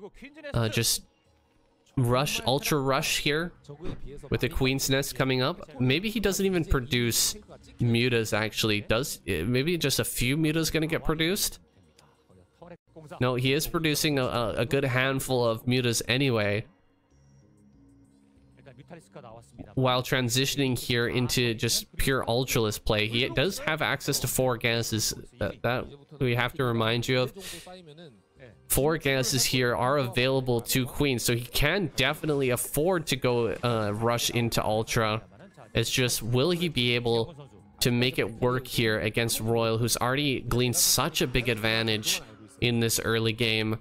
Just rush, ultra rush here with the Queen's Nest coming up. Maybe he doesn't even produce mutas actually. Maybe just a few mutas going to get produced? No, he is producing a good handful of mutas anyway, while transitioning here into just pure ultraless play. He does have access to 4 gases that we have to remind you of. 4 gases here are available to Queen, so he can definitely afford to go rush into ultra. It's just, will he be able to make it work here against Royal, who's already gleaned such a big advantage in this early game,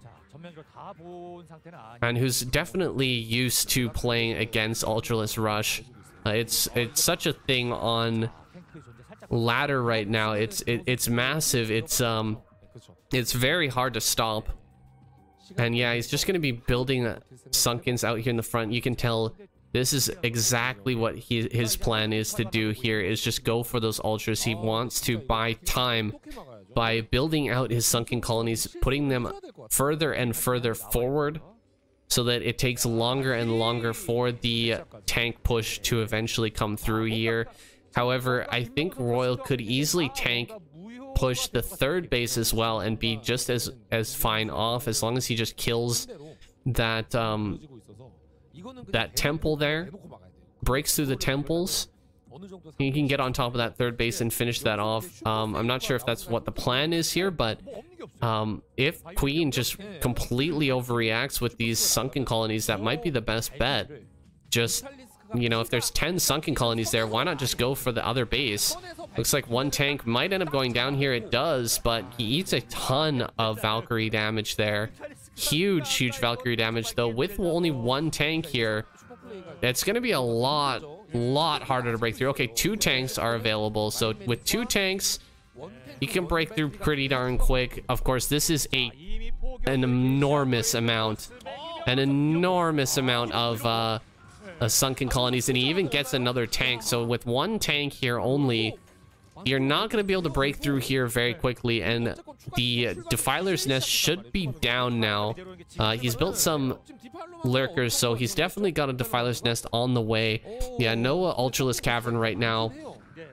and who's definitely used to playing against ultraless rush. It's such a thing on ladder right now. It's massive. It's very hard to stop. And yeah, he's just gonna be building Sunkens out here in the front. You can tell this is exactly what his plan is to do here, is just go for those ultras. He wants to buy time by building out his Sunken colonies, putting them further and further forward so that it takes longer and longer for the tank push to eventually come through here. However, I think Royal could easily tank push the third base as well and be just as fine off, as long as he just kills that that temple there, breaks through the temples. He can get on top of that third base and finish that off. I'm not sure if that's what the plan is here, but if Queen just completely overreacts with these sunken colonies, that might be the best bet. Just, you know, if there's 10 sunken colonies there, why not just go for the other base? Looks like one tank might end up going down here. It does, but he eats a ton of Valkyrie damage there. Huge Valkyrie damage, though. With only one tank here, it's going to be a lot harder to break through. Okay, 2 tanks are available, so with 2 tanks, you can break through pretty darn quick. Of course, this is an enormous amount of sunken colonies, and he even gets another tank. So with one tank here only, you're not going to be able to break through here very quickly, and the Defiler's Nest should be down now. He's built some lurkers, so he's definitely got a Defiler's Nest on the way. Yeah, no Ultralisk Cavern right now.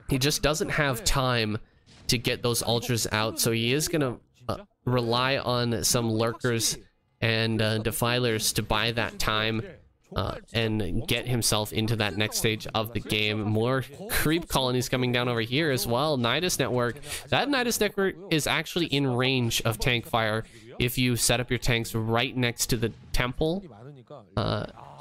He just doesn't have time to get those Ultras out, so he is going to rely on some lurkers and Defilers to buy that time. And get himself into that next stage of the game. More creep colonies coming down over here as well. Nidus Network. That Nidus Network is actually in range of tank fire. If you set up your tanks right next to the temple,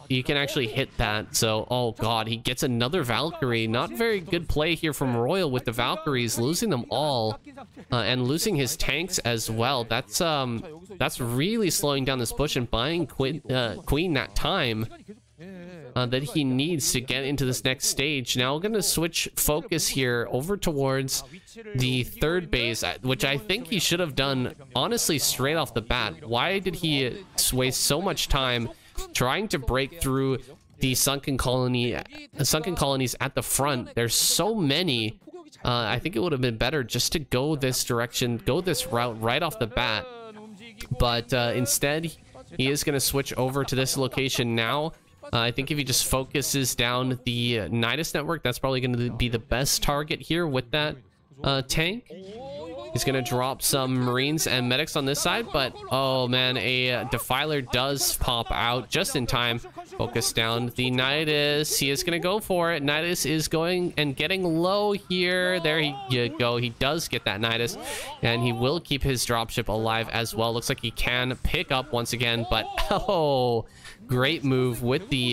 you can actually hit that. So, oh god, he gets another Valkyrie. Not very good play here from Royal with the Valkyries, losing them all, and losing his tanks as well. That's really slowing down this push and buying Queen that time that he needs to get into this next stage. Now we're going to switch focus here over towards the third base, which I think he should have done, honestly, straight off the bat. Why did he waste so much time trying to break through the sunken colonies at the front? There's so many. I think it would have been better just to go this direction, go this route right off the bat. But instead, he is going to switch over to this location now. I think if he just focuses down the Nidus Network, that's probably going to be the best target here with that tank. He's going to drop some Marines and Medics on this side, but oh man, a Defiler does pop out just in time. Focus down the Nidus. He is going to go for it. Nidus is going and getting low here. There you go. He does get that Nidus, and he will keep his dropship alive as well. Looks like he can pick up once again, but oh, great move with the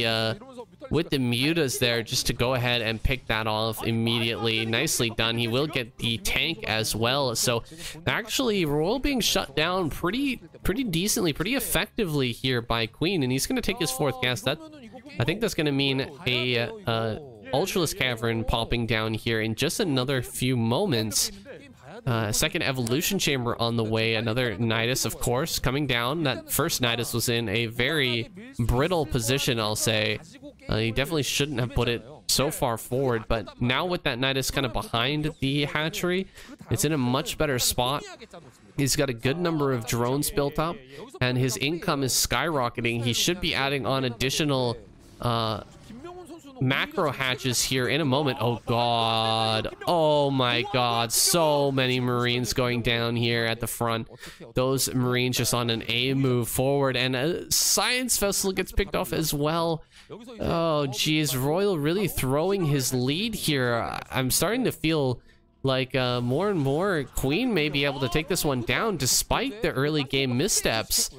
mutas there, just to go ahead and pick that off immediately. Nicely done. He will get the tank as well. So actually, Royal being shut down pretty decently, pretty effectively here by Queen, and he's going to take his 4th gas. I think that's going to mean a Ultralisk Cavern popping down here in just another few moments. Second Evolution Chamber on the way. Another Nidus, of course, coming down. That first Nidus was in a very brittle position, I'll say. He definitely shouldn't have put it so far forward, but now with that Nidus kind of behind the hatchery, it's in a much better spot. He's got a good number of drones built up, and his income is skyrocketing. He should be adding on additional macro hatches here in a moment. Oh god, oh my god, so many Marines going down here at the front. Those Marines just on an A move forward, and a Science Vessel gets picked off as well. Oh geez, Royal really throwing his lead here. I'm starting to feel like more and more Queen may be able to take this one down despite the early game missteps.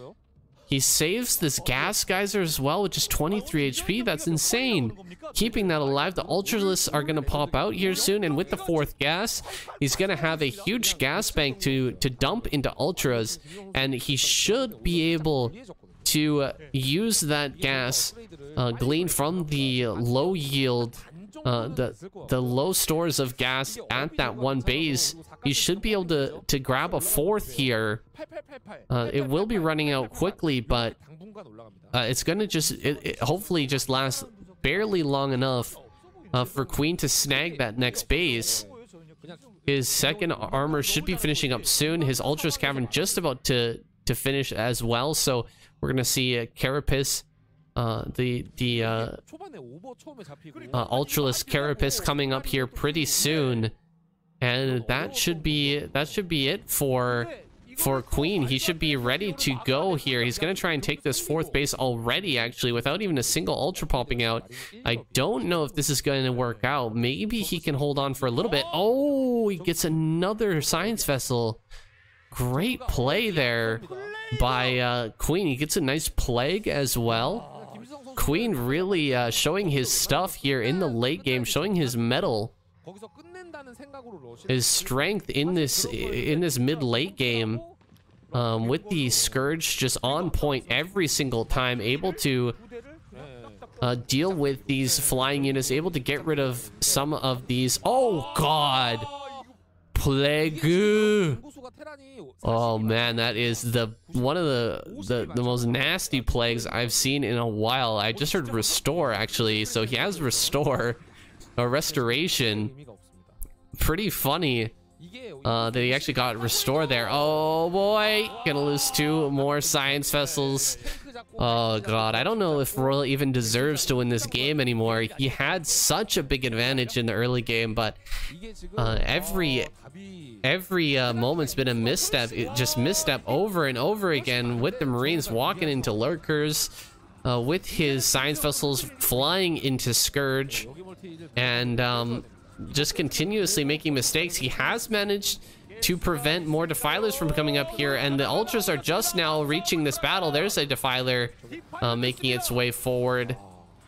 He saves this gas geyser as well with just 23 HP. That's insane. Keeping that alive. The Ultralisks are going to pop out here soon, and with the 4th gas, he's going to have a huge gas bank to dump into Ultras, and he should be able to use that gas gleaned from the low yield, the low stores of gas at that one base. He should be able to grab a 4th here. It will be running out quickly, but it's gonna just hopefully just last barely long enough for Queen to snag that next base. His second armor should be finishing up soon. His Ultras Cavern just about to finish as well. So we're gonna see a Carapace, the Ultralisk Carapace coming up here pretty soon. And that should be it for Queen. He should be ready to go here. He's going to try and take this fourth base already, actually, without even a single ultra popping out. I don't know if this is going to work out. Maybe he can hold on for a little bit. Oh, he gets another science vessel. Great play there by Queen. He gets a nice plague as well. Queen really showing his stuff here in the late game, showing his mettle, his strength in this mid-late game, with the Scourge just on point every single time, able to deal with these flying units, able to get rid of some of these. Oh god, Plague. Oh man, that is one of the most nasty plagues I've seen in a while. I just heard restore, actually, so he has restore or restoration. Pretty funny that he actually got restore there. Oh boy, gonna lose 2 more science vessels. Oh god, I don't know if Royal even deserves to win this game anymore. He had such a big advantage in the early game, but every moment's been a misstep. Just misstep over and over again, with the Marines walking into lurkers, with his science vessels flying into Scourge, and just continuously making mistakes. He has managed to prevent more defilers from coming up here, and the ultras are just now reaching this battle. There's a defiler making its way forward.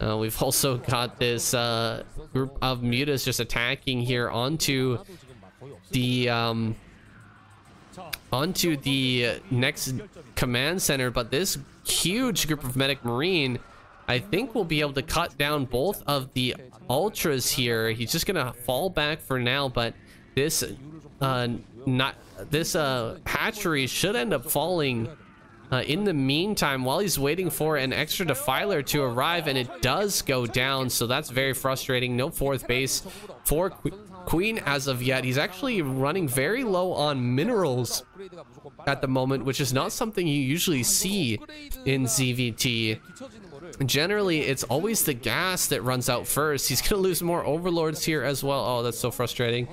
We've also got this group of mutas just attacking here onto the next command center, but this huge group of medic marine, I think, will be able to cut down both of the ultras here. He's just gonna fall back for now, but this hatchery should end up falling in the meantime while he's waiting for an extra defiler to arrive, and it does go down, so that's very frustrating. No fourth base for Queen as of yet. He's actually running very low on minerals at the moment, which is not something you usually see in ZVT. Generally, it's always the gas that runs out first. He's gonna lose more overlords here as well. Oh, that's so frustrating.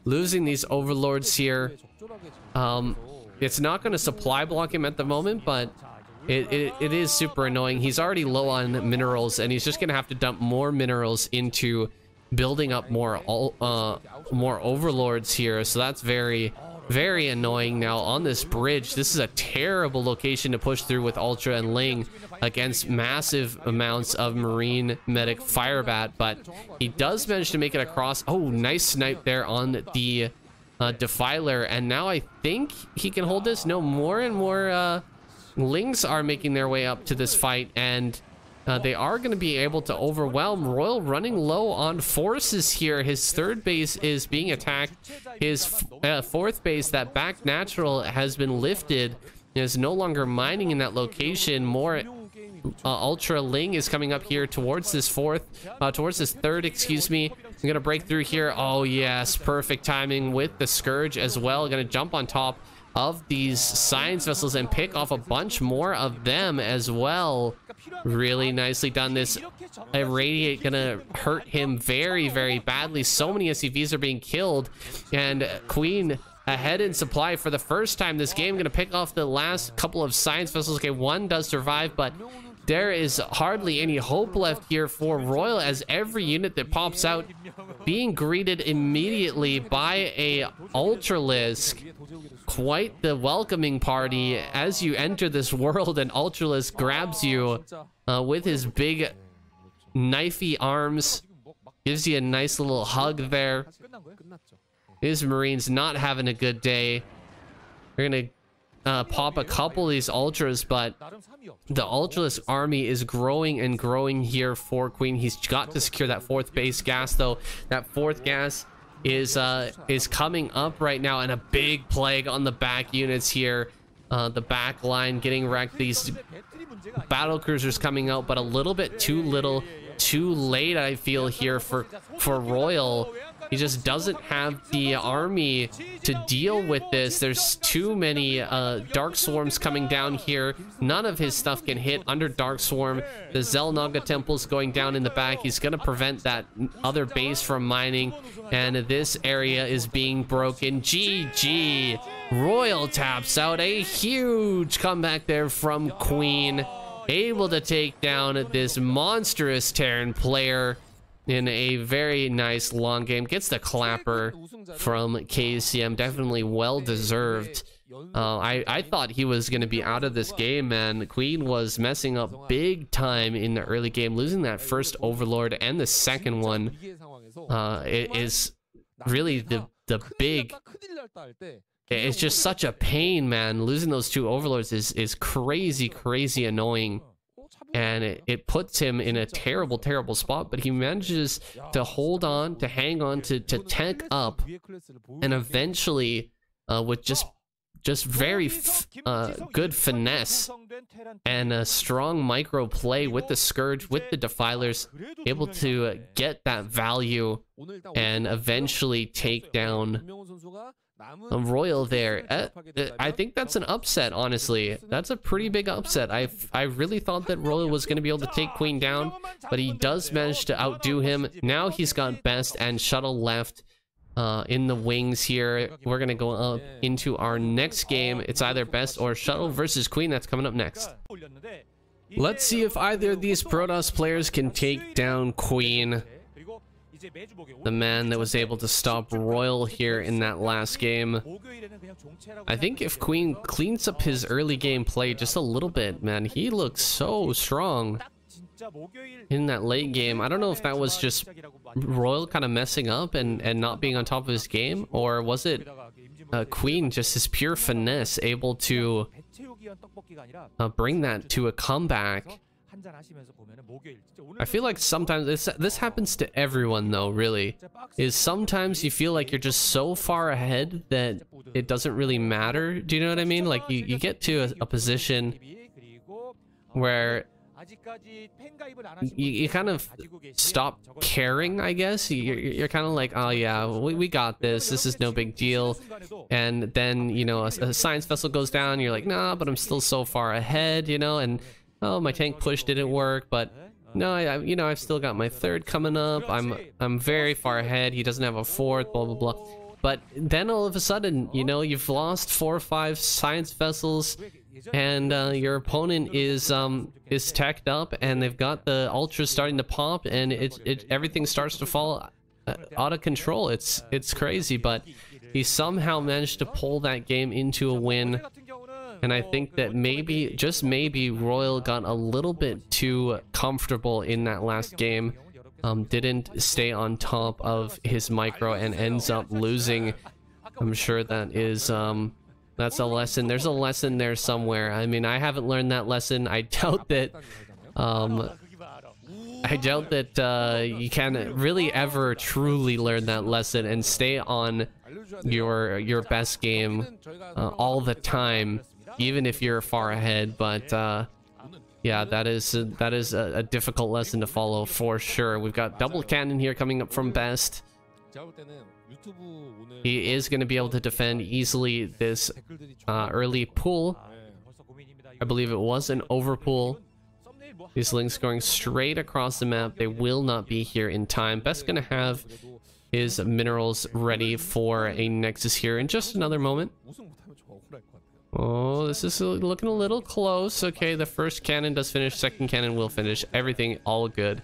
Losing these overlords here. It's not going to supply block him at the moment, but it is super annoying. He's already low on minerals, and he's just going to have to dump more minerals into building up more overlords here. So that's very, very annoying. Now on this bridge, this is a terrible location to push through with Ultra and Ling against massive amounts of Marine medic firebat, but he does manage to make it across. Oh, nice snipe there on the defiler, and now I think he can hold this. No, more and more Lings are making their way up to this fight, and they are going to be able to overwhelm Royal, running low on forces here. His third base is being attacked. His fourth base, that back natural, has been lifted. He is no longer mining in that location. More Ultra Ling is coming up here towards this third, excuse me. I'm gonna break through here. Oh yes, perfect timing with the Scourge as well. Gonna jump on top of these science vessels and pick off a bunch more of them as well. Really nicely done. This Irradiate gonna hurt him very, very badly. So many SCVs are being killed, and Queen ahead in supply for the first time this game. Gonna pick off the last couple of science vessels. Okay, one does survive, but there is hardly any hope left here for Royal, as every unit that pops out being greeted immediately by a Ultralisk. Quite the welcoming party as you enter this world, and Ultralisk grabs you with his big knifey arms, gives you a nice little hug there. His Marines not having a good day. They're gonna pop a couple of these ultras, but the Ultralisk army is growing and growing here for Queen. He's got to secure that fourth base gas, though. That fourth gas is coming up right now, and a big plague on the back units here. The back line getting wrecked. These battle cruisers coming out, but a little bit too little too late, I feel, here for Royal. He just doesn't have the army to deal with this. There's too many Dark Swarms coming down here. None of his stuff can hit under Dark Swarm. The Xel'Naga Temple's going down in the back. He's going to prevent that other base from mining. And this area is being broken. GG. Royal taps out. A huge comeback there from Queen. Able to take down this monstrous Terran player in a very nice long game. Gets the clapper from KCM. Definitely well deserved. I thought he was going to be out of this game, man. Queen was messing up big time in the early game, losing that first Overlord and the second one. It is really the big... It's just such a pain, man. Losing those two Overlords is crazy annoying. And it puts him in a terrible spot, but he manages to hold on, to hang on, to tech up, and eventually with just very good finesse and a strong micro play with the Scourge, with the Defilers, able to get that value and eventually take down a Royal there. I think that's an upset, honestly. That's a pretty big upset. I really thought that Royal was going to be able to take Queen down, but he does manage to outdo him. Now he's got Best and Shuttle left in the wings here. We're going to go up into our next game. It's either Best or Shuttle versus Queen. That's coming up next. Let's see if either of these Protoss players can take down Queen, the man that was able to stop Royal here in that last game. I think if Queen cleans up his early game play just a little bit, man, he looks so strong in that late game. I don't know if that was just Royal kind of messing up and not being on top of his game, or was it Queen, just his pure finesse, able to bring that to a comeback. I feel like sometimes this happens to everyone though, really, is sometimes you feel like you're just so far ahead that it doesn't really matter. Do you know what I mean? Like you get to a position where you kind of stop caring, I guess. You're kind of like, oh yeah, we got this is no big deal. And then, you know, a science vessel goes down, you're like, nah, but I'm still so far ahead, you know. And oh, my tank push didn't work, but no, you know, I've still got my third coming up. I'm very far ahead. He doesn't have a fourth, blah blah blah. But then all of a sudden, you know, you've lost 4 or 5 science vessels, and your opponent is teched up, and they've got the ultras starting to pop, and everything starts to fall out of control. It's crazy, but he somehow managed to pull that game into a win. And I think that maybe, just maybe, Royal got a little bit too comfortable in that last game. Didn't stay on top of his micro and ends up losing. I'm sure that is, that's a lesson. There's a lesson there somewhere. I mean, I haven't learned that lesson. I doubt that, you can really ever truly learn that lesson and stay on your best game all the time, even if you're far ahead. But yeah, that is a difficult lesson to follow for sure. We've got double cannon here coming up from Best. He is going to be able to defend easily this early pull. I believe it was an overpull. These links going straight across the map. They will not be here in time. Best's going to have his minerals ready for a Nexus here in just another moment. Oh, this is looking a little close. Okay, the first cannon does finish. Second cannon will finish. Everything all good.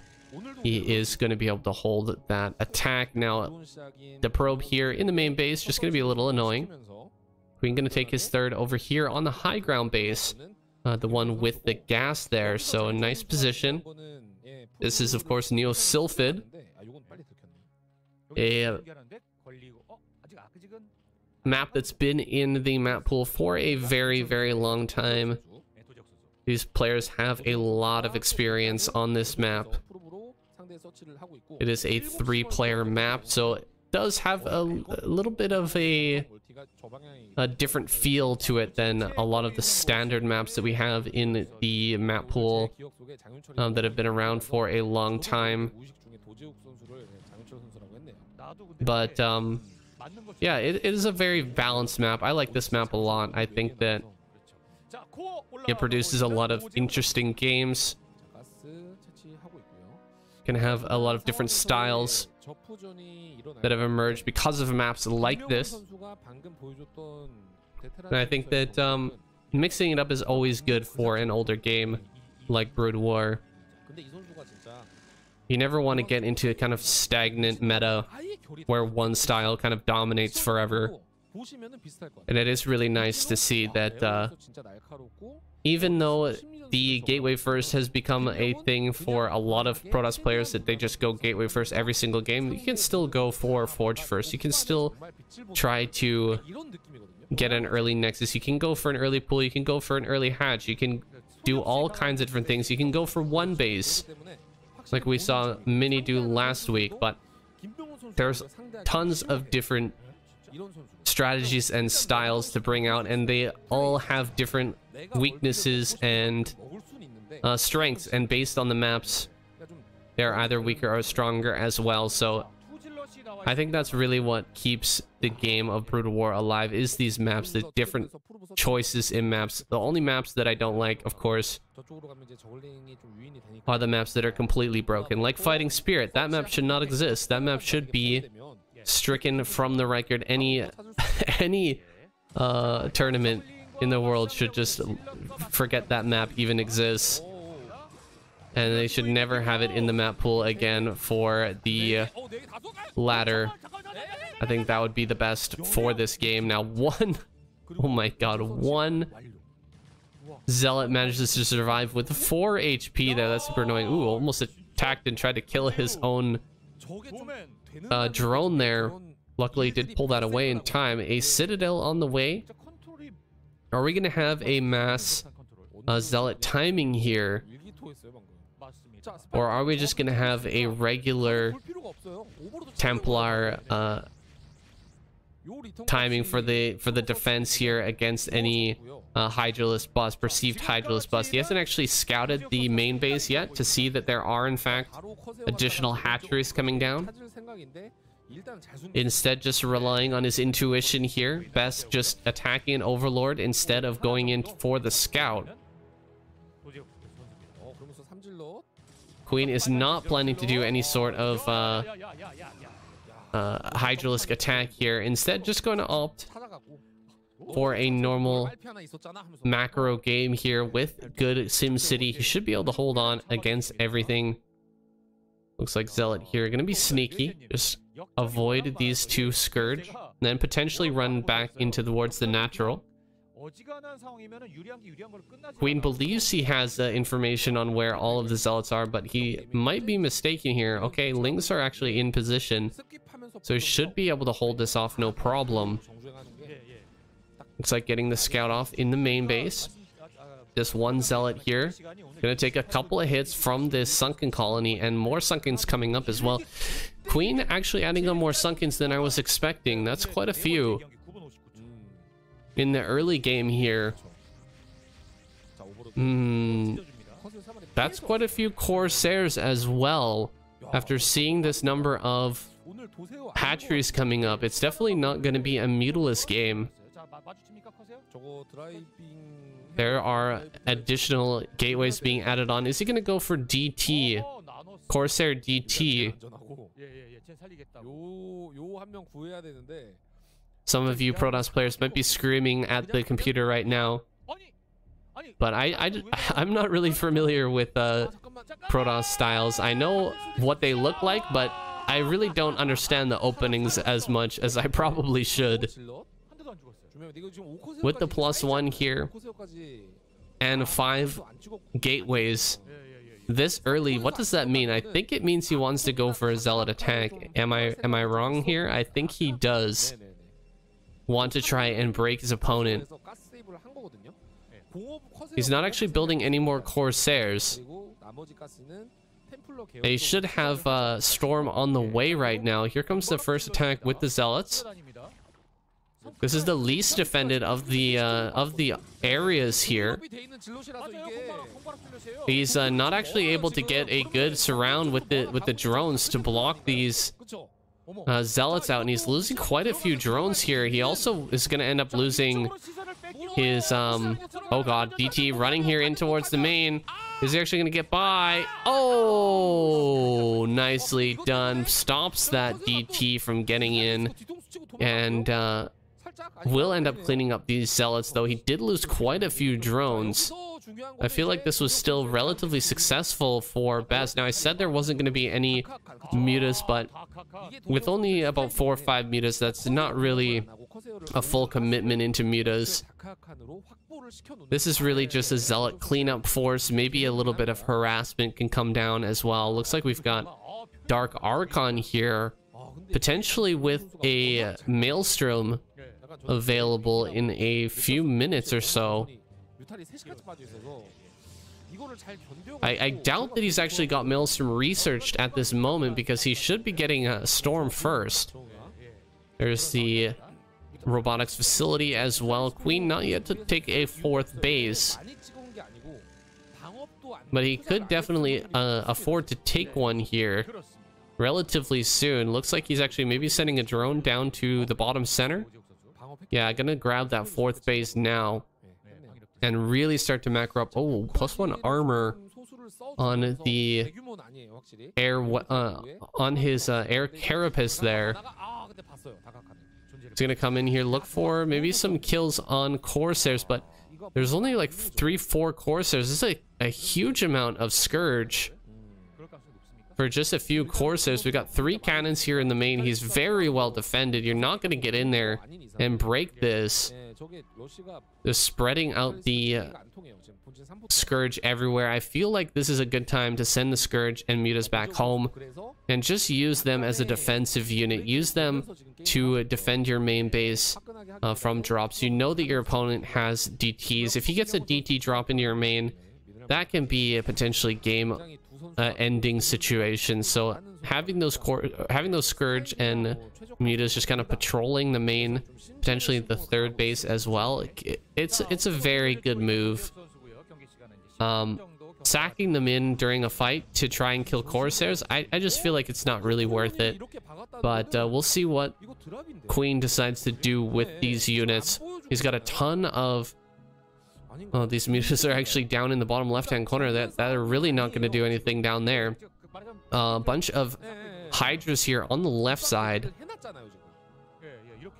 He is going to be able to hold that attack. Now, the probe here in the main base, just going to be a little annoying. Queen going to take his third over here on the high ground base. The one with the gas there. So, a nice position. This is, of course, Neo Sylphid. A map that's been in the map pool for a very, very long time. These players have a lot of experience on this map. It is a 3-player map, so does have a little bit of a different feel to it than a lot of the standard maps that we have in the map pool that have been around for a long time. But yeah, it is a very balanced map. I like this map a lot. I think that it produces a lot of interesting games. Can have a lot of different styles that have emerged because of maps like this. And I think that mixing it up is always good for an older game like Broodwar. You never want to get into a kind of stagnant meta where one style kind of dominates forever. And it is really nice to see that even though the Gateway First has become a thing for a lot of Protoss players, that they just go Gateway First every single game, you can still go for Forge First. You can still try to get an early Nexus. You can go for an early pool. You can go for an early hatch. You can do all kinds of different things. You can go for one base, like we saw Mini do last week, but there's tons of different strategies and styles to bring out, and they all have different weaknesses and strengths, and based on the maps they're either weaker or stronger as well. So I think that's really what keeps the game of Broodwar alive, is these maps, the different choices in maps. The only maps that I don't like, of course, are the maps that are completely broken, like Fighting Spirit. That map should not exist. That map should be stricken from the record. Any tournament in the world should just forget that map even exists, and they should never have it in the map pool again for the ladder. I think that would be the best for this game. Now oh my god, one Zealot manages to survive with 4 HP there. That's super annoying. Ooh, almost attacked and tried to kill his own drone there. Luckily did pull that away in time. A Citadel on the way. Are we gonna have a mass Zealot timing here, or are we just gonna have a regular Templar timing for the defense here against any Hydralisk bust, perceived Hydralisk bust? He hasn't actually scouted the main base yet to see that there are in fact additional hatcheries coming down. Instead, just relying on his intuition here. Best just attacking an Overlord instead of going in for the scout. Queen is not planning to do any sort of Hydralisk attack here. Instead, just going to opt for a normal macro game here with good SimCity. He should be able to hold on against everything. Looks like Zealot here going to be sneaky. Just avoid these two Scourge, and then potentially run back into towards the natural. Queen believes he has information on where all of the Zealots are, but he might be mistaken here. Okay, Lings are actually in position, so he should be able to hold this off no problem. Looks like getting the scout off in the main base. This one Zealot here gonna take a couple of hits from this Sunken Colony, and more Sunkens coming up as well. Queen actually adding on more Sunkens than I was expecting. That's quite a few in the early game here. That's quite a few Corsairs as well. After seeing this number of hatcheries coming up, it's definitely not going to be a Mutalisk game. There are additional gateways being added on. Is he going to go for DT? Corsair DT. Some of you Protoss players might be screaming at the computer right now, but I'm not really familiar with Protoss styles. I know what they look like, but I really don't understand the openings as much as I probably should. With the +1 here and 5 gateways this early, what does that mean? I think it means he wants to go for a Zealot attack. Am I wrong here? I think he does want to try and break his opponent. He's not actually building any more Corsairs. They should have Storm on the way right now. Here comes the first attack with the Zealots. This is the least defended of the areas here. He's not actually able to get a good surround with the drones to block these Zealots out, and he's losing quite a few drones here. He also is going to end up losing his oh god, DT running here in towards the main. Is he actually going to get by? Oh, nicely done. Stops that DT from getting in, and will end up cleaning up these Zealots, though he did lose quite a few drones. I feel like this was still relatively successful for Best. Now, I said there wasn't going to be any mutas, but with only about 4 or 5 mutas, that's not really a full commitment into mutas. This is really just a Zealot cleanup force. Maybe a little bit of harassment can come down as well. Looks like we've got Dark Archon here, potentially with a Maelstrom available in a few minutes or so. I doubt that he's actually got Maelstrom researched at this moment, because he should be getting a Storm first. There's the robotics facility as well. Queen not yet to take a 4th base, but he could definitely afford to take one here relatively soon. Looks like he's actually maybe sending a drone down to the bottom center. Yeah, gonna grab that 4th base now and really start to macro up. Oh, +1 armor on the air, on his air carapace there. He's gonna come in here, look for maybe some kills on Corsairs, but there's only like 3-4 Corsairs. This is a huge amount of Scourge for just a few Corsairs. We got 3 cannons here in the main. He's very well defended. You're not going to get in there and break this. They're spreading out the Scourge everywhere. I feel like this is a good time to send the Scourge and mutas back home and just use them as a defensive unit. Use them to defend your main base from drops. You know that your opponent has DTs. If he gets a DT drop into your main, that can be a potentially game ending situation. So having those Scourge and mutas just kind of patrolling the main, potentially the 3rd base as well, it's a very good move. Sacking them in during a fight to try and kill Corsairs, I just feel like it's not really worth it. But we'll see what Queen decides to do with these units. He's got a ton of... Oh, these mutas are actually down in the bottom left-hand corner. That are really not going to do anything down there. A bunch of Hydras here on the left side,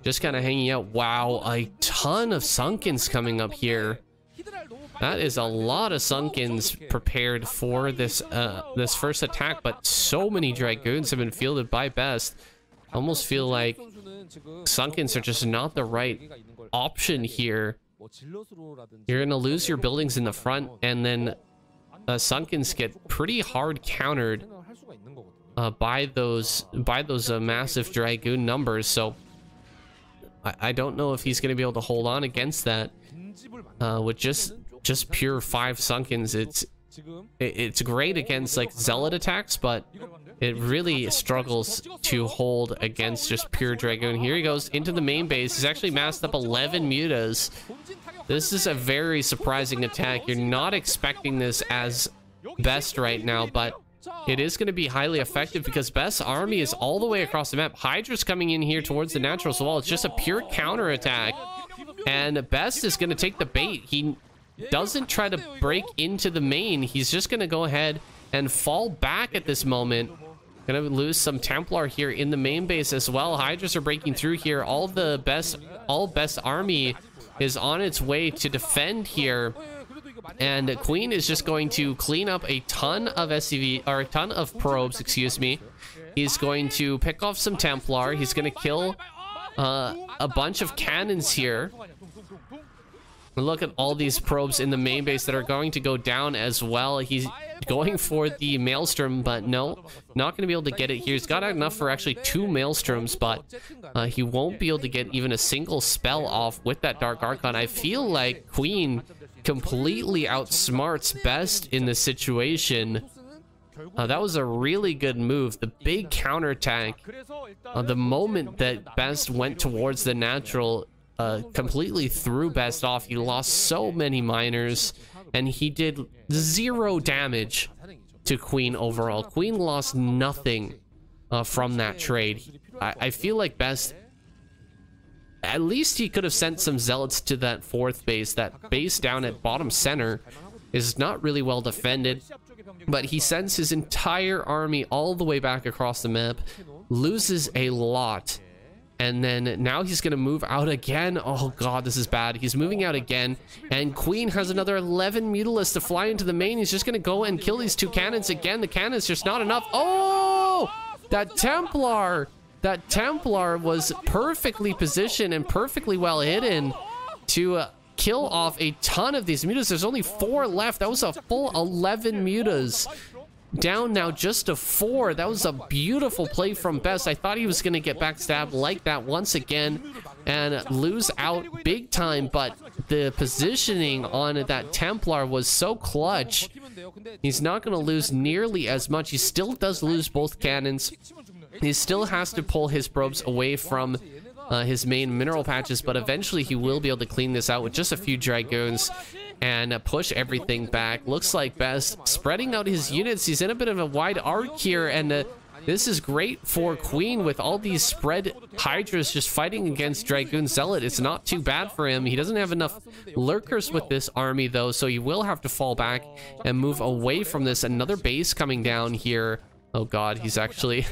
just kind of hanging out. Wow, a ton of Sunkens coming up here. That is a lot of Sunkens prepared for this this first attack, but so many Dragoons have been fielded by Best. I almost feel like Sunkens are just not the right option here. You're gonna lose your buildings in the front, and then Sunkens get pretty hard countered by those massive Dragoon numbers. So I don't know if he's gonna be able to hold on against that with just pure 5 Sunkens. It's great against like Zealot attacks, but it really struggles to hold against just pure Dragoon. Here he goes into the main base. He's actually masked up 11 mutas. This is a very surprising attack. You're not expecting this as Best right now, but it is going to be highly effective because Best's army is all the way across the map. Hydra's coming in here towards the naturals wall. It's just a pure counter attack, and Best is going to take the bait. He doesn't try to break into the main. He's just going to go ahead and fall back at this moment. Gonna lose some Templar here in the main base as well. Hydras are breaking through here. All Best army is on its way to defend here, and Queen is just going to clean up a ton of SCV, or a ton of probes, excuse me. He's going to pick off some Templar. He's gonna kill a bunch of cannons here. Look at all these probes in the main base that are going to go down as well. He's going for the Maelstrom, but no, not going to be able to get it here. He's got enough for actually 2 Maelstroms, but he won't be able to get even a single spell off with that Dark Archon. I feel like Queen completely outsmarts Best in this situation. That was a really good move. The big counterattack, the moment that Best went towards the natural, completely threw Best off. He lost so many miners, and he did 0 damage to Queen overall. Queen lost nothing from that trade. I feel like Best, at least he could have sent some zealots to that 4th base. That base down at bottom center is not really well defended, but he sends his entire army all the way back across the map, loses a lot, and then now he's gonna move out again. Oh god, this is bad. He's moving out again, and Queen has another 11 Mutalisks to fly into the main. He's just gonna go and kill these 2 cannons again. The cannons just not enough. Oh, that Templar was perfectly positioned and perfectly well hidden to kill off a ton of these mutas. There's only 4 left. That was a full 11 mutas. Down now just to 4. That was a beautiful play from Best. I thought he was going to get backstabbed like that once again and lose out big time, but the positioning on that Templar was so clutch. He's not going to lose nearly as much. He still does lose both cannons. He still has to pull his probes away from his main mineral patches, but eventually he will be able to clean this out with just a few dragoons and push everything back. Looks like Best spreading out his units. He's in a bit of a wide arc here, and this is great for Queen with all these spread Hydras just fighting against Dragoon Zealot. It's not too bad for him. He doesn't have enough lurkers with this army though, so he will have to fall back and move away from this. Another base coming down here. Oh god, he's actually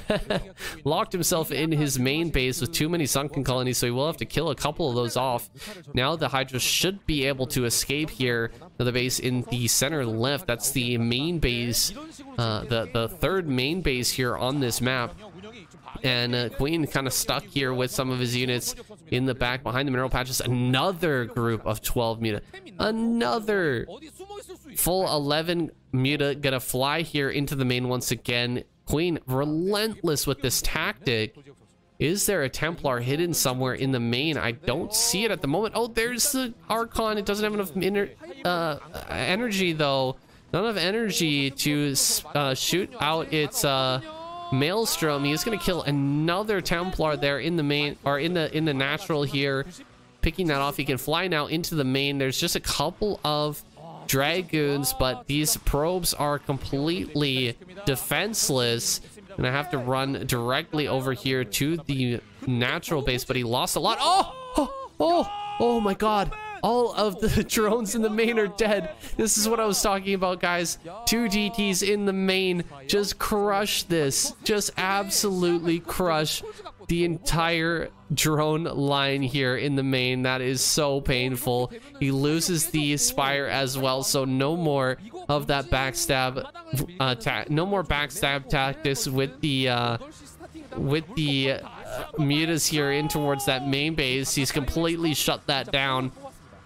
locked himself in his main base with too many sunken colonies, so he will have to kill a couple of those off. Now the Hydra should be able to escape here. The base in the center left, that's the main base, the 3rd main base here on this map. And Queen kind of stuck here with some of his units in the back behind the mineral patches. Another group of 12 muta. Another full 11 muta gonna fly here into the main once again. Queen relentless with this tactic. Is there a Templar hidden somewhere in the main? I don't see it at the moment. Oh, there's the Archon. It doesn't have enough energy though. Not enough energy to shoot out its Maelstrom. He's gonna kill another Templar there in the main, or in the natural here. Picking that off, he can fly now into the main. There's just a couple of dragoons, but these probes are completely defenseless, and I have to run directly over here to the natural base, but he lost a lot. Oh my god, all of the drones in the main are dead. This is what I was talking about, guys. 2 DTs in the main just crush this, just absolutely crush the entire drone line here in the main. That is so painful. He loses the Spire as well, so no more of that backstab no more backstab tactics with the mutas here in towards that main base. He's completely shut that down.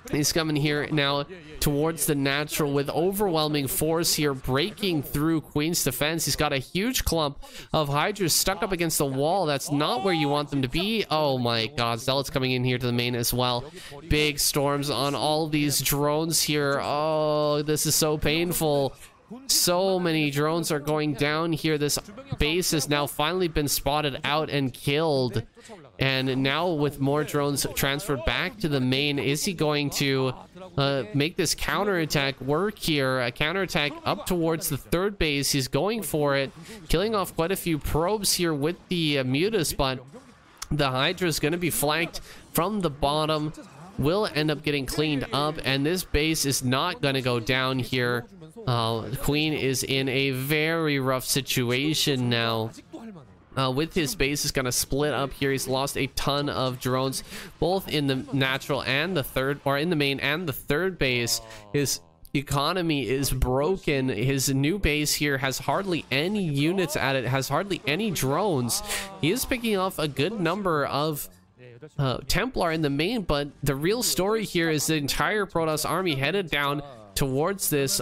He's coming here now towards the natural with overwhelming force here, breaking through Queen's defense. He's got a huge clump of Hydras stuck up against the wall. That's not where you want them to be. Oh my god, Zealots coming in here to the main as well. Big storms on all these drones here. Oh, this is so painful. So many drones are going down here. This base has now finally been spotted out and killed. And now with more drones transferred back to the main, is he going to make this counterattack work here? A counterattack up towards the 3rd base. He's going for it, killing off quite a few probes here with the mutas, but the Hydra is going to be flanked from the bottom, will end up getting cleaned up, and this base is not going to go down here. Queen is in a very rough situation now. With his base is going to split up here. He's lost a ton of drones, both in the natural and the 3rd, or in the main and the 3rd base. His economy is broken. His new base here has hardly any units at it, has hardly any drones. He is picking off a good number of Templar in the main, but the real story here is the entire Protoss army headed down towards this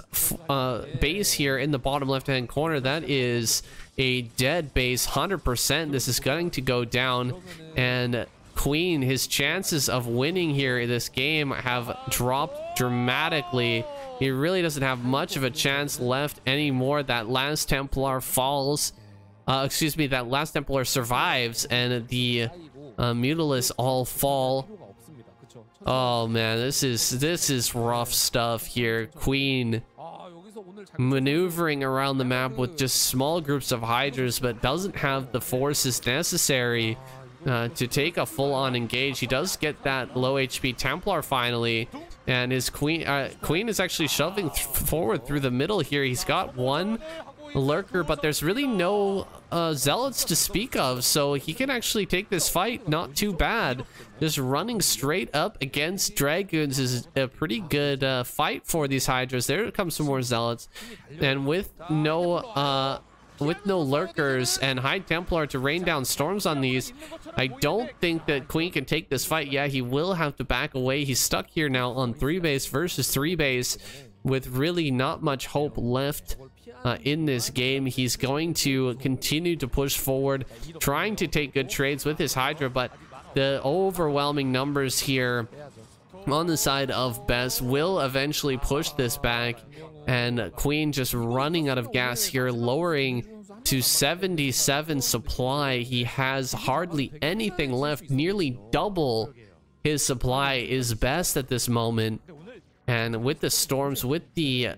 base here in the bottom left-hand corner. That is a dead base, 100%. This is going to go down, and Queen, his chances of winning here in this game have dropped dramatically. He really doesn't have much of a chance left anymore. That last Templar falls. Excuse me, that last Templar survives, and the Mutalists all fall. Oh man, this is rough stuff here. Queen maneuvering around the map with just small groups of Hydras, but doesn't have the forces necessary to take a full-on engage. He does get that low HP Templar finally, and his Queen is actually shoving forward through the middle here. He's got one Lurker, but there's really no Zealots to speak of, so he can actually take this fight not too bad. Just running straight up against Dragoons is a pretty good fight for these Hydras. There comes some more Zealots, and with no Lurkers and High Templar to rain down storms on these, I don't think that Queen can take this fight. Yeah, he will have to back away. He's stuck here now on 3 base versus 3 base with really not much hope left in this game. He's going to continue to push forward, trying to take good trades with his Hydra, but the overwhelming numbers here on the side of Best will eventually push this back, and Queen just running out of gas here, lowering to 77 supply. He has hardly anything left. Nearly double his supply is Best at this moment, and with the storms, with the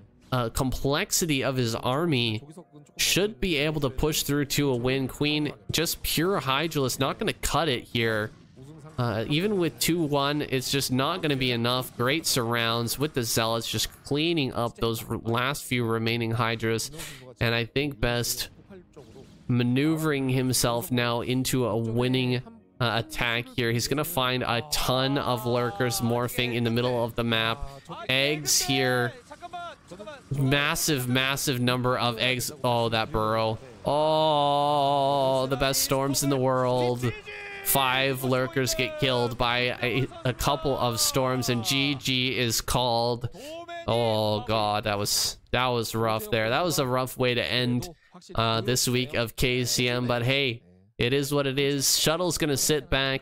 complexity of his army, should be able to push through to a win. Queen, just pure Hydralist, not going to cut it here. Even with 2-1, it's just not going to be enough. Great surrounds with the Zealots, just cleaning up those last few remaining Hydras. And I think Best maneuvering himself now into a winning attack here. He's going to find a ton of Lurkers morphing in the middle of the map. Eggs here. Massive number of eggs. Oh, that burrow. Oh, the best storms in the world. 5 Lurkers get killed by a couple of storms, and GG is called. Oh god, that was rough there. That was a rough way to end this week of KCM, but hey, it is what it is. Shuttle's gonna sit back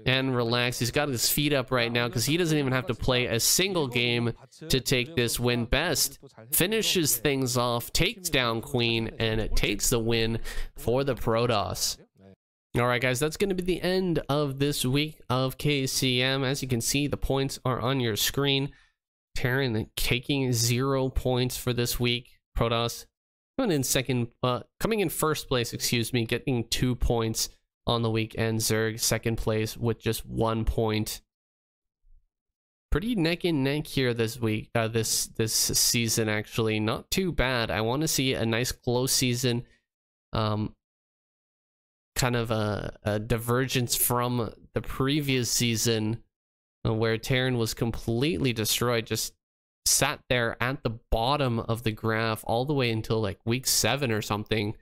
and relax. He's got his feet up right now because he doesn't even have to play a single game to take this win. Best finishes things off, takes down Queen, and it takes the win for the Protoss. All right, guys, that's going to be the end of this week of KCM. As you can see, the points are on your screen. Terran taking 0 points for this week. Protoss coming in first place, excuse me, getting 2 points on the weekend. Zerg second place with just 1 point. Pretty neck and neck here this week, this season, actually. Not too bad. I want to see a nice close season. Kind of a divergence from the previous season where Terran was completely destroyed, just sat there at the bottom of the graph all the way until like week 7 or something.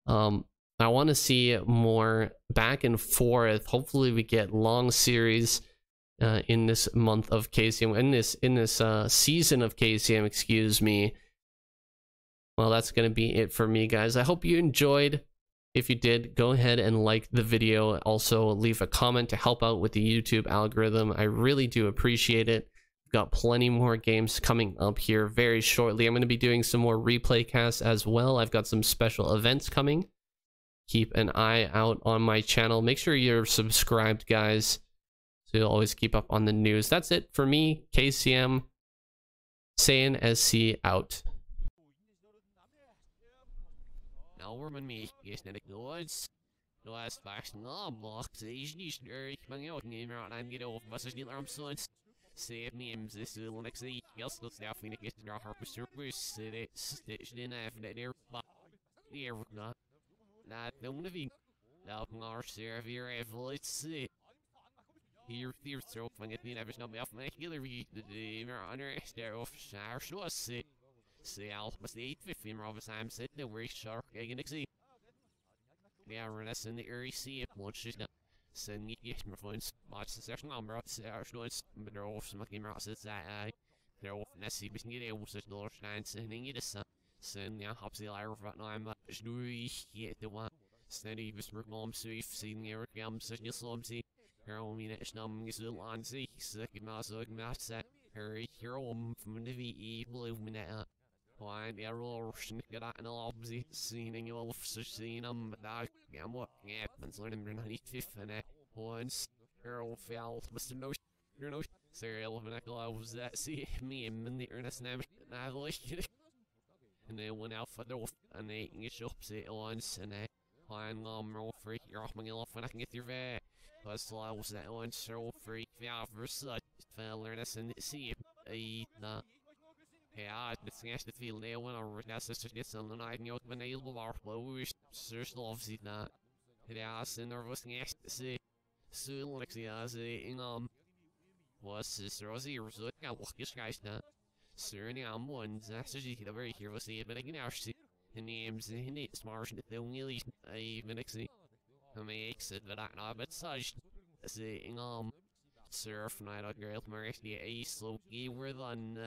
I want to see more back and forth. Hopefully we get long series in this month of KCM, in this season of KCM, excuse me. Well, that's going to be it for me, guys. I hope you enjoyed. If you did, go ahead and like the video. Also, leave a comment to help out with the YouTube algorithm. I really do appreciate it. We've got plenty more games coming up here very shortly. I'm going to be doing some more replay casts as well. I've got some special events coming. Keep an eye out on my channel. Make sure you're subscribed, guys, so you'll always keep up on the news. That's it for me, KCM. Saiyan SC out. Norman me is not ignorance. No as fast no box is nicht man out nehmen and get off was ist arm sons. Save me this will next see else looks now for get your harper surface station after that there not the one of you now our serve here let's see here so when it never know off my Hillary the honor there off shower so see I'll was the 850 of us I'm sitting there where shark again see yeah we're that's in the area see it once she's not send me my phones watch the session I'm right but they're off some game out says I they're off and see we can get it was $9 sending it a send yeah hops the liar right now I'm the one steady was mom so if seeing the air such a slum see Carol mean it's numbing is little on see second mouse set Hurry, you're home from the VE blue minute. Why, the erosion get out in a lobby, seeing you all seen them, but I am what happens when I'm 95th and once. Earl fell, Mr. No, you're no serial of an was that see me and the earnest name, and I like it. And they went out for the wolf, and they can get up say once, and they find roll free, you're off my off when I can get your vet. Because I was that one so free, yeah, for such, fell earnest and see it, yeah, it's the feel they went over that's just get some and I know when they will our close, search loves it not. Yeah, and there was next to see. Soon, like the was sister was here, so I walk this guy's not. Soon, I'm one, that's just you very here, was it, but I can actually. The names in it, smart, the only I even see. I may exit that I know, but such. Saying, surf night out girl, my actually a slow key word on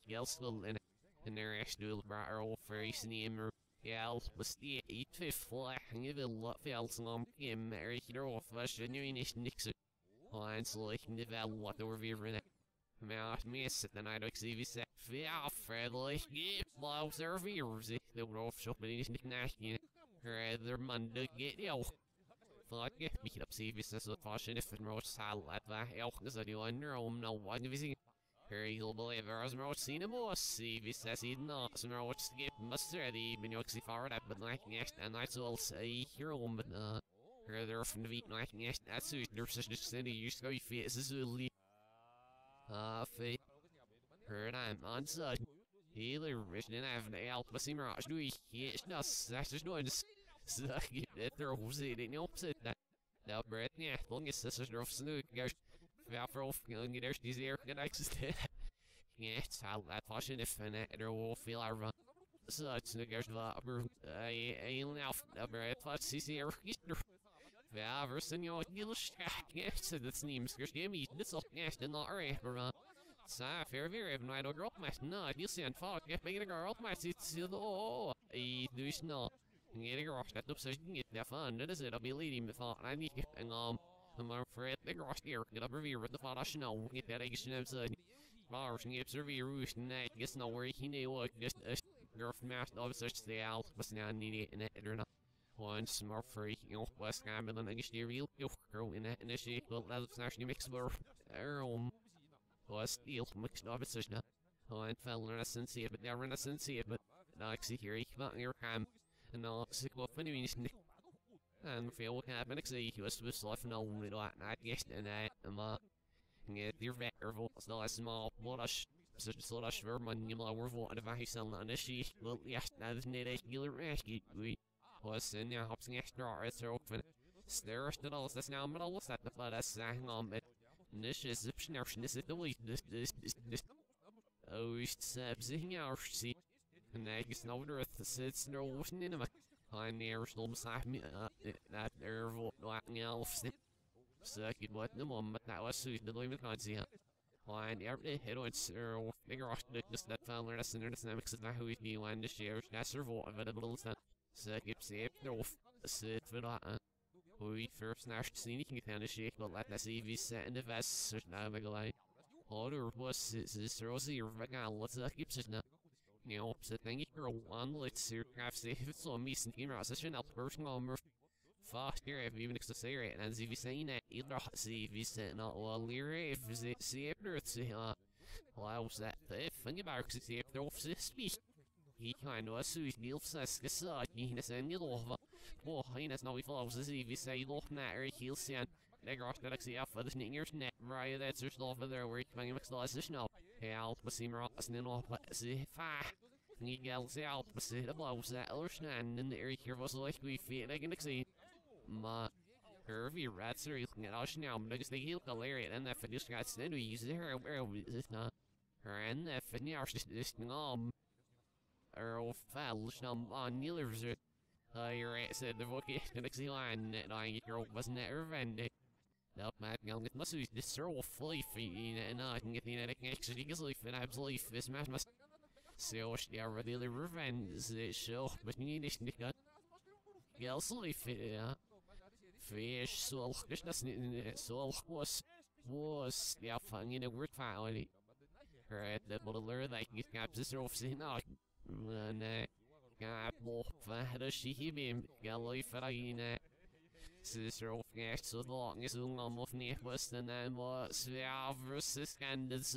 yell still in it. And they're actually brought our old face name or yell, was the 8th flag, and give a lot of else game, Mary, you're off, I should know Nixon. Lines like develop what they were viewing it. Mouth miss it, then I don't see this. Yeah, Fredly, yeah, blows their viewers, they were off shopping in the rather Monday get yo. Fuck it, beat up CVS as a fashion if it wrote salad that elk is a new under no one visiting. Here you'll believe there was no seen a boss. CVS says he'd not, so no what's to get mustard, even yoxy forward up, but like next, and I will say hero, but they're from the week like next, that's who there's such a city used to go fit as a zully. Fate. Heard I'm on sud. Healer, rich and have the help, but see, Mirage, do he? It's not, that's just no one's. Suck it, there was it in the opposite that. Now, Brett, yeah, long as sisters are off snook, goes. Valfro, feeling it there's these air connections to yeah, it's how that fashion if an editor will feel our run. Such niggas, I now, Brett, let's see air. Valver, senor, you'll shack, yes, that's name's Gimme, this will cast in the area, fair, very, I don't drop my snot, you'll see on fog, if I get a girl, my seats, oh, I do not. Get a grosh that up so you can get that fun. That is it, I'll be leading the thought. I need and I'm afraid the grosh here. Get up review with the thought I should know. Get that egg outside. Bars and get review roost and that guess no where he knew what just girl from master of such the out, but now need it in it or not. Once more free, you know, West Ham and then I guess the real girl in that initiative, but that's actually mixed for was steel mixed up such now. Oh, and fell renaissance here, but they're renaissance here, but now I see here, he come out near Ham. And I'll sick of any and feel what happened to see was to life no only like I guess and that get your vehicle still a small blush such a sort of sure man you know we're what if I sell on this she well yes that is need a killer rescue we was in there hops extra it's open stare at all that's now but what's that the flood that's hang on it this is this is the way this oh it's sabzing our see. And I guess no earth sits no ocean in my I'm near still beside me that there walking elf circuit what the moment that was suited to even can't see why and every head on sir figure out just that found that's in the dynamics of who we be when the share that's available circuit safe no sit for that we first nash scene you can the shake but let that CV set in the vest such now make a line order was this rosy or what's that keeps it now. You know, so thank you for one, let's see, Starcraft safe, it's on me, some game session, I'll person on Murph. Fast here, if even say right, and if you say that, either see if you say not well, if you see if there's allows that, think about it, see if they're off this speech. He kind of assumes Neil says, he has any love. Oh, he has no follows, if you say, look, matter, he'll send. They're off the Lexi off for the sneakers net, right? That's just over there where you can mix the last snow. Help, but see, more and then off, but see, fire. He yells out, but see, the blows that other stand in the area here was like we feel like an exceed. Ma, Hervey rats are looking at us now, but because they heal the lariat and that for this guy's then we use her, where is it not? Her and that for the arse this Earl fell, on Nillers. You're right, said the vocation, the next line, that I get your wasn't that revenge. Nope, man, I'll get my suit, this so fully feeding, and I can get the neck actually gets leaf, and I believe this man must. So, she already revenge, it show, but you need this nigga. Girl, sleep, fish, so, that's so, was, yeah, finding a word finally. Right, that will learn like you got this off saying out. Got more fat she him, got life at a sister of gas so long as of near Western and was versus scandals.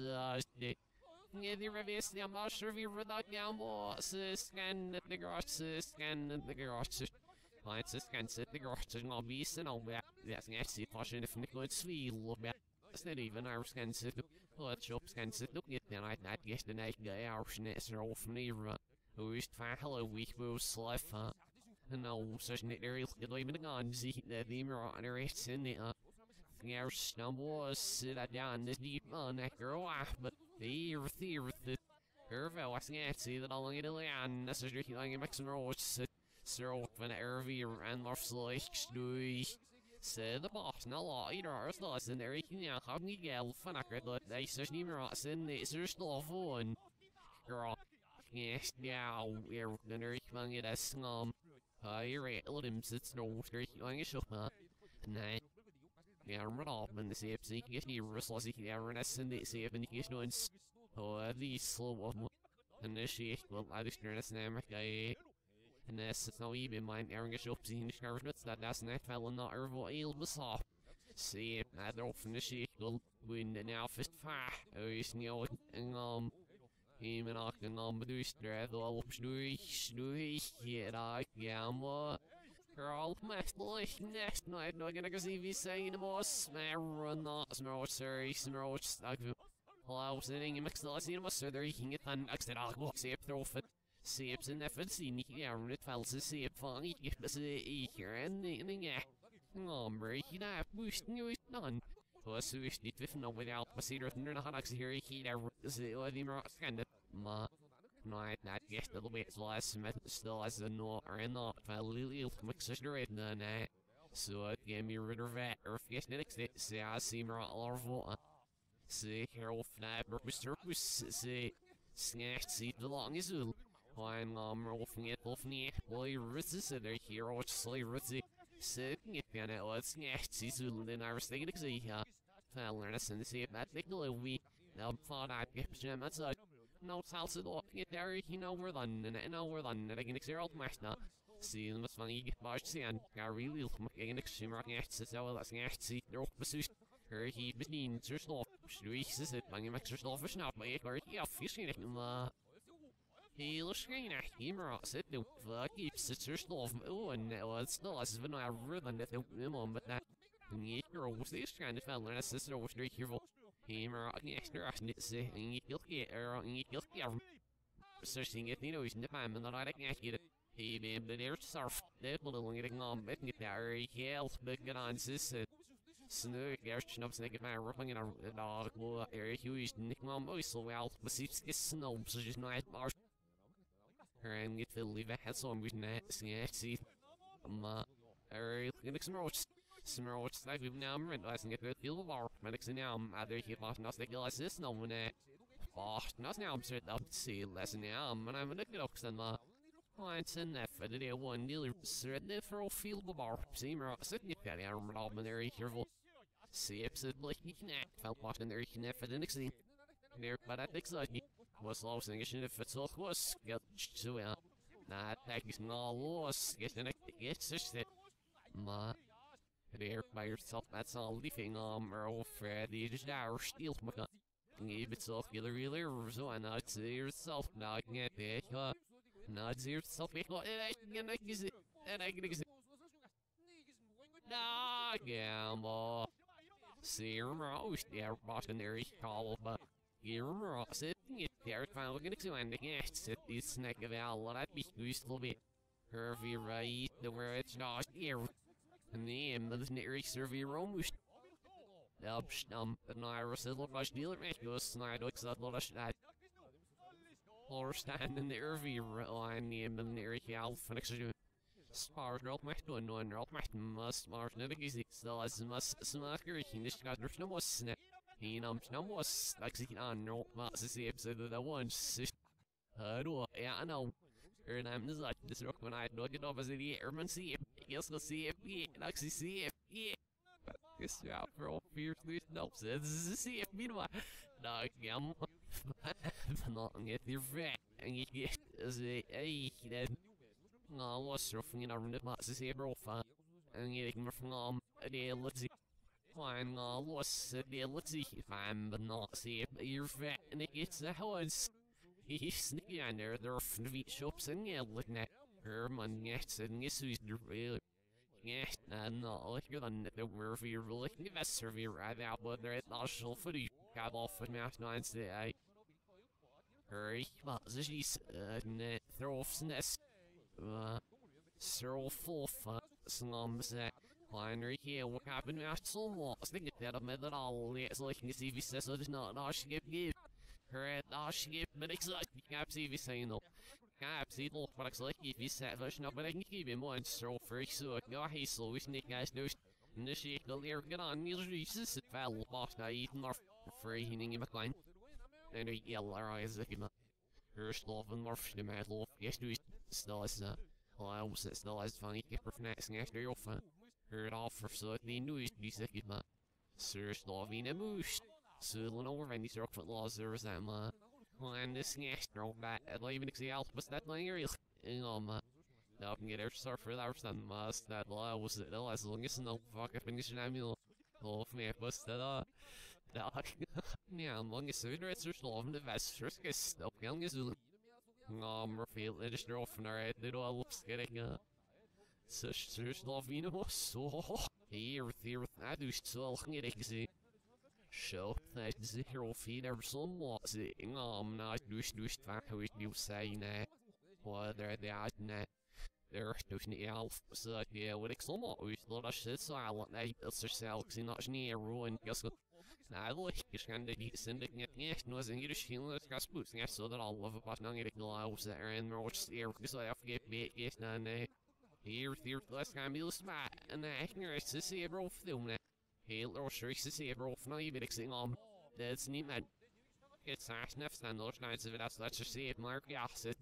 Yeah, the reverse the master without Yamo, scan the grass, scan the grass. Clients scan set the grass and all beast and all that. That's actually pushing if Nicholas Sweet look back. It's not even our scan set. Let's shop scan set. Look at then I guess the night guy our snets are off near. Who is fine hello week will slip. No, such an area even the guns, the mirror on the race in the Our snowball sit down this deep on that girl, but the curve was see that I'll get a land necessary like a Mexican roach. So when RV and more like said the boss, no law, either ours lost in there, you know, how many gal fun I could let they such numerous in the search law phone. Girl, yes, now we're gonna recommend it as you're right, let him sit no straight on a shop, night. Yeah, I'm off and the safe so you can get your restless, you can ever nest in the safe and you can know at least slow initiate. Well, I just turn this name, okay. And this is no even mind airing a shop, seeing the scarves that's not fell not herbal ale was off. See, I don't finish it, will win the now fist fire. Oh, you know, and even I can do stress all snowy, yeah, girl, my next night, no, gonna go see if he's saying the most smell, not smell, sorry, smell, stuck. While I was sitting in Maxilla, seeing my sir, he can get an exit. I'll go see if throw it. See if in effort, see me here, and it fell to see if funny, if this is here, and yeah. Breaking up, boosting you is done. Was wish it with no without my cedar, and not actually here, he never see what he more scanned. Ma. Night, not guess the little bit last still as a no or not, I lily mixes the red night. So it gave me rid of that, or if yes, next day, say I see more all of say, Harold Fnap, or Mr. Puss, say, snatched seat along his ool. Wine rolfing it, wolfing boy, Ritz, and their hero, slay Ritzy. Sitting it, and it was snatched seat ool, then I was thinking, yeah. I'll learn us and see if that Nicola we now thought I'd get Jim outside. No salsa looking at there, you know we're London, and know we're London, I can exert all my stuff. See, what's funny, get barge sand, I really look like an extreme so that's an see, they're up the her he between your slow, Shreeks is it, bang him extra slow fish now, but or yeah, fishing it, he looks screen at him or sit, no, fuck, keeps it your slow, oh, and it was still as if I ever than that, but that. Niet groß ist keine Fälle, das ist so straight here. Immer extra say, and you get and you get searching it, you know, he's in the time and I can't get it. He been there surf, that little getting on, but get there, he helps, but get on this. Snow, air schnubs, naked man, roughing in a dog, area huge, nick on boys so well, but it's snow, so just not bars. And get to leave a head so I'm with that, see, alright, look some roads. Summer which like we've now realizing it feel of our medics now either he lost not the assist no one not now I'm certain up to see less now and I'm gonna get up and it's an effort to one nearly certain for a field of our seamer sitting at the arm all very careful see if it like he can act felt watching there he can effort and exceed there but I think so was lost in if it's all was get to not that is not lost getting it gets it there by yourself, that's all leafing or Fred, you just are steal my gun. Give it self, get a really so I not see yourself, now I can't be not see yourself, and I can use it, and I can use it. Nah, gamble. See your mouse, yeah, Boston there is call, but your mouse, sitting it there, finally going to end again, sit this snack of all, that be used a little bit. Curvy right, the where it's not here. And dat is niet erg survey romus. Ja, en I was a little much dealer goes snide looks that little snide. Or stand in the RV line name and near Alf and extra smart girl my doing one girl my must smart never easy still as must smart girl he just got no more snap. He no more like see on no mas see episode of the one yeah I know. And I'm just like this rock when I don't get over the airman see if yes go see if and actually see if this out for all fiercely helps see if meanwhile no Not get your vet, and you get as a then. No, what's your thing on the box is a profile, and you can from a day let's see. Fine, what's a day let's see if I'm but not see your vet, and it gets the house. He's sneaking under their feet shops and yelling at her money, and you see the real. Yes, no, like you're on the word for your really investor, you're right out, but they're at national footy. Got off with Math 9 today. Hurry, but she said, throw off nest. Cyril Fulf, slums that. Binary here, what happened after some loss? Think that a method all it's like you see, says it's not all she give. Her at all she give, but it's like you can't see if saying no. Can't see the products like if you set version up, but I can keep him one so free so go he so we sneak guys do. Initiate the lyric get on usually this is foul boss now eating or free healing in McLean. And a yellow eyes like him. Her slow and morph the mad law. Yes, do still as well, I was still as funny keeper for next after your fun. Heard off for so the news be sick of my Sir Slovene Moosh. Soon over any sort of laws there was that man. And this next roll back at leaving the out was that my area. Man. Now can get our start for that son must that law was it as long as no fuck up in the shamil. Oh, me was that yeah, long as soon as there's law in the vest, first get stuck young as you. Feel it is often alright, they don't look getting such Slovene was so here, I do still get it. Show that the hero feed ever so much. Not do back how you say that. Whether they are net. They're doing the elf, so yeah, with exomo, we thought I should silent. It's yourself, not near ruin. Guess I like you can be sending it. Yes, no, as in you feel it's got spooks. Yes, so that I'll love about not getting the lives that are in much here because I forget me. Yes, none. Here, last time you'll smart, and I can rest to see a bro film. Heel or sure to see a bro from even exing on. That's neat, man. It's nice enough stand those nights of it. Let's just see it, Mark. Yeah, sit.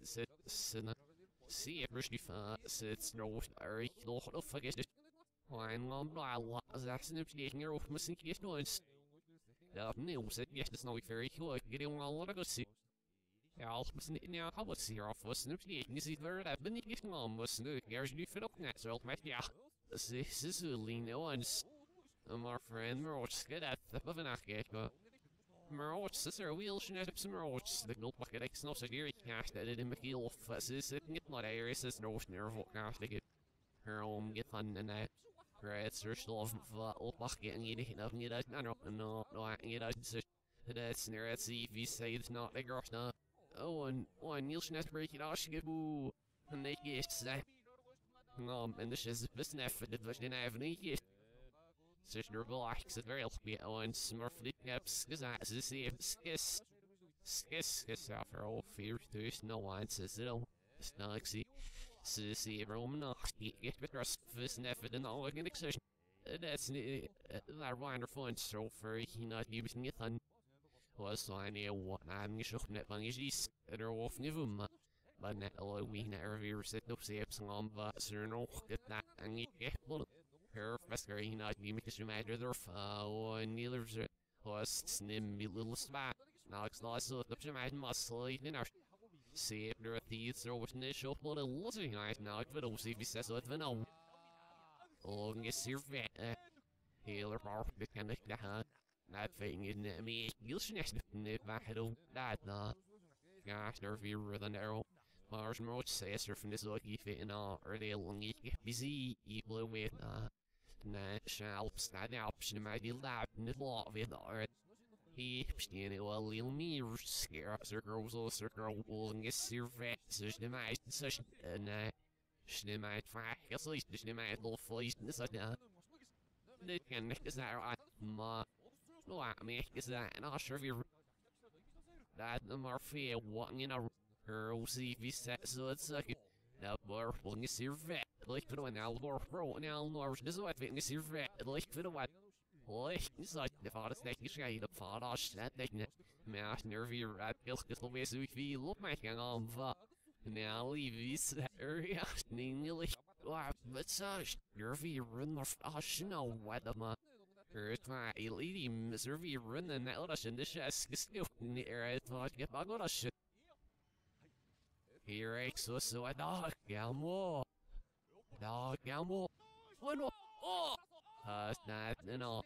See if Rushdie sits no very lot of forget it. Wine on by a lot as that's an updating your off missing case noise. The news said yes, it's not very good. Getting all what I go see. I'll listen it now. How was here off was an updating? Is it very that many getting on was new? There's new fit up next. So, yeah. This is a lean ones. My friend, Roach, get at the of an acate. Roach, sister, wheel, she had some roach. The gold bucket X, no, so dear, cast that it in the heel. Is sitting at my areas, is no nerve, cast it. Her own get fun and that. Right, search love, old bucket, and you didn't have it. No, I get out. That's near at sea if you say it's not the girl. Oh, and Nielsen has to break it off, she get boo. And they get that. And this is the sniff, but it didn't have any yet. Sister relax it very bit on smurfly caps, because I see skiss after all fears to no one says it all. Snagsy, see Roman not get the rest of his nephew and all again exertion. That's that wonderful and so for he not using it on was so I knew what I'm showing it on his or off Nivum. But not all we never sit up saves on but sir no get that and you get her Wesker he not be because you matter their and neither was snim little spot. Now it's not so the pajama muscle in our see if there are thieves or with initial blood and losing night now it will see if he says it no. Long as your vet healer bar the kind of that thing in me you'll snatch the back at all that gosh nervier than arrow. Mars Roach says her from this lucky fit and all or they'll get busy evil with shall stand option might be lab in the law of it or he standing well little me scare up circles or circle will get your vet such the might such and she might find at least she might little fleece in this they can make this out ma no I mean is that and I'll sure you that the more fear walking in a her see if he set so it's like now more will you see your vet like for when I'll more pro and I'll know this is what you see your vet like for what like it's like the father snake you say the father that thing mass nervy rat kills the way so we feel look my hang on now leave this area nearly but such nervy run of no what the my lady, Missouri running that little shit, this is near I thought get my little shit. Here, so I dog, gamble. Dog, gamble. What? Oh! Not, no.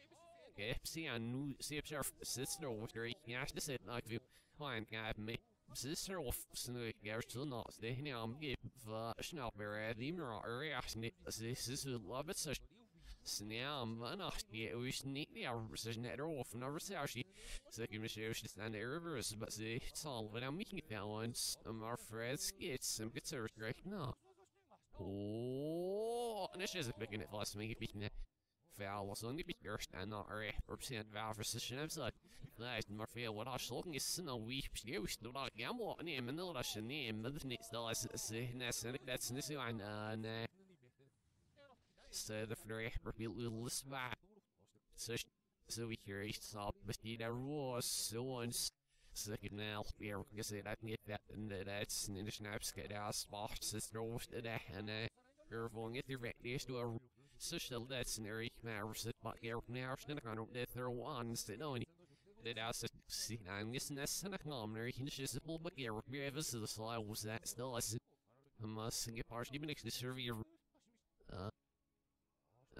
See, I knew, see if your sister was very cash to sit like you. Fine, got me. Sister of Snake, there's still not staying on me. Schnapper, the mirror, this is love it such. Snam, not yet, we sneak the hours, netter off, never say she. Second, Michelle, she's stand there reverse, but see, it's all without making it that once. Our friends get some good service right now. Oh, and this isn't making it last me, beating it. Foul was only be your stand not a percent valve for session outside. Nice, Murphy, what I was looking is no weep, you still not gamble, and name, and the Russian name, but the next still as that's this one, and so the free repeat little spot. So we hear each stop, but he never was so once. Second now, we are going to say that get that, and that's in the snaps get our spots, it's no today, and you're going to get the radius to a social that's in there, matters that but you're now, and I don't get their ones that know any. That I see, I'm guessing that's an economy, and just a little bit here, we have a citizen, I was that still, I must get partially next to serve your.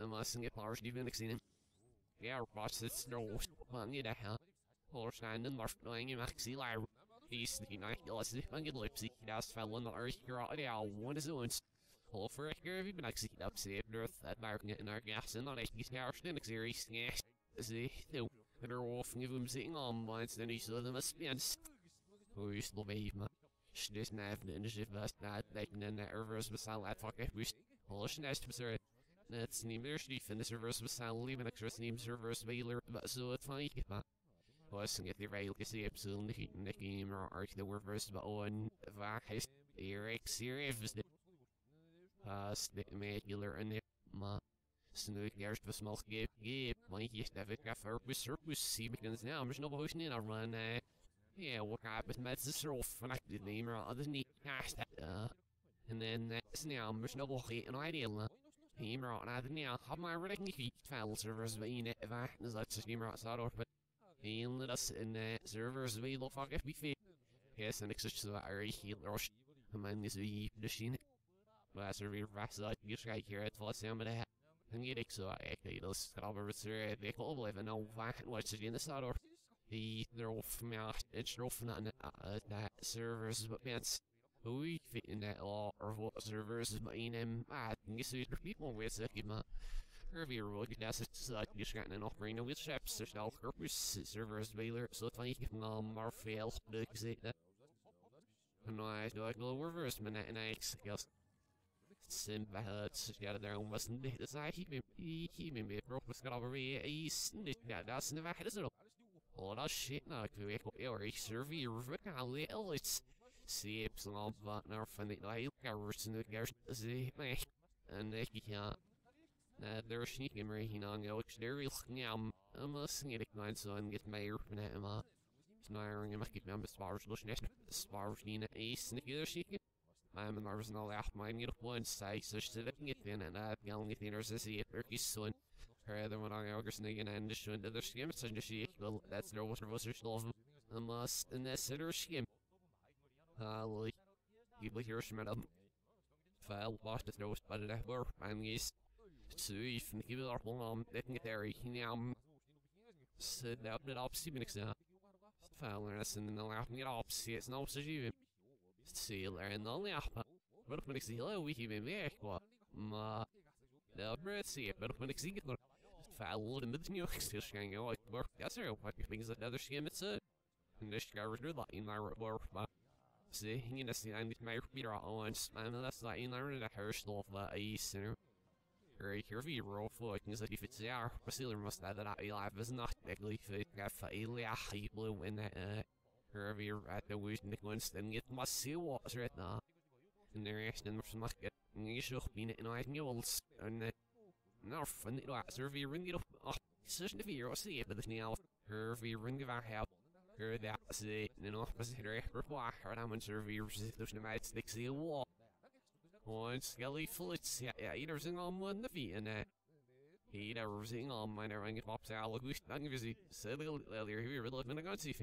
I must get partially next to him. Yeah, boss, it's no, but you know. Horseman and Mark knowing him actually like he's the night let's see and get lipsy that's fell on the earth here out there one is once all for a here even actually up save earth that marking it in our gas and on a he's now standing series yes see no they're off give him sitting on once then he saw them as spins who used to be man just nav the initiative that's not taking in that reverse beside that fuck we polish next to that's neither she finish reverse beside leaving extra names reverse veiler but so it's fine was get the rail to see absolutely hitting the game or arc the reverse but on Vahis Eric series the regular and the ma snoot gears for small skip my yes never got for circus see because now I'm no motion in a run yeah what up with my sister off and I did name or other neat cast and then that's now I'm no hit an idea him right now now have my writing heat file servers but in it if I is like to steam outside or but he let us in servers we look fuck if we fit. Yes, and it's just that I heal or man is we machine. But as a real fast like you try here at for some of that. And you so I actually those covers they call live and no fact what's in the start or they're off mouth it's off not that servers but it's we fit in that law or what servers but in them I think it's people with a Hervey road that's like you got an offering with ships there's no purpose servers baylor so it's like our fail to say that and I do like little reverse minute and I guess simba it's got their own wasn't it as I keep me broke was got over east that's never had it all that shit now we go or survey really it's see it's all but now funny like the guys see me and they can't they're sneaking right on the exterior I'm listening to the so and get my open at him snaring and keep them spars spars in a sneaky sneaky I'm in ours no laugh mine get one side so she didn't get in and that young thinners to see it Turkey's son her other one on the sneaking and just went to their skim so she well that's their water was her love must and that's her skim like people here from them file lost the nose but it were and yes so if you give it up on letting it there said out the opposite minutes now file and the laughing it opposite it's no such even see there and only up but when it's hello we even back what ma the bread see it but when it's get file in the new still going like work that's what you think is another scheme it's and this guy was like in my work see you know see I need my repeater on and that's like in there the hair stuff that I center right here we roll for it is like if it's there Brazilian must add that live is not technically fit got fairly a high blue when that curvy at the wish Nick Winston get my see what's right now and the rest and some like it you should be in I know and now fun it was survey ring it up such a fear see it but the now curvy ring of our help her that see you know was here reply or I'm on survey there's no might stick see wall one skelly flits yeah everything on one the feet and He never seen on my ring of pops out like we stung of his silly earlier here with living a gun see.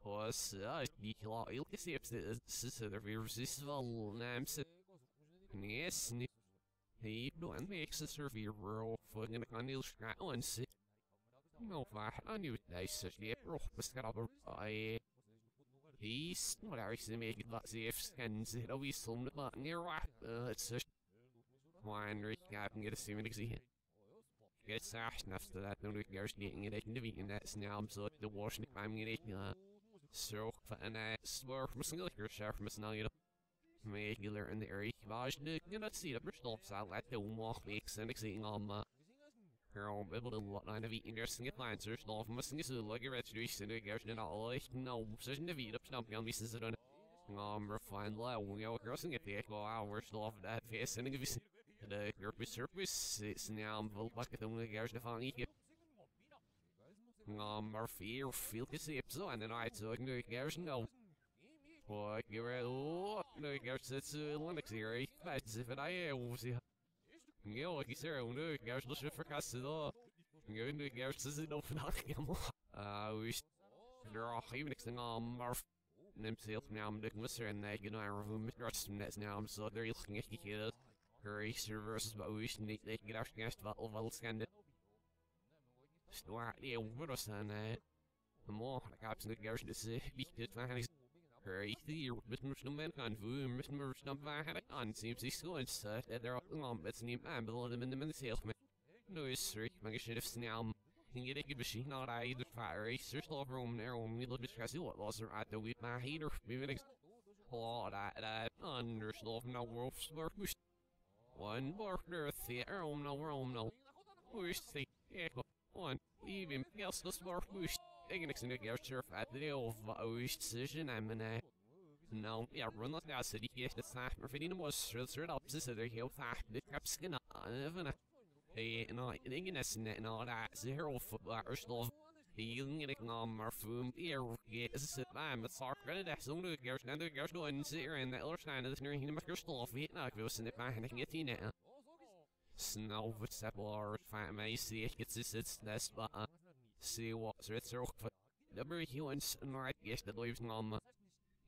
Was you can you'll see if the sister of your resistful names. Yes, he don't make sister of your world for in the condil scratch and see. No, I knew they such a bro, was got up. He's not actually making that safe scans. It always some that near what it's just one right I can get a semen exit. Get sashed after that, no regards getting it in the vegan that's now so the washing I'm getting so and I swear from a single here share from a snug regular in the area. Vash the you know see the personal side let the walk makes and exciting on girl able to what line of eating their single clients or stuff must get so like a registration to get in all like no such in the video stump on me since I don't refine low we go crossing at the echo hours off that face and give you the group surface it's now bucket the only guys to find you our fear feel the same so and then I so no guys no what you're no guys it's Linux here but if it I was you know like you said no guys let's forecast it all you know guys this is no phenomenon we there are even next our themselves now I'm looking with and they you know I remove that's now I'm so they're looking at you Racer versus but we should they get our against battle scanned it. Store yeah, what was that? The more like absolute garage to say, because man, hurry here, Mr. Mankind, Mr. Stump had a gun, seems he's so insert that they're all it's neat man below them in the salesman. No, it's straight, man, should have snailed. And get a machine, not I either fire racers, love room there, only look at what was right the with my hater, moving oh, that, underslope, no world, smart. One partner theater no wish the echo one even else the smart wish taking a single gear surf at the old wish decision I'm in a no yeah run like that city yes the staff or feeding was straight up this other hill fact the cap skin even a hey no thinking that's net all that 0 football stuff healing it our food here get as a time it's our credit that's only gears and the gears go and sit here and that other side of the near him your stuff it not goes in the back and get in it snow with separ fat may see it gets it's that's but see what's it's but the very humans and right yes that leaves mama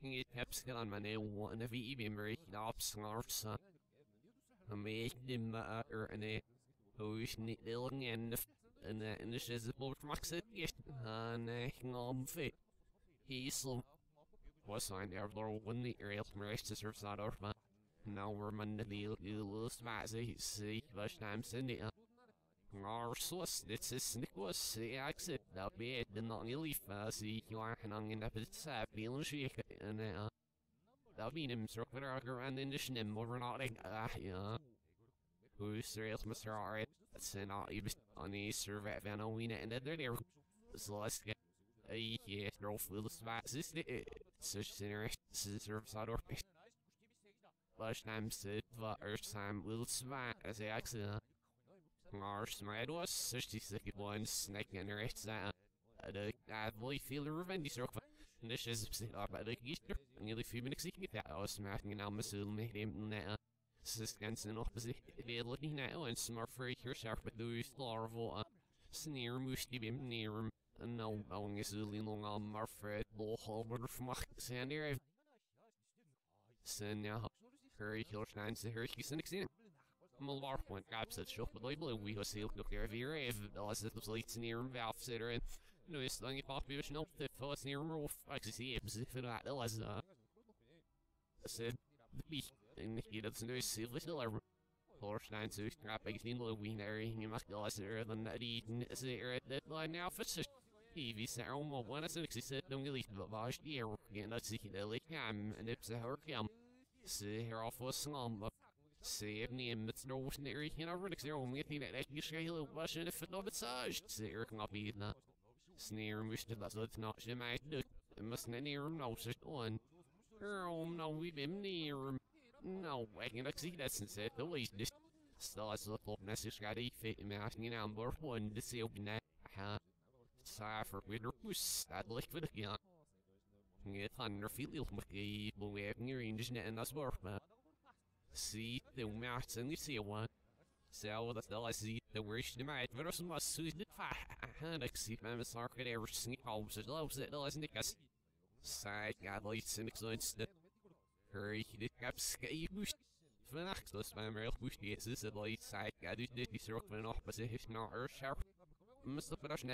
he kept skill on my name one of even very up snarfs I made him or an a who's neat little end and this is a boat max it and fit he's so was signed there for when the rail rest is not over but now we're man the little smazy see last time sending our source it's a snick was see exit that be it the not really see you are hanging in that it's feeling shake and that mean him circular around in the shin over not like yeah who's rails Mr. Alright that's not even on the survey van on we ended there so let's get yeah girl full of spots is it such center serve side or last time said first time little spot as a accident our smile was 66 one snake and the rest that I believe feel the revenge circle and this is up at the Easter nearly few minutes get that I was smashing and I'm assuming him now Siskansen opposite the looking now and smart free here sharp with those larval sneer musty bim near him and no knowing is really long on my Fred bull holder from Sandy Sen now hurry killer shines the hurry he's an extent Malar point caps at shop but label we was sealed look there here if the was late near him valve sitter and no it's long it pop vision up the first near roof I see if that was said the beast and he doesn't know see little ever horse nine so crap I seen the wing there you must go lesser than that eating is there at that line now for TV sound one as it said don't really the vash here again let's see the lake and it's a hurricane see here off was some see if name it's no ordinary you know really zero only thing that you say little wash if it not massage see here can be that snare wish that that's not she might do it must near no such one girl no we've been near no I can see that's instead the least this still as a little message got a fit in asking number one to see open that Cypher with her puss that liquid again. Get thunder feel with a boy near internet and that's worth man. See the maths and you see one. So that's all I see The worst of my virus must suit and exceed my market ever sneak homes as loves it doesn't it? Side got lights and excited. Hurry, the cap sky boost. Vannacht was my real boost. Yes, this is a light side. Got it, the stroke van opposite his not her sharp. Mr. Production.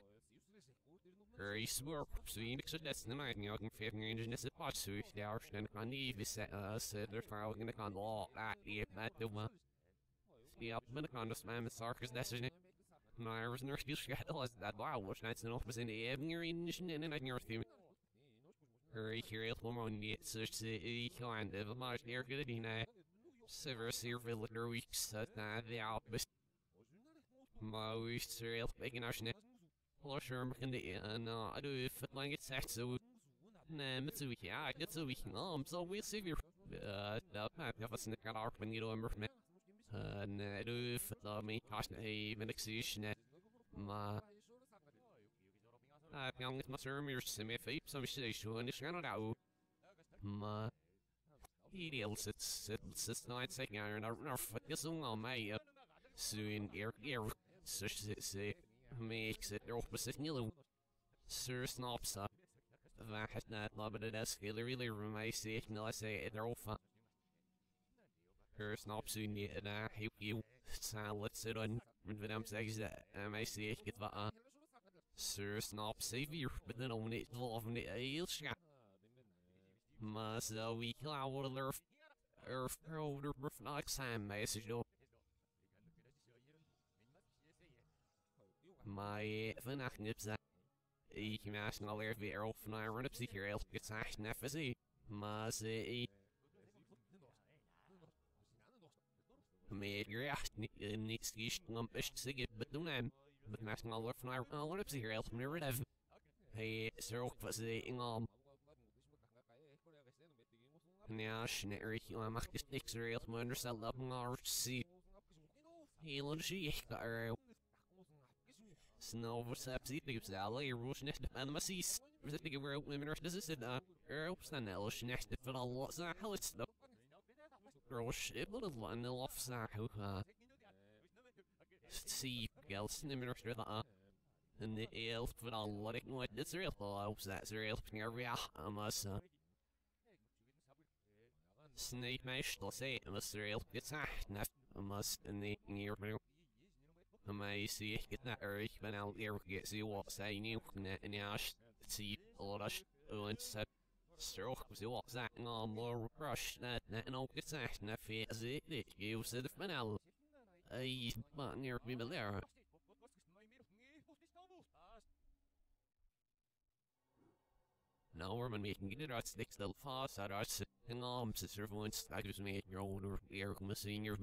Hurry, swirl. So you mix it, that's the night. You can fit range in this pot. So if they are stand on the set, said they're trying to con law. That, yeah, that the one. The up in the condos, man, the sarcas, that's it. My was nurse, you shadow as that wow, which nights and office in the evening, and I can theme. Hurry, here, it'll run yet, such the kind of a much near good enough. Sever villager weeks at the opposite. My weeks are making our snap. Lusher in the no, I do if it like it's so. Nah, Mitsuki, I get so we can so we'll see you. The path of a snick at our when you don't remember. Nah, do if it me cost even execution. Ma. I found my sermon, your semi fape, some say, so and it's gonna out. Ma. He else it's not second iron, our foot is on my soon air, such say, makes it opposite yellow. Sir Snops up. That had not loved it as really room I say, no, I say it, they're all fun. Her Snops soon yet, and I help you. So let's sit on, when I'm saying that, I say it, get that. Sir Snops save you, but then on it, loving it, I'll shot. Must we cloud earth older not time message though. My nips that can ask all their viral and I run up the here else gets ash nefzy. Must made your ass needs to lumpish to get but don't but national alert and I run up the here else never have. Hey, sir, what's the Now, Schneider, you make the sticks or else my understand up in our sea. He'll she got her. Snow was up, see, because I'll lay rush next and my seas. Was it big where women are this? Earl, stand there, next to fit all lots of hell it's the rush, it little one, the off sack, see, girls, the minister that. And the elf, but I'll let it know it's real. I hope that's real. I must. Snake mesh, let's say it must real. It's a must in the near blue. I may see get that early, but I'll ever get see what's I knew and now see a lot of once stroke was what's that and all more rush that and all gets that and if it's it you said the finale. I but near me there. Now we're making it out sticks the fast at us and sister once I was made your older air senior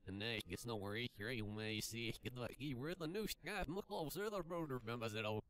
and they gets no worry here you may see get like you were the new guy much closer the brother members at all.